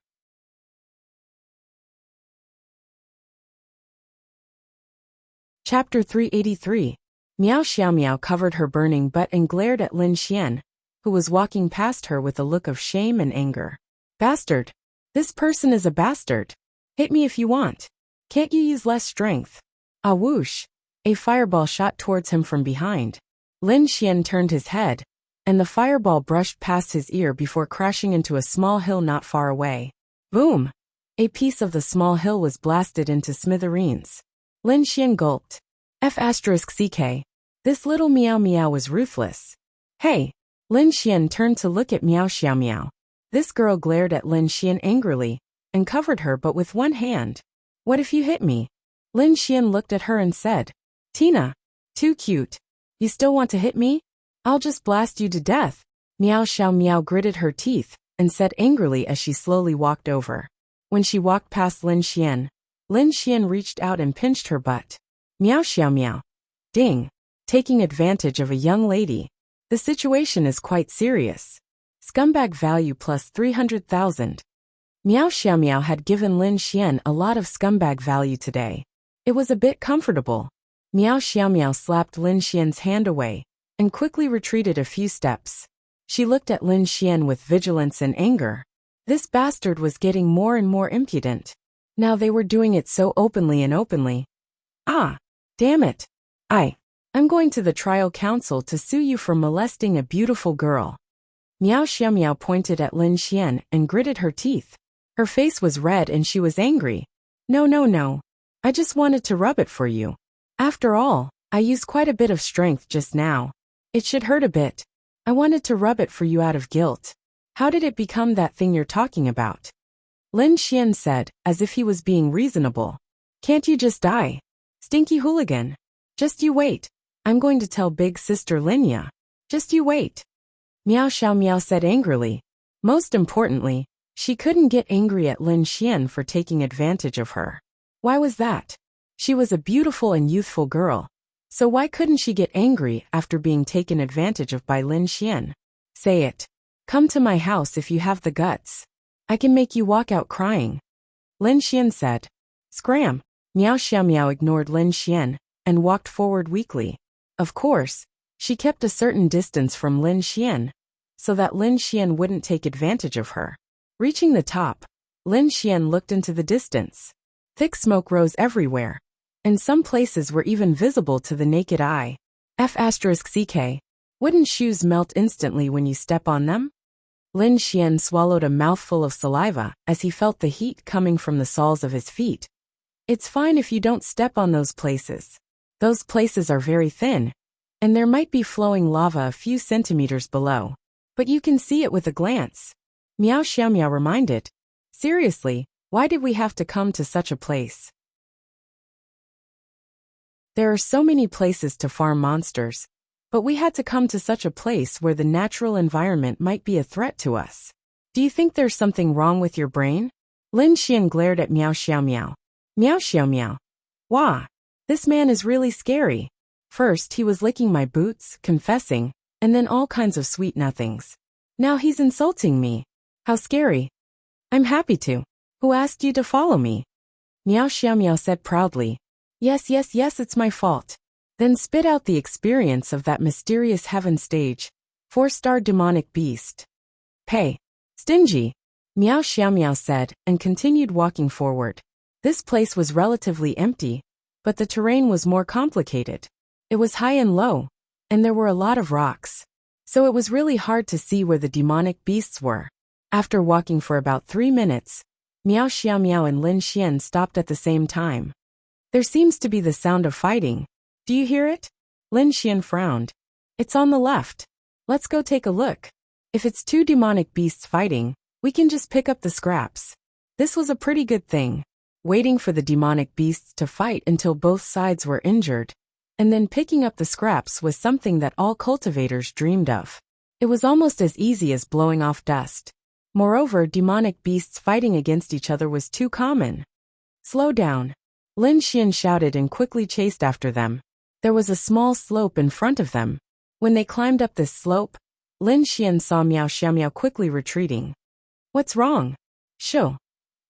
Chapter 383. Miao Xiaomiao covered her burning butt and glared at Lin Xian, who was walking past her with a look of shame and anger. Bastard. This person is a bastard. Hit me if you want. Can't you use less strength? Ah whoosh. A fireball shot towards him from behind. Lin Xian turned his head, and the fireball brushed past his ear before crashing into a small hill not far away. Boom! A piece of the small hill was blasted into smithereens. Lin Xian gulped. F***ck. This little Miao Miao was ruthless. Hey! Lin Xian turned to look at Miao Xiaomiao. This girl glared at Lin Xian angrily, and covered her but with one hand. What if you hit me? Lin Xian looked at her and said. Tina. Too cute. You still want to hit me? I'll just blast you to death. Miao Xiaomiao gritted her teeth, and said angrily as she slowly walked over. When she walked past Lin Xian reached out and pinched her butt. Miao Xiaomiao. Ding. taking advantage of a young lady. The situation is quite serious. Scumbag value plus 300,000. Miao Xiaomiao had given Lin Xian a lot of scumbag value today. It was a bit comfortable. Miao Xiaomiao slapped Lin Xian's hand away and quickly retreated a few steps. She looked at Lin Xian with vigilance and anger. This bastard was getting more and more impudent. Now they were doing it so openly and openly. Ah, damn it. I'm going to the trial council to sue you for molesting a beautiful girl. Miao Xiaomiao pointed at Lin Xian and gritted her teeth. Her face was red and she was angry. No. I just wanted to rub it for you. After all, I used quite a bit of strength just now. It should hurt a bit. I wanted to rub it for you out of guilt. How did it become that thing you're talking about? Lin Xian said, as if he was being reasonable. Can't you just die? Stinky hooligan. Just you wait. I'm going to tell big sister Linya. Just you wait. Miao Xiaomiao said angrily. Most importantly, she couldn't get angry at Lin Xian for taking advantage of her. Why was that? She was a beautiful and youthful girl. So why couldn't she get angry after being taken advantage of by Lin Xian? Say it. Come to my house if you have the guts. I can make you walk out crying. Lin Xian said. Scram. Miao Xiaomiao ignored Lin Xian and walked forward weakly. Of course, she kept a certain distance from Lin Xian so that Lin Xian wouldn't take advantage of her. Reaching the top, Lin Xian looked into the distance. Thick smoke rose everywhere, and some places were even visible to the naked eye. F***ck. Wooden shoes melt instantly when you step on them? Lin Xian swallowed a mouthful of saliva as he felt the heat coming from the soles of his feet. It's fine if you don't step on those places. Those places are very thin, and there might be flowing lava a few centimeters below. But you can see it with a glance. Miao Xiaomiao reminded. Seriously, why did we have to come to such a place? There are so many places to farm monsters, but we had to come to such a place where the natural environment might be a threat to us. Do you think there's something wrong with your brain? Lin Xian glared at Miao Xiaomiao. Miao Xiaomiao. Wah, this man is really scary. First he was licking my boots, confessing, and then all kinds of sweet nothings. Now he's insulting me. How scary. I'm happy to. Who asked you to follow me? Miao Xiaomiao said proudly. Yes, it's my fault. Then spit out the experience of that mysterious heaven stage. 4-star demonic beast. Pay. Stingy. Miao Xiaomiao said and continued walking forward. This place was relatively empty, but the terrain was more complicated. It was high and low, and there were a lot of rocks. So it was really hard to see where the demonic beasts were. After walking for about 3 minutes, Miao Xiaomiao and Lin Xian stopped at the same time. There seems to be the sound of fighting. Do you hear it? Lin Xian frowned. It's on the left. Let's go take a look. If it's 2 demonic beasts fighting, we can just pick up the scraps. This was a pretty good thing. Waiting for the demonic beasts to fight until both sides were injured, and then picking up the scraps was something that all cultivators dreamed of. It was almost as easy as blowing off dust. Moreover, demonic beasts fighting against each other was too common. Slow down. Lin Xian shouted and quickly chased after them. There was a small slope in front of them. When they climbed up this slope, Lin Xian saw Miao Xiaomiao quickly retreating. What's wrong? Shoo.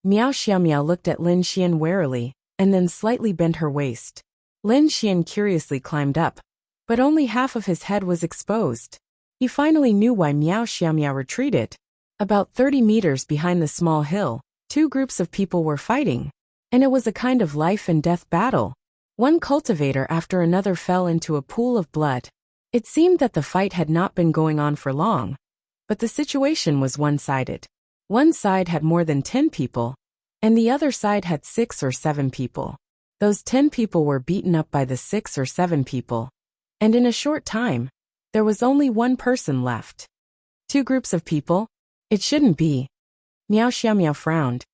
Miao Xiaomiao looked at Lin Xian warily, and then slightly bent her waist. Lin Xian curiously climbed up, but only half of his head was exposed. He finally knew why Miao Xiaomiao retreated. About 30 meters behind the small hill, 2 groups of people were fighting, and it was a kind of life and death battle. One cultivator after another fell into a pool of blood. It seemed that the fight had not been going on for long, but the situation was one-sided. One side had more than 10 people, and the other side had 6 or 7 people. Those 10 people were beaten up by the 6 or 7 people, and in a short time, there was only 1 person left. 2 groups of people? It shouldn't be. Miao Xiaomiao frowned.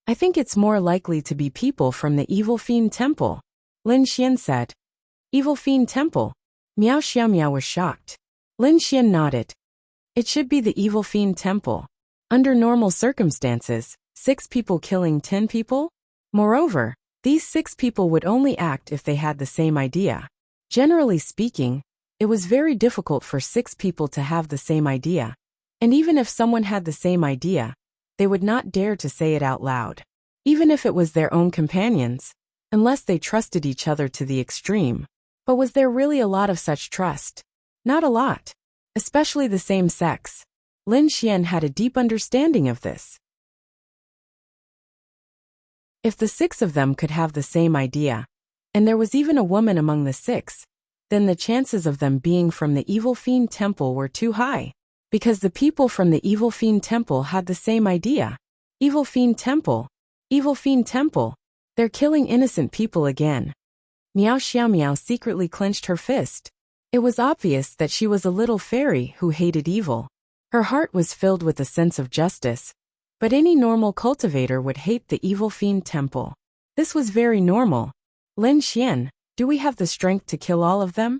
I think it's more likely to be people from the Evil Fiend Temple, Lin Xian said. Evil Fiend Temple? Miao Xiaomiao was shocked. Lin Xian nodded. It should be the Evil Fiend Temple. Under normal circumstances, 6 people killing 10 people? Moreover, these 6 people would only act if they had the same idea. Generally speaking, it was very difficult for 6 people to have the same idea. And even if someone had the same idea, they would not dare to say it out loud. Even if it was their own companions, unless they trusted each other to the extreme. But was there really a lot of such trust? Not a lot. Especially the same sex. Lin Xian had a deep understanding of this. If the 6 of them could have the same idea, and there was even a woman among the 6, then the chances of them being from the Evil Fiend Temple were too high. Because the people from the Evil Fiend Temple had the same idea. Evil Fiend Temple. Evil Fiend Temple. They're killing innocent people again. Miao Xiaomiao secretly clenched her fist. It was obvious that she was a little fairy who hated evil. Her heart was filled with a sense of justice. But any normal cultivator would hate the Evil Fiend Temple. This was very normal. Lin Xian, do we have the strength to kill all of them?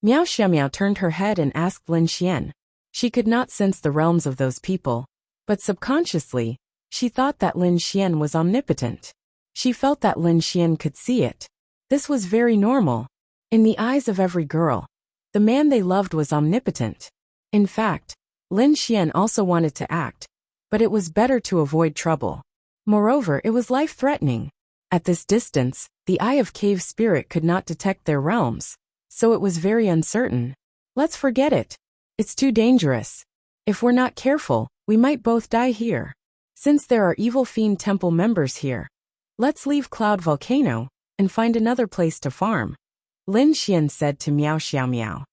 Miao Xiaomiao turned her head and asked Lin Xian. She could not sense the realms of those people, but subconsciously, she thought that Lin Xian was omnipotent. She felt that Lin Xian could see it. This was very normal. In the eyes of every girl, the man they loved was omnipotent. In fact, Lin Xian also wanted to act, but it was better to avoid trouble. Moreover, it was life-threatening. At this distance, the Eye of Cave Spirit could not detect their realms, so it was very uncertain. Let's forget it. It's too dangerous. If we're not careful, we might both die here. Since there are Evil Fiend Temple members here, let's leave Cloud Volcano and find another place to farm, Lin Xian said to Miao Xiaomiao.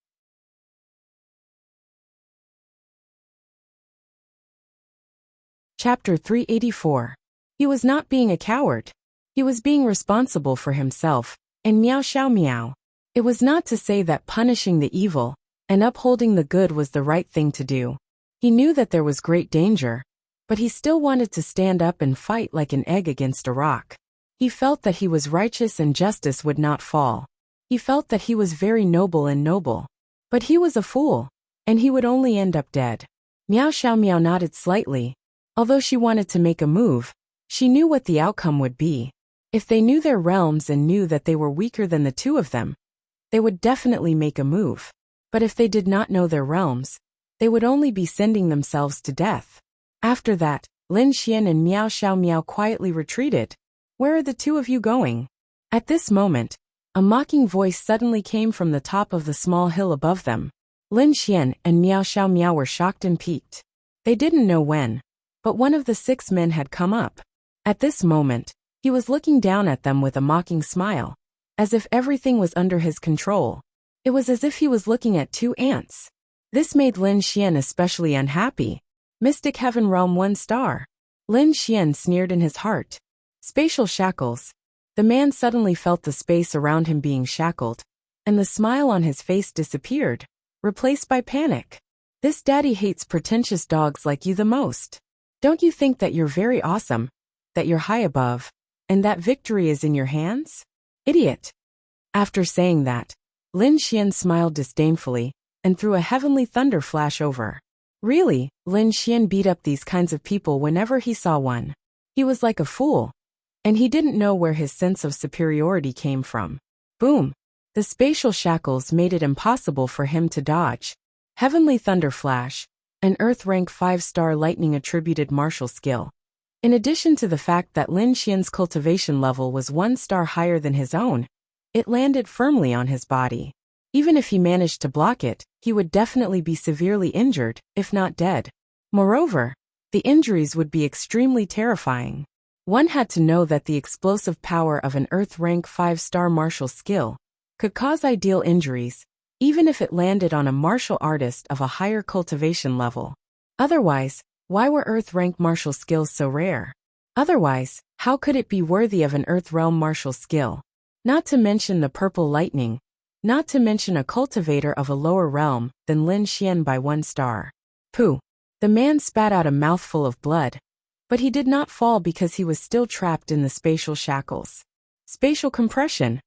Chapter 384. He was not being a coward. He was being responsible for himself, and Miao Xiaomiao. It was not to say that punishing the evil and upholding the good was the right thing to do. He knew that there was great danger, but he still wanted to stand up and fight like an egg against a rock. He felt that he was righteous and justice would not fall. He felt that he was very noble and noble. But he was a fool, and he would only end up dead. Miao Xiaomiao nodded slightly. Although she wanted to make a move, she knew what the outcome would be. If they knew their realms and knew that they were weaker than the 2 of them, they would definitely make a move. But if they did not know their realms, they would only be sending themselves to death. After that, Lin Xian and Miao Xiaomiao quietly retreated. Where are the 2 of you going? At this moment, a mocking voice suddenly came from the top of the small hill above them. Lin Xian and Miao Xiaomiao were shocked and piqued. They didn't know when, but one of the 6 men had come up. At this moment, he was looking down at them with a mocking smile, as if everything was under his control. It was as if he was looking at 2 ants. This made Lin Xian especially unhappy. Mystic Heaven Realm 1 star. Lin Xian sneered in his heart. Spatial shackles. The man suddenly felt the space around him being shackled, and the smile on his face disappeared, replaced by panic. This daddy hates pretentious dogs like you the most. Don't you think that you're very awesome, that you're high above, and that victory is in your hands? Idiot. After saying that, Lin Xian smiled disdainfully and threw a heavenly thunder flash over. Really, Lin Xian beat up these kinds of people whenever he saw one. He was like a fool, and he didn't know where his sense of superiority came from. Boom! The spatial shackles made it impossible for him to dodge. Heavenly thunder flash, an Earth rank 5-star lightning attributed martial skill. In addition to the fact that Lin Xian's cultivation level was 1 star higher than his own, it landed firmly on his body. Even if he managed to block it, he would definitely be severely injured, if not dead. Moreover, the injuries would be extremely terrifying. One had to know that the explosive power of an Earth rank 5-star martial skill could cause ideal injuries, even if it landed on a martial artist of a higher cultivation level. Otherwise, why were Earth rank martial skills so rare? Otherwise, how could it be worthy of an Earth realm martial skill? Not to mention the purple lightning. Not to mention a cultivator of a lower realm than Lin Xian by 1 star. Pooh! The man spat out a mouthful of blood. But he did not fall because he was still trapped in the spatial shackles. Spatial compression.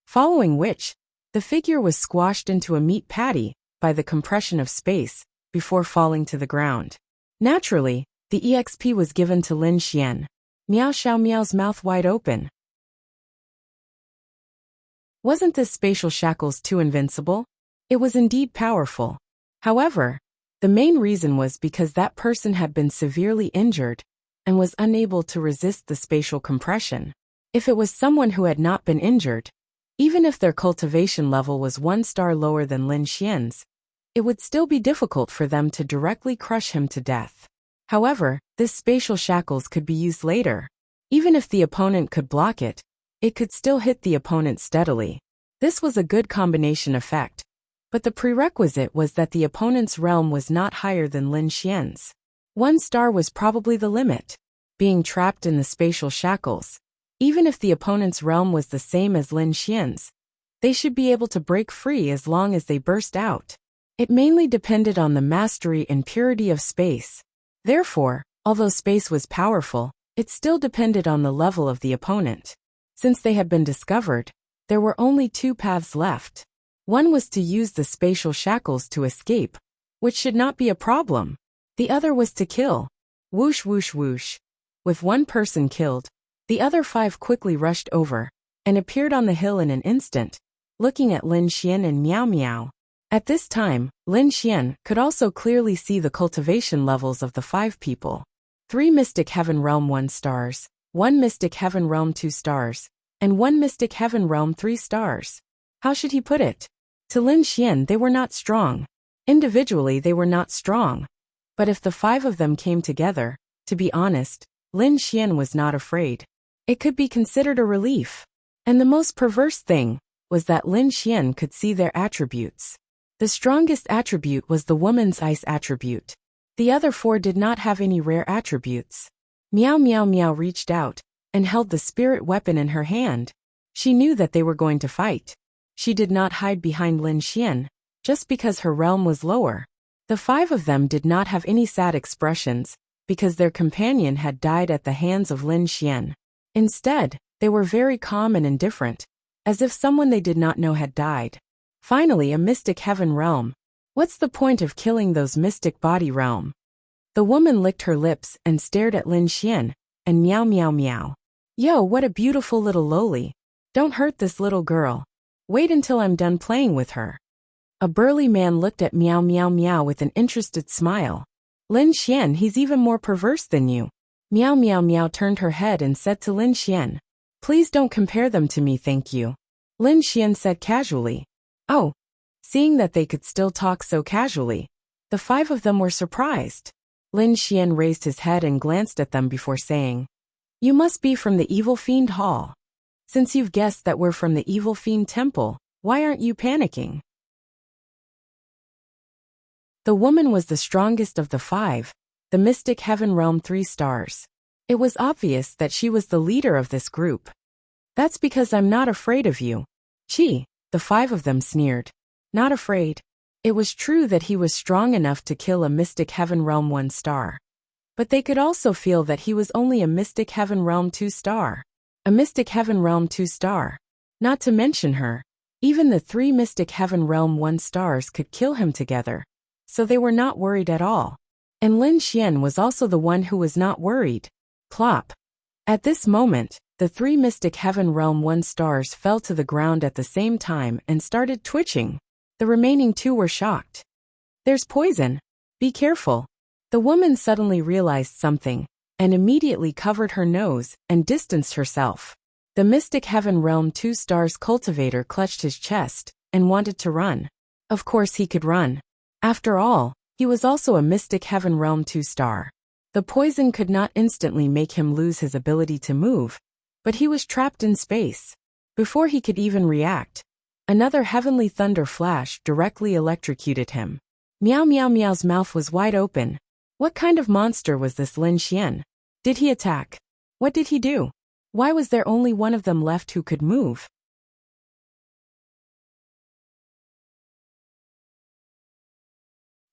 Following which, the figure was squashed into a meat patty by the compression of space before falling to the ground. Naturally, the EXP was given to Lin Xian. Miao Xiaomiao's mouth wide open. Wasn't this spatial shackles too invincible? It was indeed powerful. However, the main reason was because that person had been severely injured and was unable to resist the spatial compression. If it was someone who had not been injured, even if their cultivation level was 1 star lower than Lin Xian's, it would still be difficult for them to directly crush him to death. However, this spatial shackles could be used later. Even if the opponent could block it, it could still hit the opponent steadily. This was a good combination effect. But the prerequisite was that the opponent's realm was not higher than Lin Xian's. 1 star was probably the limit. Being trapped in the spatial shackles, even if the opponent's realm was the same as Lin Xian's, they should be able to break free as long as they burst out. It mainly depended on the mastery and purity of space. Therefore, although space was powerful, it still depended on the level of the opponent. Since they had been discovered, there were only 2 paths left. One was to use the spatial shackles to escape, which should not be a problem. The other was to kill. Whoosh whoosh whoosh. With 1 person killed, the other 5 quickly rushed over and appeared on the hill in an instant, looking at Lin Xian and Miao Miao. At this time, Lin Xian could also clearly see the cultivation levels of the 5 people. 3 Mystic Heaven Realm 1 stars, 1 Mystic Heaven Realm 2 stars, and 1 Mystic Heaven Realm 3 stars. How should he put it? To Lin Xian they were not strong. Individually they were not strong. But if the 5 of them came together, to be honest, Lin Xian was not afraid. It could be considered a relief. And the most perverse thing was that Lin Xian could see their attributes. The strongest attribute was the woman's ice attribute. The other 4 did not have any rare attributes. Miao Miao Miao reached out and held the spirit weapon in her hand. She knew that they were going to fight. She did not hide behind Lin Xian, just because her realm was lower. The 5 of them did not have any sad expressions, because their companion had died at the hands of Lin Xian. Instead, they were very calm and indifferent, as if someone they did not know had died. Finally, a Mystic Heaven Realm. What's the point of killing those Mystic Body Realm? The woman licked her lips and stared at Lin Xian, and Miao Miao Miao. Yo, what a beautiful little loli. Don't hurt this little girl. Wait until I'm done playing with her. A burly man looked at Miao Miao Miao with an interested smile. Lin Xian, he's even more perverse than you. Miao Miao Miao turned her head and said to Lin Xian, please don't compare them to me, thank you. Lin Xian said casually. Oh. Seeing that they could still talk so casually, the 5 of them were surprised. Lin Xian raised his head and glanced at them before saying, you must be from the Evil Fiend Hall. Since you've guessed that we're from the Evil Fiend Temple, why aren't you panicking? The woman was the strongest of the 5, the Mystic Heaven Realm 3 stars. It was obvious that she was the leader of this group. That's because I'm not afraid of you. Chi, the 5 of them sneered. Not afraid. It was true that he was strong enough to kill a Mystic Heaven Realm 1 star. But they could also feel that he was only a Mystic Heaven Realm 2 star. A Mystic Heaven Realm 2 star. Not to mention her. Even the 3 Mystic Heaven Realm 1 stars could kill him together. So they were not worried at all. And Lin Xian was also the one who was not worried. Plop. At this moment, the 3 Mystic Heaven Realm 1 stars fell to the ground at the same time and started twitching. The remaining 2 were shocked. There's poison. Be careful. The woman suddenly realized something, and immediately covered her nose and distanced herself. The Mystic Heaven Realm 2 stars cultivator clutched his chest and wanted to run. Of course he could run. After all, he was also a Mystic Heaven Realm 2 star. The poison could not instantly make him lose his ability to move, but he was trapped in space. Before he could even react, another heavenly thunder flash directly electrocuted him. Miao Miao Miao's mouth was wide open. What kind of monster was this Lin Xian? Did he attack? What did he do? Why was there only one of them left who could move?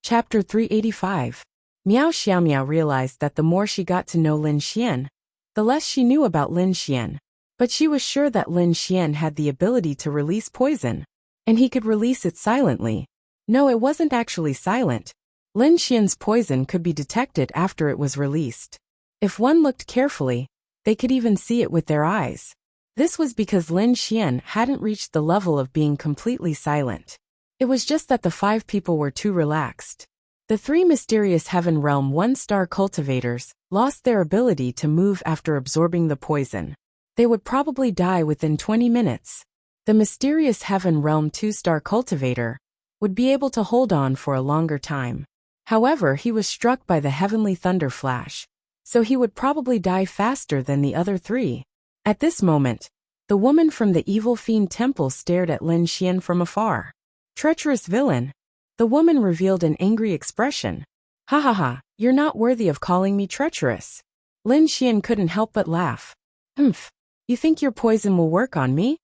Chapter 385. Miao Xiaomiao realized that the more she got to know Lin Xian, the less she knew about Lin Xian. But she was sure that Lin Xian had the ability to release poison, and he could release it silently. No, it wasn't actually silent. Lin Xian's poison could be detected after it was released. If one looked carefully, they could even see it with their eyes. This was because Lin Xian hadn't reached the level of being completely silent. It was just that the 5 people were too relaxed. The 3 mysterious Heaven Realm 1-star cultivators lost their ability to move after absorbing the poison. They would probably die within 20 minutes. The mysterious Heaven Realm 2-star cultivator would be able to hold on for a longer time. However, he was struck by the heavenly thunder flash, so he would probably die faster than the other 3. At this moment, the woman from the evil fiend temple stared at Lin Xian from afar. Treacherous villain. The woman revealed an angry expression. Ha ha ha, you're not worthy of calling me treacherous. Lin Xian couldn't help but laugh. Humph, you think your poison will work on me?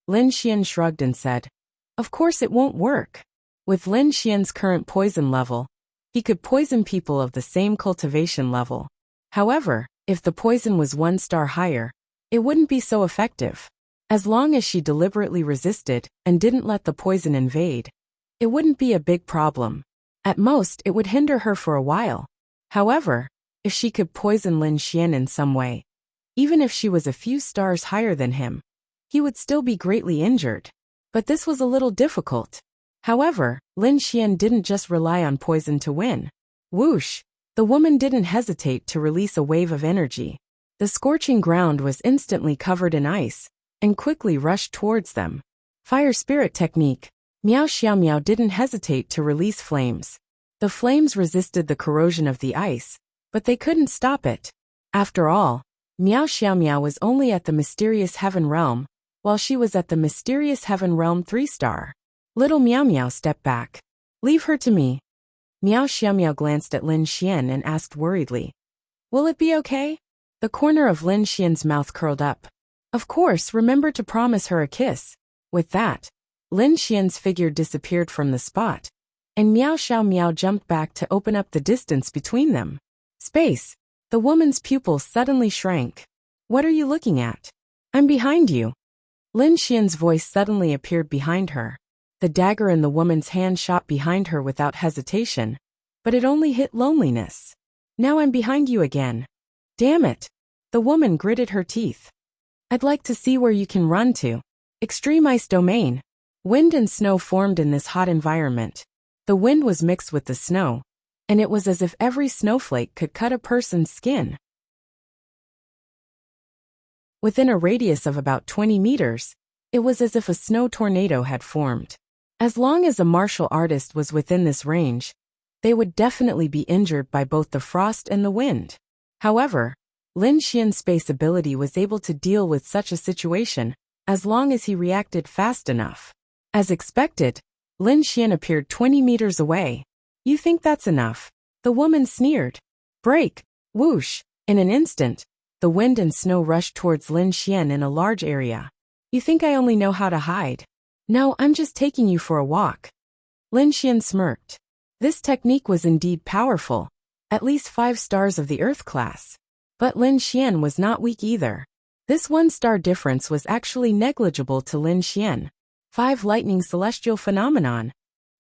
Lin Xian shrugged and said, of course it won't work. With Lin Xian's current poison level, he could poison people of the same cultivation level. However, if the poison was 1 star higher, it wouldn't be so effective. As long as she deliberately resisted and didn't let the poison invade, it wouldn't be a big problem. At most, it would hinder her for a while. However, if she could poison Lin Xian in some way, even if she was a few stars higher than him, he would still be greatly injured. But this was a little difficult. However, Lin Xian didn't just rely on poison to win. Whoosh! The woman didn't hesitate to release a wave of energy. The scorching ground was instantly covered in ice, and quickly rushed towards them. Fire spirit technique. Miao Xiaomiao didn't hesitate to release flames. The flames resisted the corrosion of the ice, but they couldn't stop it. After all, Miao Xiaomiao was only at the mysterious Heaven Realm, while she was at the mysterious Heaven Realm 3-star. Little Miao Miao stepped back. Leave her to me. Miao Xiaomiao glanced at Lin Xian and asked worriedly. Will it be okay? The corner of Lin Xian's mouth curled up. Of course, remember to promise her a kiss. With that, Lin Xian's figure disappeared from the spot, and Miao Xiaomiao jumped back to open up the distance between them. Space. The woman's pupils suddenly shrank. What are you looking at? I'm behind you. Lin Xian's voice suddenly appeared behind her. The dagger in the woman's hand shot behind her without hesitation, but it only hit loneliness. Now I'm behind you again. Damn it. The woman gritted her teeth. I'd like to see where you can run to. Extreme ice domain. Wind and snow formed in this hot environment. The wind was mixed with the snow, and it was as if every snowflake could cut a person's skin. Within a radius of about 20 meters, it was as if a snow tornado had formed. As long as a martial artist was within this range, they would definitely be injured by both the frost and the wind. However, Lin Xian's space ability was able to deal with such a situation, as long as he reacted fast enough. As expected, Lin Xian appeared 20 meters away. You think that's enough? The woman sneered. Break! Whoosh! In an instant, the wind and snow rushed towards Lin Xian in a large area. You think I only know how to hide? No, I'm just taking you for a walk. Lin Xian smirked. This technique was indeed powerful, at least 5 stars of the Earth class. But Lin Xian was not weak either. This 1-star difference was actually negligible to Lin Xian. 5 lightning celestial phenomenon.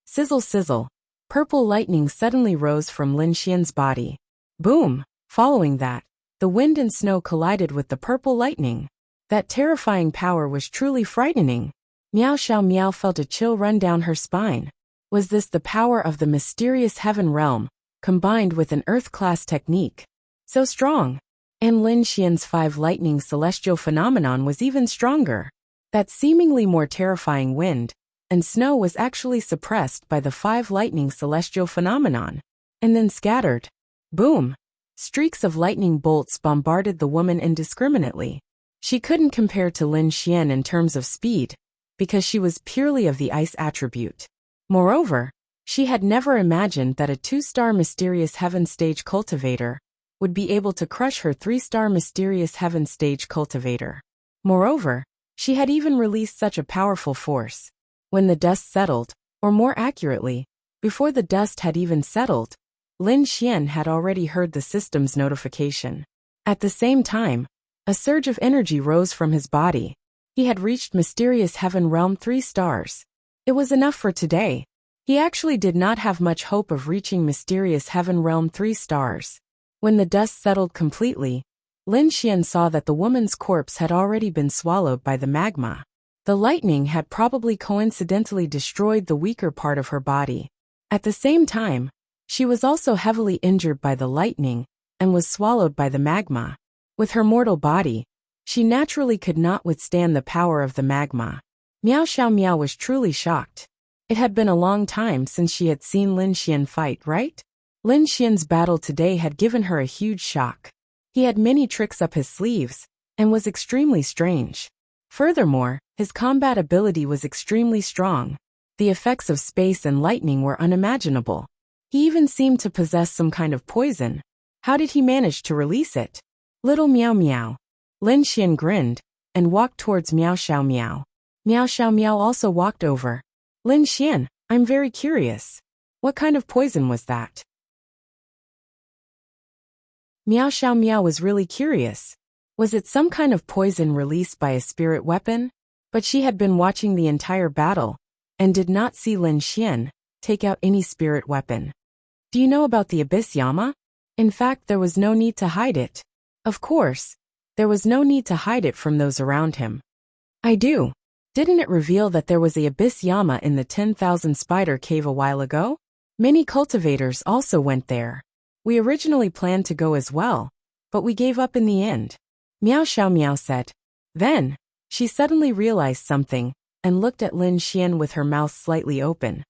Sizzle sizzle. Purple lightning suddenly rose from Lin Xian's body. Boom! Following that, the wind and snow collided with the purple lightning. That terrifying power was truly frightening. Miao Xiaomiao felt a chill run down her spine. Was this the power of the mysterious Heaven Realm, combined with an Earth-class technique? So strong. And Lin Xian's 5 lightning celestial phenomenon was even stronger. That seemingly more terrifying wind and snow was actually suppressed by the 5 lightning celestial phenomenon, and then scattered. Boom! Streaks of lightning bolts bombarded the woman indiscriminately. She couldn't compare to Lin Xian in terms of speed, because she was purely of the ice attribute. Moreover, she had never imagined that a 2-star mysterious heaven stage cultivator would be able to crush her 3-star mysterious heaven stage cultivator. Moreover, she had even released such a powerful force. When the dust settled, or more accurately, before the dust had even settled, Lin Xian had already heard the system's notification. At the same time, a surge of energy rose from his body. He had reached mysterious Heaven Realm 3 stars. It was enough for today. He actually did not have much hope of reaching mysterious Heaven Realm 3 stars. When the dust settled completely, Lin Xian saw that the woman's corpse had already been swallowed by the magma. The lightning had probably coincidentally destroyed the weaker part of her body. At the same time, she was also heavily injured by the lightning and was swallowed by the magma. With her mortal body, she naturally could not withstand the power of the magma. Miao Xiaomiao was truly shocked. It had been a long time since she had seen Lin Xian fight, right? Lin Xian's battle today had given her a huge shock. He had many tricks up his sleeves and was extremely strange. Furthermore, his combat ability was extremely strong. The effects of space and lightning were unimaginable. He even seemed to possess some kind of poison. How did he manage to release it? Little Miao Miao. Lin Xian grinned and walked towards Miao Xiaomiao. Miao Xiaomiao also walked over. Lin Xian, I'm very curious. What kind of poison was that? Miao Xiaomiao was really curious. Was it some kind of poison released by a spirit weapon? But she had been watching the entire battle and did not see Lin Xian take out any spirit weapon. Do you know about the Abyss Yama? In fact, there was no need to hide it. Of course, there was no need to hide it from those around him. I do. Didn't it reveal that there was a Abyss Yama in the 10,000 Spider Cave a while ago? Many cultivators also went there. We originally planned to go as well, but we gave up in the end. Miao Xiaomiao said. Then, she suddenly realized something and looked at Lin Xian with her mouth slightly open.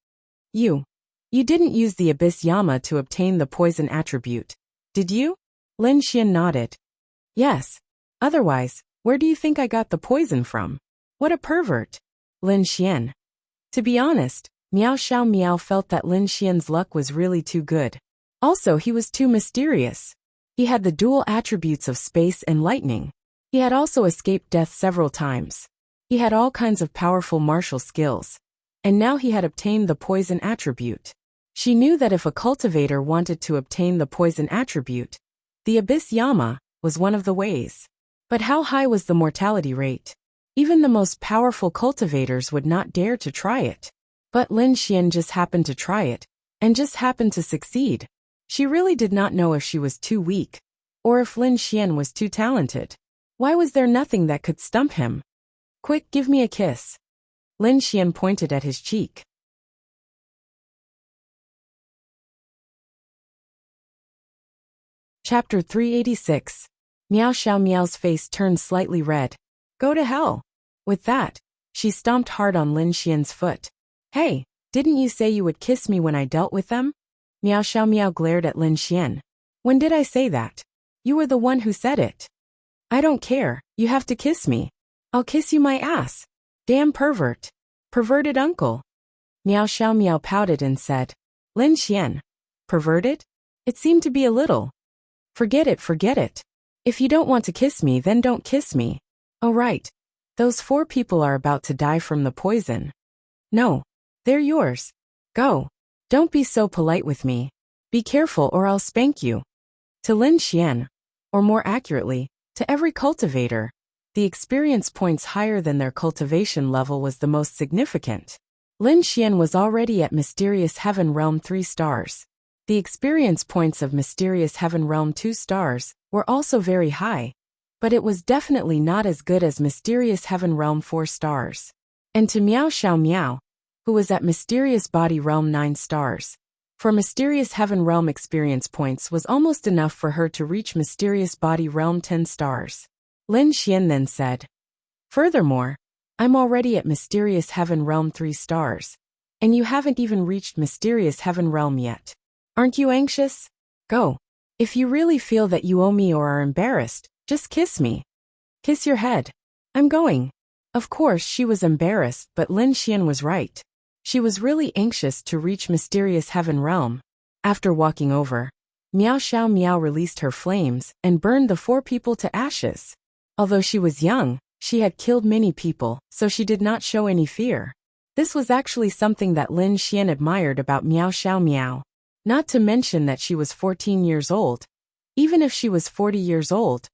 You didn't use the Abyss Yama to obtain the poison attribute, did you? Lin Xian nodded. Yes. Otherwise, where do you think I got the poison from? What a pervert. Lin Xian. To be honest, Miao Xiaomiao felt that Lin Xian's luck was really too good. Also, he was too mysterious. He had the dual attributes of space and lightning. He had also escaped death several times. He had all kinds of powerful martial skills. And now he had obtained the poison attribute. She knew that if a cultivator wanted to obtain the poison attribute, the Abyss Yama was one of the ways. But how high was the mortality rate? Even the most powerful cultivators would not dare to try it. But Lin Xian just happened to try it, and just happened to succeed. She really did not know if she was too weak, or if Lin Xian was too talented. Why was there nothing that could stump him? Quick, give me a kiss. Lin Xian pointed at his cheek. Chapter 386. Miao Xiaomiao's face turned slightly red. Go to hell. With that, she stomped hard on Lin Xian's foot. Hey, didn't you say you would kiss me when I dealt with them? Miao Xiaomiao glared at Lin Xian. When did I say that? You were the one who said it. I don't care, you have to kiss me. I'll kiss you my ass. Damn pervert. Perverted uncle. Miao Xiaomiao pouted and said. Lin Xian. Perverted? It seemed to be a little. Forget it, forget it. If you don't want to kiss me, then don't kiss me. Oh right. Those 4 people are about to die from the poison. No. They're yours. Go. Don't be so polite with me. Be careful or I'll spank you. To Lin Xian, or more accurately, to every cultivator, the experience points higher than their cultivation level was the most significant. Lin Xian was already at Mysterious Heaven Realm 3 stars. The experience points of Mysterious Heaven Realm 2 stars were also very high, but it was definitely not as good as Mysterious Heaven Realm 4 stars. And to Miao Xiaomiao, who was at Mysterious Body Realm 9 stars, for Mysterious Heaven Realm experience points was almost enough for her to reach Mysterious Body Realm 10 stars. Lin Xian then said, furthermore, I'm already at Mysterious Heaven Realm 3 stars, and you haven't even reached Mysterious Heaven Realm yet. Aren't you anxious? Go. If you really feel that you owe me or are embarrassed, just kiss me. Kiss your head. I'm going. Of course she was embarrassed, but Lin Xian was right. She was really anxious to reach Mysterious Heaven Realm. After walking over, Miao Xiaomiao released her flames and burned the 4 people to ashes. Although she was young, she had killed many people, so she did not show any fear. This was actually something that Lin Xian admired about Miao Xiaomiao. Not to mention that she was 14 years old. Even if she was 40 years old,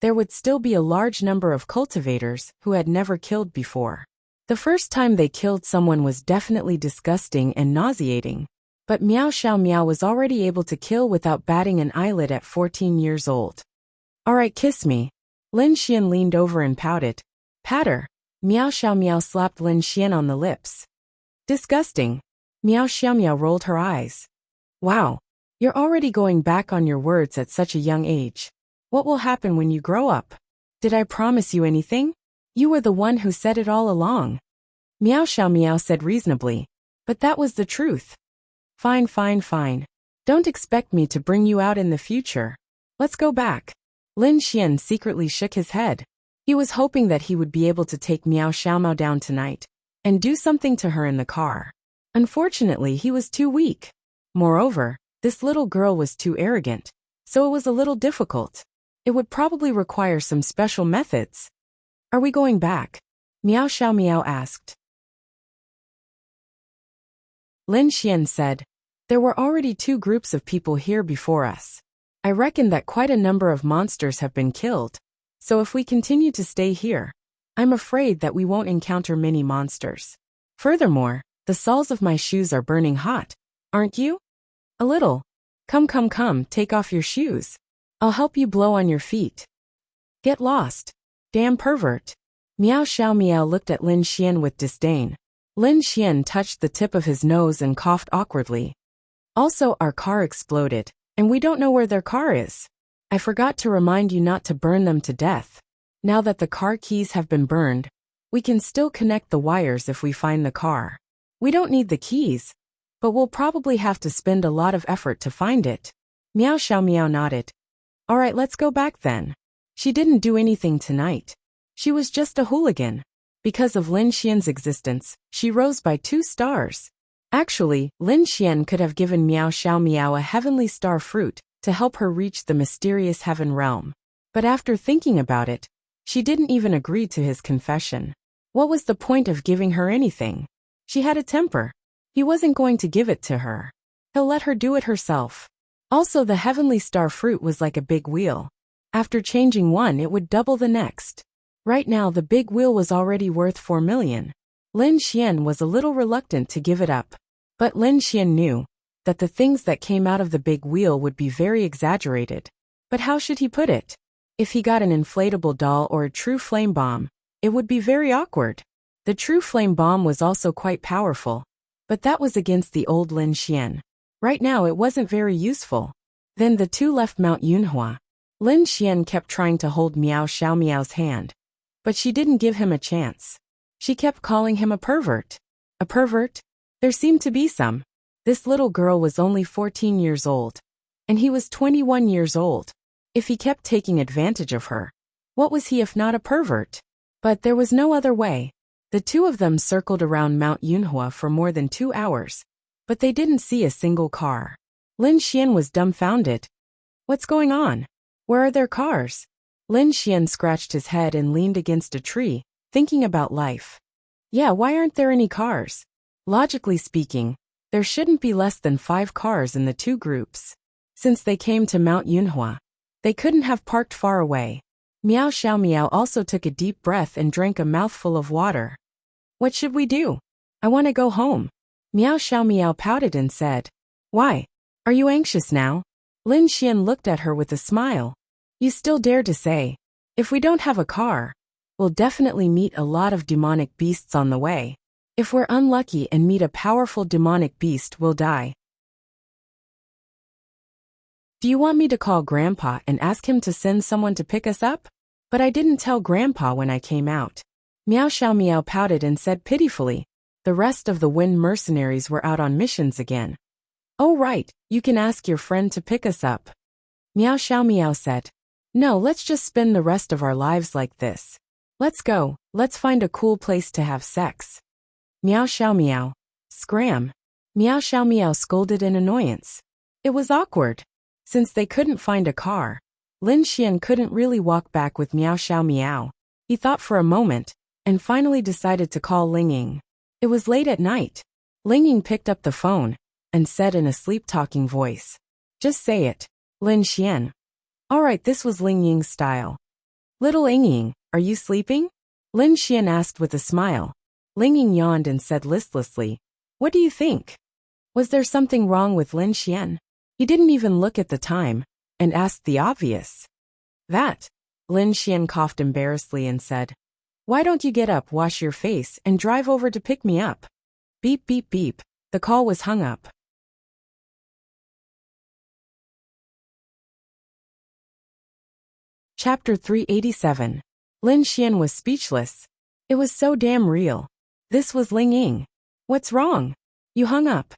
there would still be a large number of cultivators who had never killed before. The first time they killed someone was definitely disgusting and nauseating, but Miao Xiaomiao was already able to kill without batting an eyelid at 14 years old. Alright, kiss me. Lin Xian leaned over and pouted. Patter. Meow Xiao Meow slapped Lin Xian on the lips. Disgusting. Meow Xiao Meow rolled her eyes. Wow. You're already going back on your words at such a young age. What will happen when you grow up? Did I promise you anything? You were the one who said it all along. Meow Xiao Meow said reasonably. But that was the truth. Fine, fine, fine. Don't expect me to bring you out in the future. Let's go back. Lin Xian secretly shook his head. He was hoping that he would be able to take Meow Xiao Meow down tonight and do something to her in the car. Unfortunately, he was too weak. Moreover, this little girl was too arrogant, so it was a little difficult. It would probably require some special methods. Are we going back? Meow Xiao Meow asked. Lin Xian said, there were already 2 groups of people here before us. I reckon that quite a number of monsters have been killed, so if we continue to stay here, I'm afraid that we won't encounter many monsters. Furthermore, the soles of my shoes are burning hot, aren't you? A little. Come, take off your shoes. I'll help you blow on your feet. Get lost. Damn pervert. Meow Xiao Meow looked at Lin Xian with disdain. Lin Xian touched the tip of his nose and coughed awkwardly. Also, our car exploded, and we don't know where their car is. I forgot to remind you not to burn them to death. Now that the car keys have been burned, we can still connect the wires if we find the car. We don't need the keys, but we'll probably have to spend a lot of effort to find it. Meow Xiao Meow nodded. Alright, let's go back then. She didn't do anything tonight. She was just a hooligan. Because of Lin Xian's existence, she rose by 2 stars. Actually, Lin Xian could have given Meow Xiao Meow a heavenly star fruit to help her reach the mysterious heaven realm. But after thinking about it, she didn't even agree to his confession. What was the point of giving her anything? She had a temper. He wasn't going to give it to her. He'll let her do it herself. Also, the heavenly star fruit was like a big wheel. After changing one, it would double the next. Right now, the big wheel was already worth 4 million. Lin Xian was a little reluctant to give it up. But Lin Xian knew that the things that came out of the big wheel would be very exaggerated. But how should he put it? If he got an inflatable doll or a true flame bomb, it would be very awkward. The true flame bomb was also quite powerful, but that was against the old Lin Xian. Right now it wasn't very useful. Then the 2 left Mount Yunhua. Lin Xian kept trying to hold Meow Xiao Meow's hand, but she didn't give him a chance. She kept calling him a pervert. A pervert? There seemed to be some. This little girl was only 14 years old, and he was 21 years old. If he kept taking advantage of her, what was he if not a pervert? But there was no other way. The 2 of them circled around Mount Yunhua for more than 2 hours, but they didn't see a single car. Lin Xian was dumbfounded. What's going on? Where are their cars? Lin Xian scratched his head and leaned against a tree, thinking about life. Yeah, why aren't there any cars? Logically speaking, there shouldn't be less than 5 cars in the 2 groups. Since they came to Mount Yunhua, they couldn't have parked far away. Meow Xiao Meow also took a deep breath and drank a mouthful of water. What should we do? I want to go home. Meow Xiao Meow pouted and said. Why? Are you anxious now? Lin Xian looked at her with a smile. You still dare to say, if we don't have a car, we'll definitely meet a lot of demonic beasts on the way. If we're unlucky and meet a powerful demonic beast, we'll die. Do you want me to call Grandpa and ask him to send someone to pick us up? But I didn't tell Grandpa when I came out. Meow Xiao Meow pouted and said pitifully. The rest of the wind mercenaries were out on missions again. Oh right, you can ask your friend to pick us up. Meow Xiao Meow said. No, let's just spend the rest of our lives like this. Let's go, let's find a cool place to have sex. Meow Xiao Meow. Scram. Meow Xiao Meow scolded in annoyance. It was awkward. Since they couldn't find a car, Lin Xian couldn't really walk back with Meow Xiao Meow. He thought for a moment, and finally decided to call Ling Ying. It was late at night. Ling Ying picked up the phone, and said in a sleep-talking voice. Just say it, Lin Xian. Alright, this was Ling Ying's style. Little Ying Ying, are you sleeping? Lin Xian asked with a smile. Ling Ying yawned and said listlessly. What do you think? Was there something wrong with Lin Xian? He didn't even look at the time, and asked the obvious. That. Lin Xian coughed embarrassedly and said, "Why don't you get up, wash your face, and drive over to pick me up?" Beep beep beep. The call was hung up. Chapter 387. Lin Xian was speechless. It was so damn real. This was Ling Ying. "What's wrong? You hung up."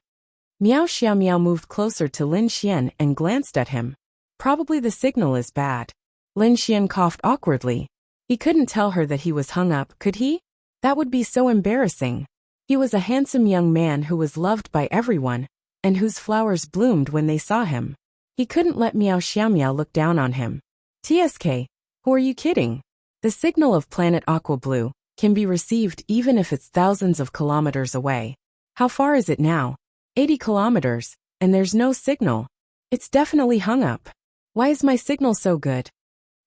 Miao Xiaomiao moved closer to Lin Xian and glanced at him. "Probably the signal is bad." Lin Xian coughed awkwardly. He couldn't tell her that he was hung up, could he? That would be so embarrassing. He was a handsome young man who was loved by everyone, and whose flowers bloomed when they saw him. He couldn't let Miao Xiaomiao look down on him. "TSK, who are you kidding? The signal of planet Aqua Blue can be received even if it's thousands of kilometers away. How far is it now? 80 kilometers, and there's no signal. It's definitely hung up. Why is my signal so good?"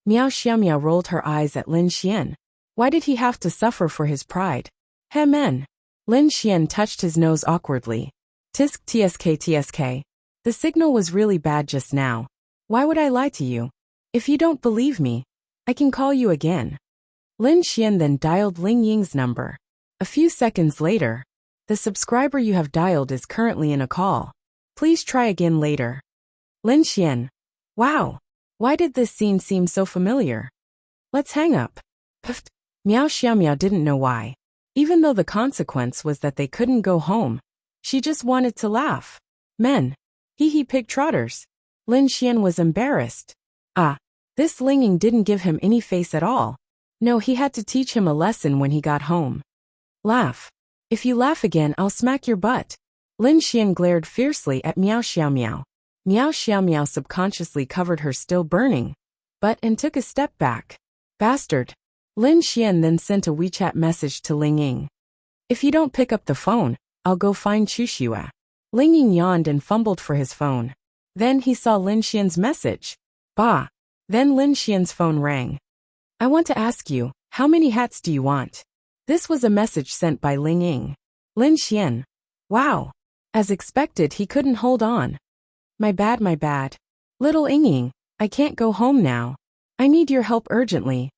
Miao Xiaomiao rolled her eyes at Lin Xian. Why did he have to suffer for his pride? Men. Lin Xian touched his nose awkwardly. "Tisk tsk. The signal was really bad just now. Why would I lie to you? If you don't believe me, I can call you again." Lin Xian then dialed Ling Ying's number. A few seconds later, "The subscriber you have dialed is currently in a call. Please try again later." Lin Xian. Wow. Why did this scene seem so familiar? Let's hang up. Pfft. Miao Xiaomiao didn't know why. Even though the consequence was that they couldn't go home, she just wanted to laugh. Men. Hee pig trotters. Lin Xian was embarrassed. This Ling Ying didn't give him any face at all. No, he had to teach him a lesson when he got home. Laugh. If you laugh again, I'll smack your butt. Lin Xian glared fiercely at Miao Xiaomiao. Miao Xiaomiao subconsciously covered her still burning butt and took a step back. Bastard. Lin Xian then sent a WeChat message to Ling Ying. "If you don't pick up the phone, I'll go find Chuxua." Ling Ying yawned and fumbled for his phone. Then he saw Lin Xian's message. Bah. Then Lin Xian's phone rang. "I want to ask you, how many hats do you want?" This was a message sent by Ling Ying. Lin Xian. Wow. As expected, he couldn't hold on. My bad. Little Ying, I can't go home now. I need your help urgently."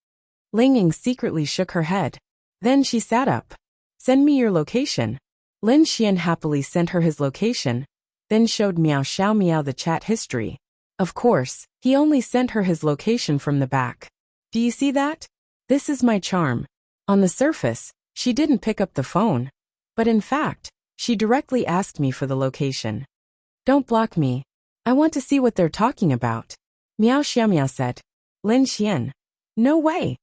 Ling Ying secretly shook her head. Then she sat up. "Send me your location." Lin Xian happily sent her his location, then showed Miao Xiaomiao the chat history. Of course, he only sent her his location from the back. Do you see that? This is my charm. On the surface, she didn't pick up the phone. But in fact, she directly asked me for the location. Don't block me. I want to see what they're talking about. Miao Xiaomiao said. Lin Xian. No way.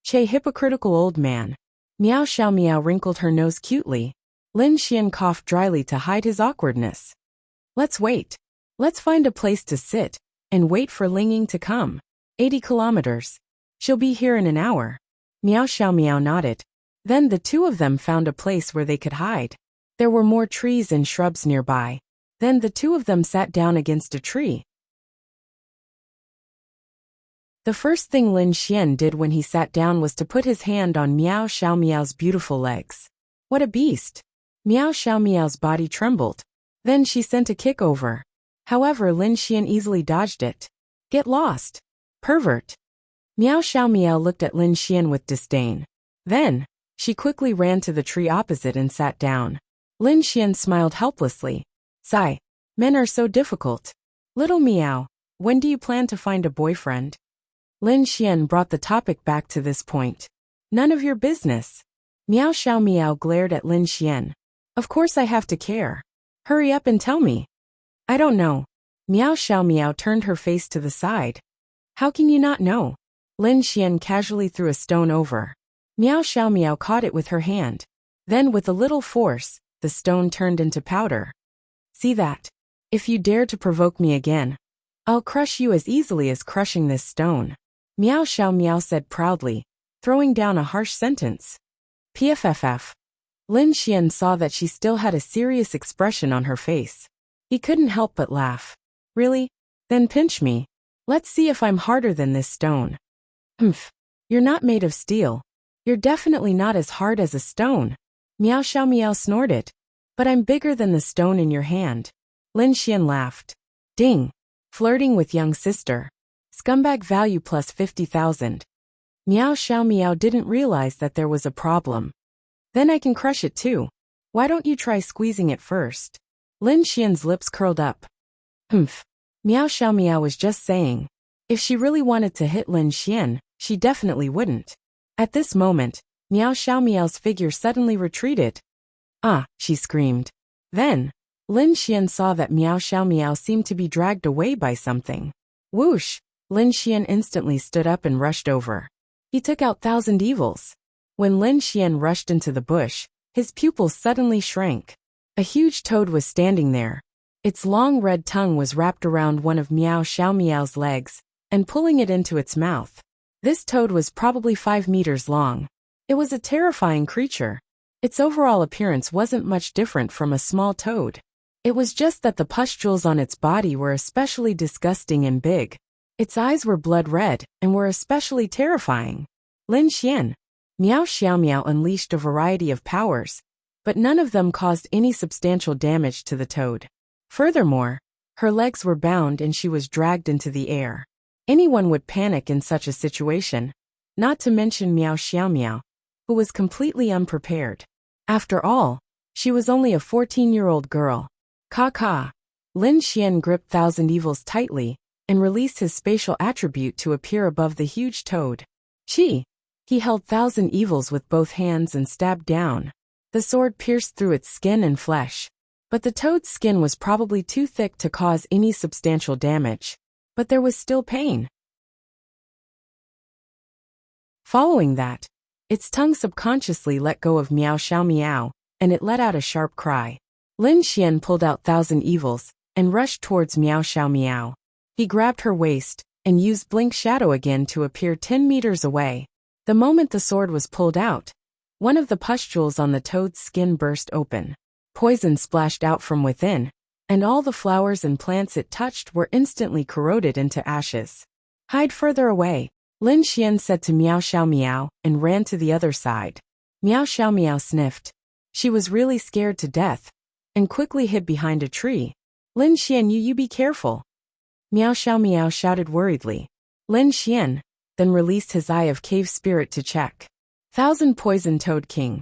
Che hypocritical old man. Miao Xiaomiao wrinkled her nose cutely. Lin Xian coughed dryly to hide his awkwardness. Let's wait. Let's find a place to sit and wait for Ling Ying to come. 80 kilometers. She'll be here in an hour. Miao Xiaomiao nodded. Then the two of them found a place where they could hide. There were more trees and shrubs nearby. Then the two of them sat down against a tree. The first thing Lin Xian did when he sat down was to put his hand on Miao Xiaomiao's beautiful legs. What a beast! Miao Xiaomiao's body trembled. Then she sent a kick over. However, Lin Xian easily dodged it. Get lost. Pervert. Miao Xiaomiao looked at Lin Xian with disdain. Then, she quickly ran to the tree opposite and sat down. Lin Xian smiled helplessly. Sigh. Men are so difficult. Little Miao, when do you plan to find a boyfriend? Lin Xian brought the topic back to this point. None of your business. Miao Xiaomiao glared at Lin Xian. Of course I have to care. Hurry up and tell me. I don't know. Miao Xiaomiao turned her face to the side. How can you not know? Lin Xian casually threw a stone over. Miao Xiaomiao caught it with her hand. Then with a little force, the stone turned into powder. See that? If you dare to provoke me again, I'll crush you as easily as crushing this stone. Miao Xiaomiao said proudly, throwing down a harsh sentence. PFFF. Lin Xian saw that she still had a serious expression on her face. He couldn't help but laugh. Really? Then pinch me. Let's see if I'm harder than this stone. Humph. You're not made of steel. You're definitely not as hard as a stone. Miao Xiaomiao snorted. But I'm bigger than the stone in your hand. Lin Xian laughed. Ding. Flirting with young sister. Scumbag value plus 50,000. Meow Xiao Meow didn't realize that there was a problem. Then I can crush it too. Why don't you try squeezing it first? Lin Xian's lips curled up. Humph. Meow Xiao Meow was just saying. If she really wanted to hit Lin Xian, she definitely wouldn't. At this moment, Meow Xiao Meow's figure suddenly retreated. Ah, she screamed. Then, Lin Xian saw that Meow Xiao Meow seemed to be dragged away by something. Whoosh! Lin Xian instantly stood up and rushed over. He took out 1,000 evils. When Lin Xian rushed into the bush, his pupils suddenly shrank. A huge toad was standing there. Its long red tongue was wrapped around one of Meow Xiao Meow's legs, and pulling it into its mouth. This toad was probably 5 meters long. It was a terrifying creature. Its overall appearance wasn't much different from a small toad. It was just that the pustules on its body were especially disgusting and big. Its eyes were blood red and were especially terrifying. Lin Xian. Meow Xiao Meow unleashed a variety of powers, but none of them caused any substantial damage to the toad. Furthermore, her legs were bound and she was dragged into the air. Anyone would panic in such a situation, not to mention Meow Xiao Meow, who was completely unprepared. After all, she was only a 14-year-old girl. Ka. Lin Xian gripped 1,000 evils tightly and released his spatial attribute to appear above the huge toad. He held 1,000 evils with both hands and stabbed down. The sword pierced through its skin and flesh. But the toad's skin was probably too thick to cause any substantial damage. But there was still pain. Following that, its tongue subconsciously let go of Meow Xiao Meow, and it let out a sharp cry. Lin Xian pulled out 1,000 evils and rushed towards Meow Xiao Meow. He grabbed her waist and used Blink Shadow again to appear 10 meters away. The moment the sword was pulled out, one of the pustules on the toad's skin burst open. Poison splashed out from within, and all the flowers and plants it touched were instantly corroded into ashes. Hide further away, Lin Xian said to Meow Xiao Meow and ran to the other side. Meow Xiao Meow sniffed. She was really scared to death, and quickly hid behind a tree. Lin Xian, you be careful. Meow Xiao Meow shouted worriedly. Lin Xian then released his Eye of Cave Spirit to check. 1,000 Poison Toad King.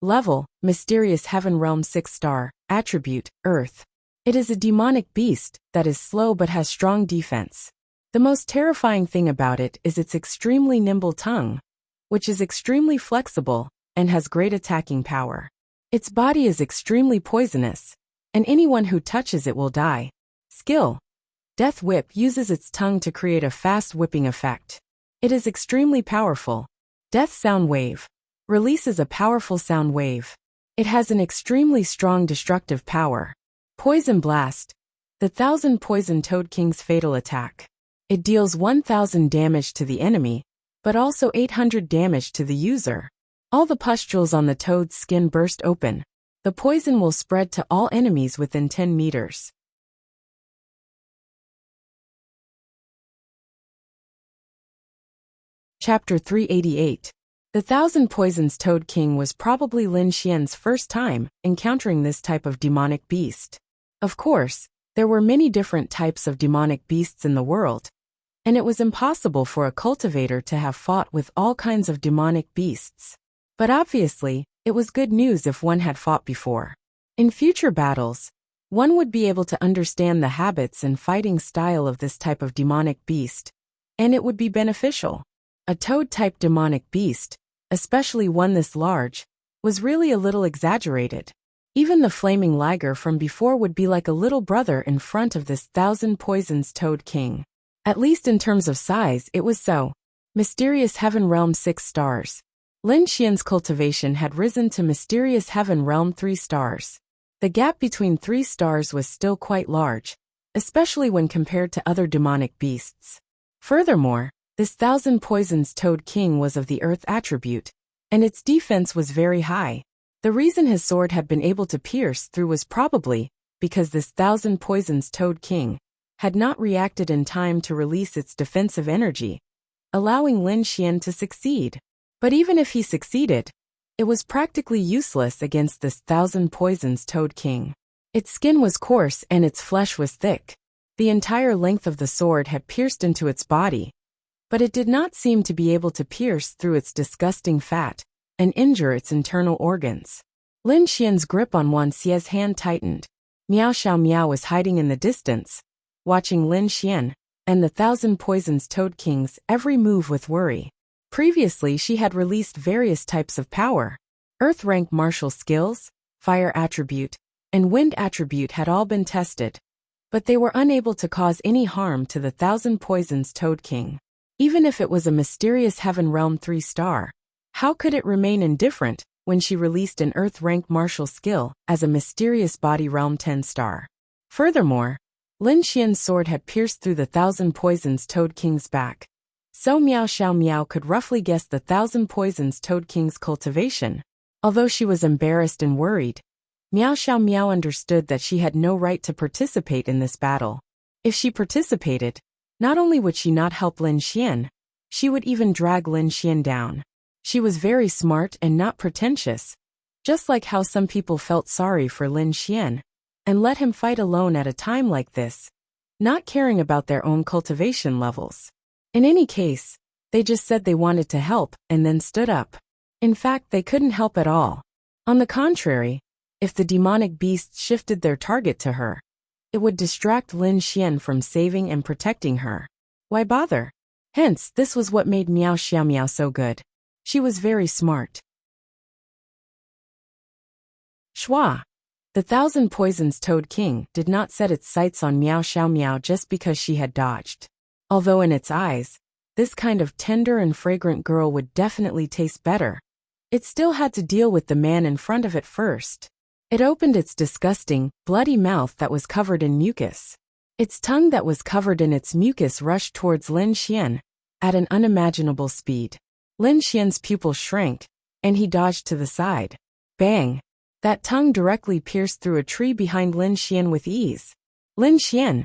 Level, Mysterious Heaven Realm 6-star, Attribute, Earth. It is a demonic beast that is slow but has strong defense. The most terrifying thing about it is its extremely nimble tongue, which is extremely flexible and has great attacking power. Its body is extremely poisonous, and anyone who touches it will die. Skill. Death Whip uses its tongue to create a fast whipping effect. It is extremely powerful. Death Sound Wave. Releases a powerful sound wave. It has an extremely strong destructive power. Poison Blast. The 1,000 Poison Toad King's fatal attack. It deals 1,000 damage to the enemy, but also 800 damage to the user. All the pustules on the toad's skin burst open. The poison will spread to all enemies within 10 meters. Chapter 388. The 1,000 Poisons Toad King was probably Lin Xian's first time encountering this type of demonic beast. Of course, there were many different types of demonic beasts in the world, and it was impossible for a cultivator to have fought with all kinds of demonic beasts. But obviously, it was good news if one had fought before. In future battles, one would be able to understand the habits and fighting style of this type of demonic beast, and it would be beneficial. A toad-type demonic beast, especially one this large, was really a little exaggerated. Even the flaming liger from before would be like a little brother in front of this 1,000 Poisons Toad King. At least in terms of size, it was so. Mysterious Heaven Realm 6 stars. Lin Xian's cultivation had risen to Mysterious Heaven Realm 3 stars. The gap between 3 stars was still quite large, especially when compared to other demonic beasts. Furthermore, this 1,000 Poisons Toad King was of the Earth attribute, and its defense was very high. The reason his sword had been able to pierce through was probably because this 1,000 Poisons Toad King had not reacted in time to release its defensive energy, allowing Lin Xian to succeed. But even if he succeeded, it was practically useless against this 1,000 Poisons Toad King. Its skin was coarse and its flesh was thick. The entire length of the sword had pierced into its body, but it did not seem to be able to pierce through its disgusting fat and injure its internal organs. Lin Xian's grip on Wan Xie's hand tightened. Miao Xiao Miao was hiding in the distance, watching Lin Xian and the Thousand Poisons Toad King's every move with worry. Previously she had released various types of power. Earth rank martial skills, fire attribute, and wind attribute had all been tested, but they were unable to cause any harm to the Thousand Poisons Toad King. Even if it was a mysterious Heaven Realm 3-star, how could it remain indifferent when she released an Earth rank martial skill as a mysterious Body Realm 10-star? Furthermore, Lin Xian's sword had pierced through the Thousand Poisons Toad King's back, so Miao Xiao Miao could roughly guess the Thousand Poisons Toad King's cultivation. Although she was embarrassed and worried, Miao Xiao Miao understood that she had no right to participate in this battle. If she participated, not only would she not help Lin Xian, she would even drag Lin Xian down. She was very smart and not pretentious, just like how some people felt sorry for Lin Xian and let him fight alone at a time like this, not caring about their own cultivation levels. In any case, they just said they wanted to help and then stood up. In fact, they couldn't help at all. On the contrary, if the demonic beasts shifted their target to her, it would distract Lin Xian from saving and protecting her. Why bother? Hence, this was what made Miao Xiao Miao so good. She was very smart. Schwa. The Thousand Poisons Toad King did not set its sights on Miao Xiao Miao just because she had dodged. Although in its eyes, this kind of tender and fragrant girl would definitely taste better, it still had to deal with the man in front of it first. It opened its disgusting, bloody mouth that was covered in mucus. Its tongue that was covered in its mucus rushed towards Lin Xian at an unimaginable speed. Lin Xian's pupil shrank, and he dodged to the side. Bang! That tongue directly pierced through a tree behind Lin Xian with ease. Lin Xian!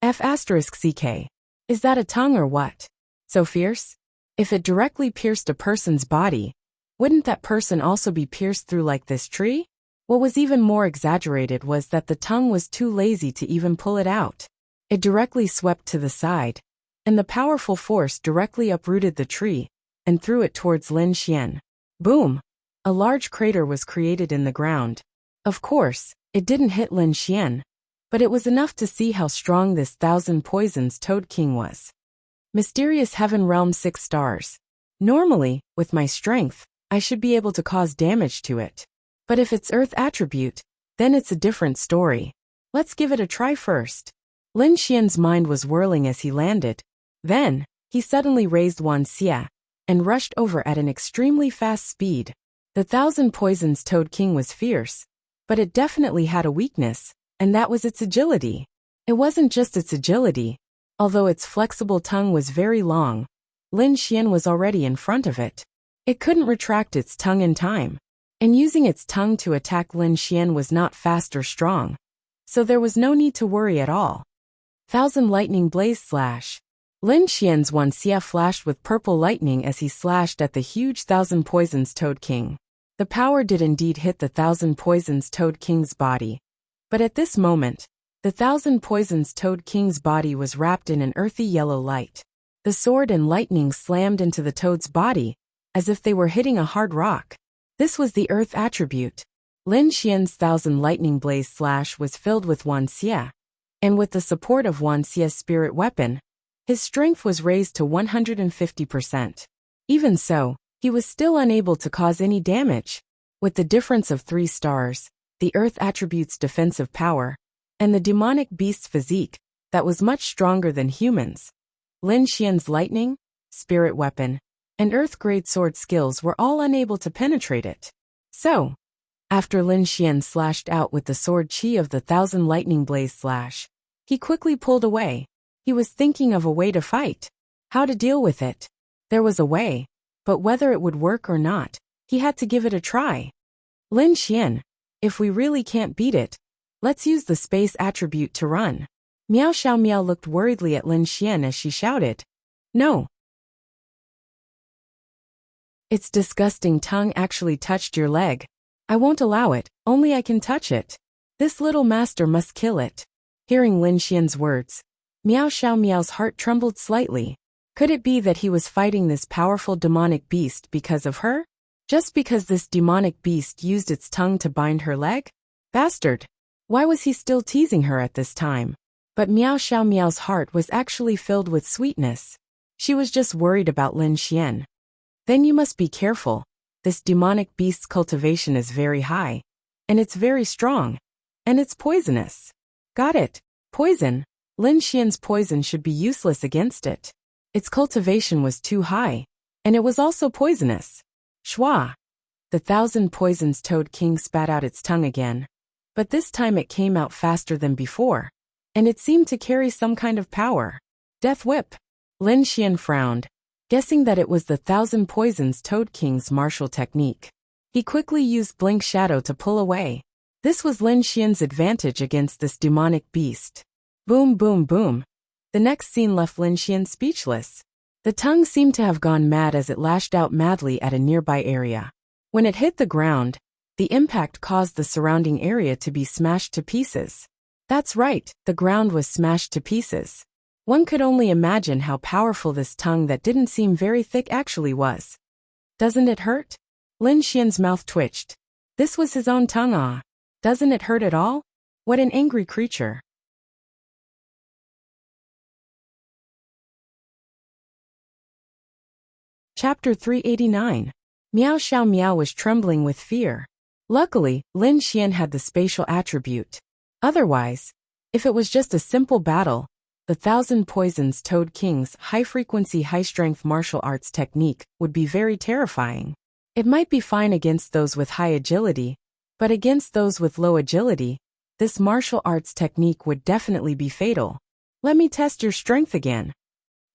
F***CK. Is that a tongue or what? So fierce? If it directly pierced a person's body, wouldn't that person also be pierced through like this tree? What was even more exaggerated was that the tongue was too lazy to even pull it out. It directly swept to the side, and the powerful force directly uprooted the tree and threw it towards Lin Xian. Boom! A large crater was created in the ground. Of course, it didn't hit Lin Xian, but it was enough to see how strong this Thousand Poisons Toad King was. Mysterious Heaven Realm 6 stars. Normally, with my strength, I should be able to cause damage to it. But if it's Earth attribute, then it's a different story. Let's give it a try first. Lin Xian's mind was whirling as he landed. Then, he suddenly raised Wan Xie and rushed over at an extremely fast speed. The Thousand Poisons Toad King was fierce, but it definitely had a weakness, and that was its agility. It wasn't just its agility. Although its flexible tongue was very long, Lin Xian was already in front of it. It couldn't retract its tongue in time, and using its tongue to attack Lin Xian was not fast or strong, so there was no need to worry at all. Thousand Lightning Blaze Slash. Lin Xian's Wan Xie flashed with purple lightning as he slashed at the huge Thousand Poisons Toad King. The power did indeed hit the Thousand Poisons Toad King's body, but at this moment, the Thousand Poisons Toad King's body was wrapped in an earthy yellow light. The sword and lightning slammed into the toad's body, as if they were hitting a hard rock. This was the Earth attribute. Lin Xian's Thousand Lightning Blaze Slash was filled with Wan Xie, and with the support of Wan Xie's spirit weapon, his strength was raised to 150%. Even so, he was still unable to cause any damage. With the difference of 3 stars, the Earth attribute's defensive power, and the demonic beast's physique, that was much stronger than humans, Lin Xian's lightning, spirit weapon, and Earth-grade sword skills were all unable to penetrate it. So, after Lin Xian slashed out with the sword chi of the Thousand Lightning Blaze Slash, he quickly pulled away. He was thinking of a way to fight. How to deal with it. There was a way, but whether it would work or not, he had to give it a try. Lin Xian, if we really can't beat it, let's use the space attribute to run. Miao Xiao Miao looked worriedly at Lin Xian as she shouted. No. Its disgusting tongue actually touched your leg. I won't allow it, only I can touch it. This little master must kill it. Hearing Lin Xian's words, Meow Xiao Meow's heart trembled slightly. Could it be that he was fighting this powerful demonic beast because of her? Just because this demonic beast used its tongue to bind her leg? Bastard! Why was he still teasing her at this time? But Meow Xiao Meow's heart was actually filled with sweetness. She was just worried about Lin Xian. Then you must be careful. This demonic beast's cultivation is very high. And it's very strong. And it's poisonous. Got it. Poison. Lin Xian's poison should be useless against it. Its cultivation was too high. And it was also poisonous. Schwa! The 1,000 Poisons Toad King spat out its tongue again. But this time it came out faster than before. And it seemed to carry some kind of power. Death Whip. Lin Xian frowned, guessing that it was the 1,000 Poisons Toad King's martial technique. He quickly used Blink Shadow to pull away. This was Lin Xian's advantage against this demonic beast. Boom boom boom. The next scene left Lin Xian speechless. The tongue seemed to have gone mad as it lashed out madly at a nearby area. When it hit the ground, the impact caused the surrounding area to be smashed to pieces. That's right, the ground was smashed to pieces. One could only imagine how powerful this tongue that didn't seem very thick actually was. Doesn't it hurt? Lin Xian's mouth twitched. This was his own tongue. Ah. Doesn't it hurt at all? What an angry creature. Chapter 389. Meow Xiao Meow was trembling with fear. Luckily, Lin Xian had the spatial attribute. Otherwise, if it was just a simple battle, the 1,000 Poisons Toad King's high-frequency, high-strength martial arts technique would be very terrifying. It might be fine against those with high agility, but against those with low agility, this martial arts technique would definitely be fatal. Let me test your strength again.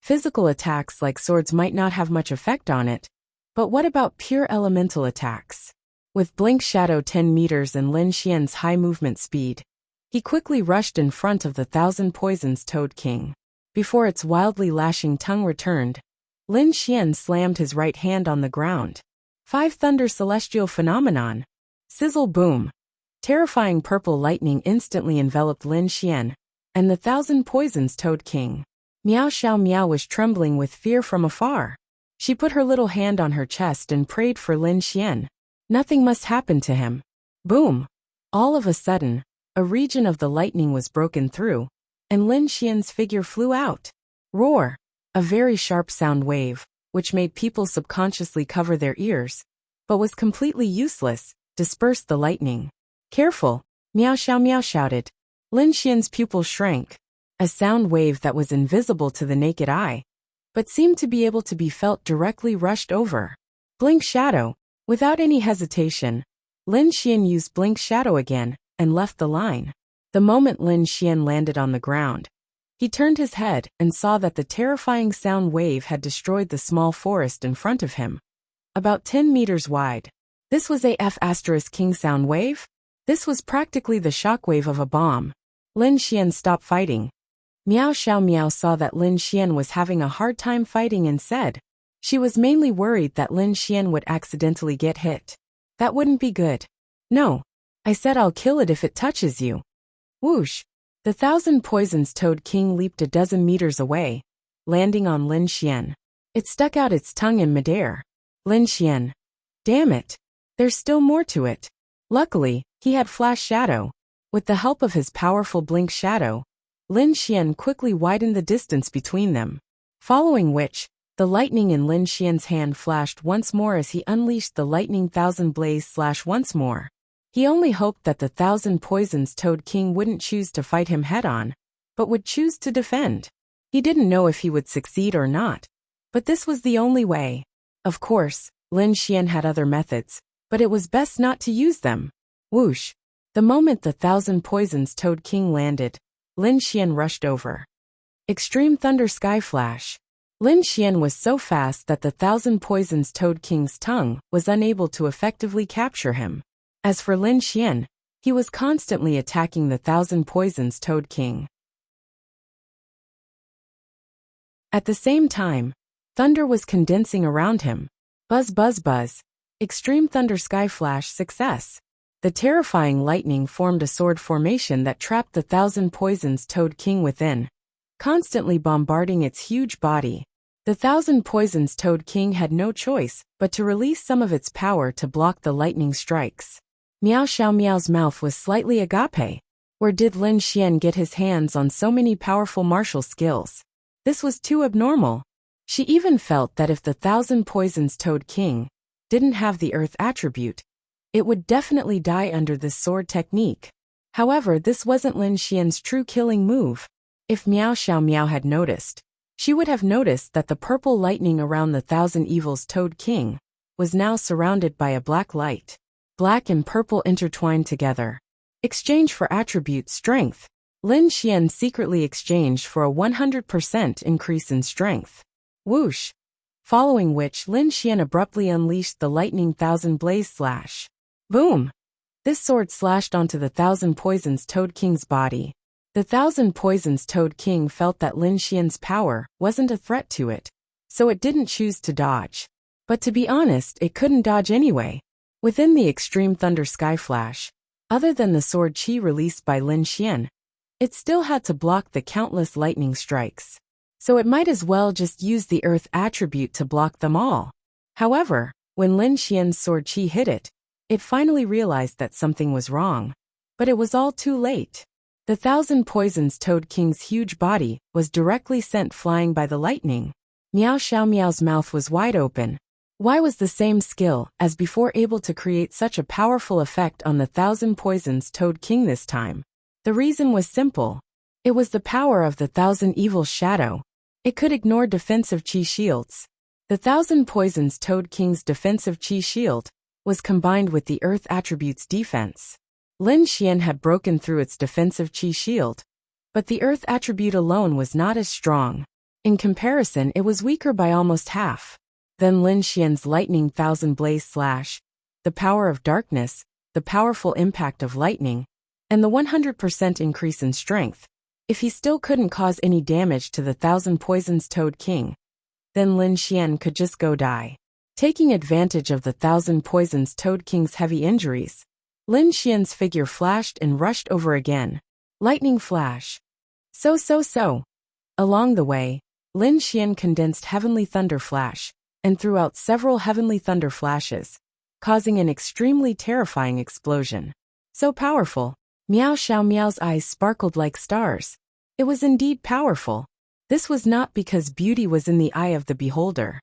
Physical attacks like swords might not have much effect on it, but what about pure elemental attacks? With Blink Shadow 10 meters and Lin Xian's high movement speed, he quickly rushed in front of the 1,000 Poisons Toad King. Before its wildly lashing tongue returned, Lin Xian slammed his right hand on the ground. 5 Thunder Celestial Phenomenon. Sizzle boom. Terrifying purple lightning instantly enveloped Lin Xian and the 1,000 Poisons Toad King. Meow Xiao Meow was trembling with fear from afar. She put her little hand on her chest and prayed for Lin Xian. Nothing must happen to him. Boom. All of a sudden, a region of the lightning was broken through, and Lin Xian's figure flew out. Roar! A very sharp sound wave, which made people subconsciously cover their ears, but was completely useless, dispersed the lightning. Careful! Meow Xiao Meow shouted. Lin Xian's pupil shrank. A sound wave that was invisible to the naked eye, but seemed to be able to be felt directly rushed over. Blink Shadow. Without any hesitation, Lin Xian used Blink Shadow again, and left the line. The moment Lin Xian landed on the ground, he turned his head and saw that the terrifying sound wave had destroyed the small forest in front of him. About 10 meters wide. This was a F*King sound wave? This was practically the shockwave of a bomb. Lin Xian stopped fighting. Meow Xiao Meow saw that Lin Xian was having a hard time fighting and said, she was mainly worried that Lin Xian would accidentally get hit. That wouldn't be good. No. I said I'll kill it if it touches you. Whoosh! The 1,000 Poisons Toad King leaped a dozen meters away, landing on Lin Xian. It stuck out its tongue in midair. Lin Xian. Damn it. There's still more to it. Luckily, he had Flash Shadow. With the help of his powerful Blink Shadow, Lin Xian quickly widened the distance between them. Following which, the lightning in Lin Xian's hand flashed once more as he unleashed the lightning 1,000 blaze slash once more. He only hoped that the 1,000 Poisons Toad King wouldn't choose to fight him head-on, but would choose to defend. He didn't know if he would succeed or not, but this was the only way. Of course, Lin Xian had other methods, but it was best not to use them. Whoosh! The moment the 1,000 Poisons Toad King landed, Lin Xian rushed over. Extreme Thunder Sky Flash. Lin Xian was so fast that the 1,000 Poisons Toad King's tongue was unable to effectively capture him. As for Lin Xian, he was constantly attacking the 1,000 Poisons Toad King. At the same time, thunder was condensing around him. Buzz buzz buzz. Extreme Thunder Sky Flash success. The terrifying lightning formed a sword formation that trapped the 1,000 Poisons Toad King within. constantly bombarding its huge body. The Thousand Poisons Toad King had no choice but to release some of its power to block the lightning strikes. Meow Xiao Meow's mouth was slightly agape. Where did Lin Xian get his hands on so many powerful martial skills? This was too abnormal. She even felt that if the Thousand Poisons Toad King didn't have the earth attribute, it would definitely die under this sword technique. However, this wasn't Lin Xian's true killing move. If Meow Xiao Meow had noticed, she would have noticed that the purple lightning around the Thousand Evils Toad King was now surrounded by a black light. Black and purple intertwined together. Exchange for attribute strength. Lin Xian secretly exchanged for a 100% increase in strength. Whoosh! Following which Lin Xian abruptly unleashed the lightning thousand blaze slash. Boom! This sword slashed onto the Thousand Poisons Toad King's body. The Thousand Poisons Toad King felt that Lin Xian's power wasn't a threat to it, so it didn't choose to dodge. But to be honest, it couldn't dodge anyway. Within the extreme thunder sky flash, other than the sword chi released by Lin Xian, it still had to block the countless lightning strikes. So it might as well just use the earth attribute to block them all. However, when Lin Xian's sword chi hit it, it finally realized that something was wrong. But it was all too late. The Thousand Poisons Toad King's huge body was directly sent flying by the lightning. Meow Xiao Meow's mouth was wide open. Why was the same skill as before able to create such a powerful effect on the Thousand Poisons Toad King this time? The reason was simple. It was the power of the Thousand Evils Shadow. It could ignore defensive chi shields. The Thousand Poisons Toad King's defensive chi shield was combined with the earth attribute's defense. Lin Xian had broken through its defensive chi shield, but the earth attribute alone was not as strong. In comparison, it was weaker by almost half. Then Lin Xian's lightning thousand blaze slash, the power of darkness, the powerful impact of lightning, and the 100% increase in strength. If he still couldn't cause any damage to the Thousand Poisons Toad King, then Lin Xian could just go die. Taking advantage of the Thousand Poisons Toad King's heavy injuries, Lin Xian's figure flashed and rushed over again. Lightning flash. So. Along the way, Lin Xian condensed Heavenly Thunder Flash and threw out several Heavenly Thunder Flashes, causing an extremely terrifying explosion. So powerful. Meow Xiao Meow's eyes sparkled like stars. It was indeed powerful. This was not because beauty was in the eye of the beholder.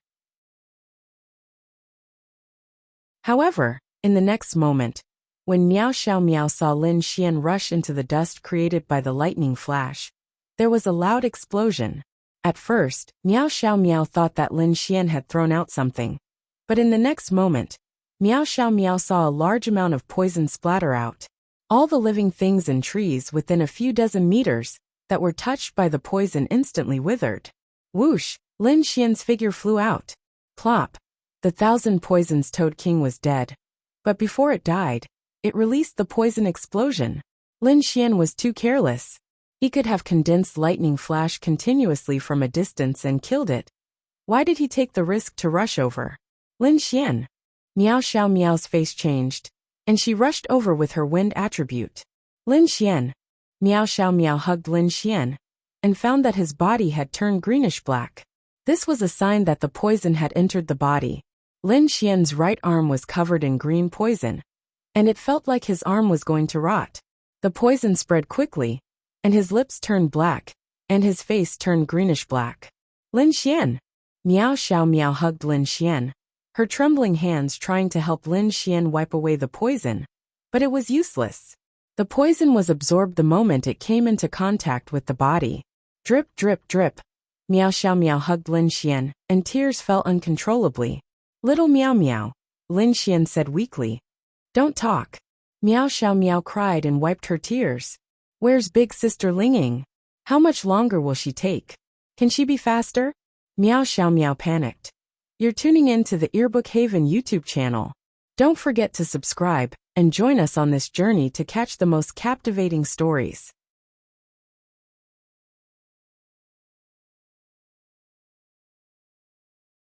However, in the next moment, when Meow Xiao Meow saw Lin Xian rush into the dust created by the lightning flash, there was a loud explosion. At first, Meow Xiao Meow thought that Lin Xian had thrown out something. But in the next moment, Meow Xiao Meow saw a large amount of poison splatter out. All the living things and trees within a few dozen meters that were touched by the poison instantly withered. Whoosh! Lin Xian's figure flew out. Plop! The Thousand Poisons Toad King was dead. But before it died, it released the poison explosion. Lin Xian was too careless. He could have condensed lightning flash continuously from a distance and killed it. Why did he take the risk to rush over? Lin Xian. Meow Xiao Meow's face changed, and she rushed over with her wind attribute. Lin Xian. Meow Xiao Meow hugged Lin Xian, and found that his body had turned greenish-black. This was a sign that the poison had entered the body. Lin Xian's right arm was covered in green poison, and it felt like his arm was going to rot. The poison spread quickly, and his lips turned black, and his face turned greenish-black. Lin Xian. Meow Xiao Meow hugged Lin Xian, her trembling hands trying to help Lin Xian wipe away the poison. But it was useless. The poison was absorbed the moment it came into contact with the body. Drip, drip, drip. Meow Xiao Meow hugged Lin Xian, and tears fell uncontrollably. Little Meow Meow, Lin Xian said weakly. Don't talk. Meow Xiao Meow cried and wiped her tears. Where's big sister Linging? How much longer will she take? Can she be faster? Meow Xiao Meow panicked. You're tuning in to the Earbook Haven YouTube channel. Don't forget to subscribe and join us on this journey to catch the most captivating stories.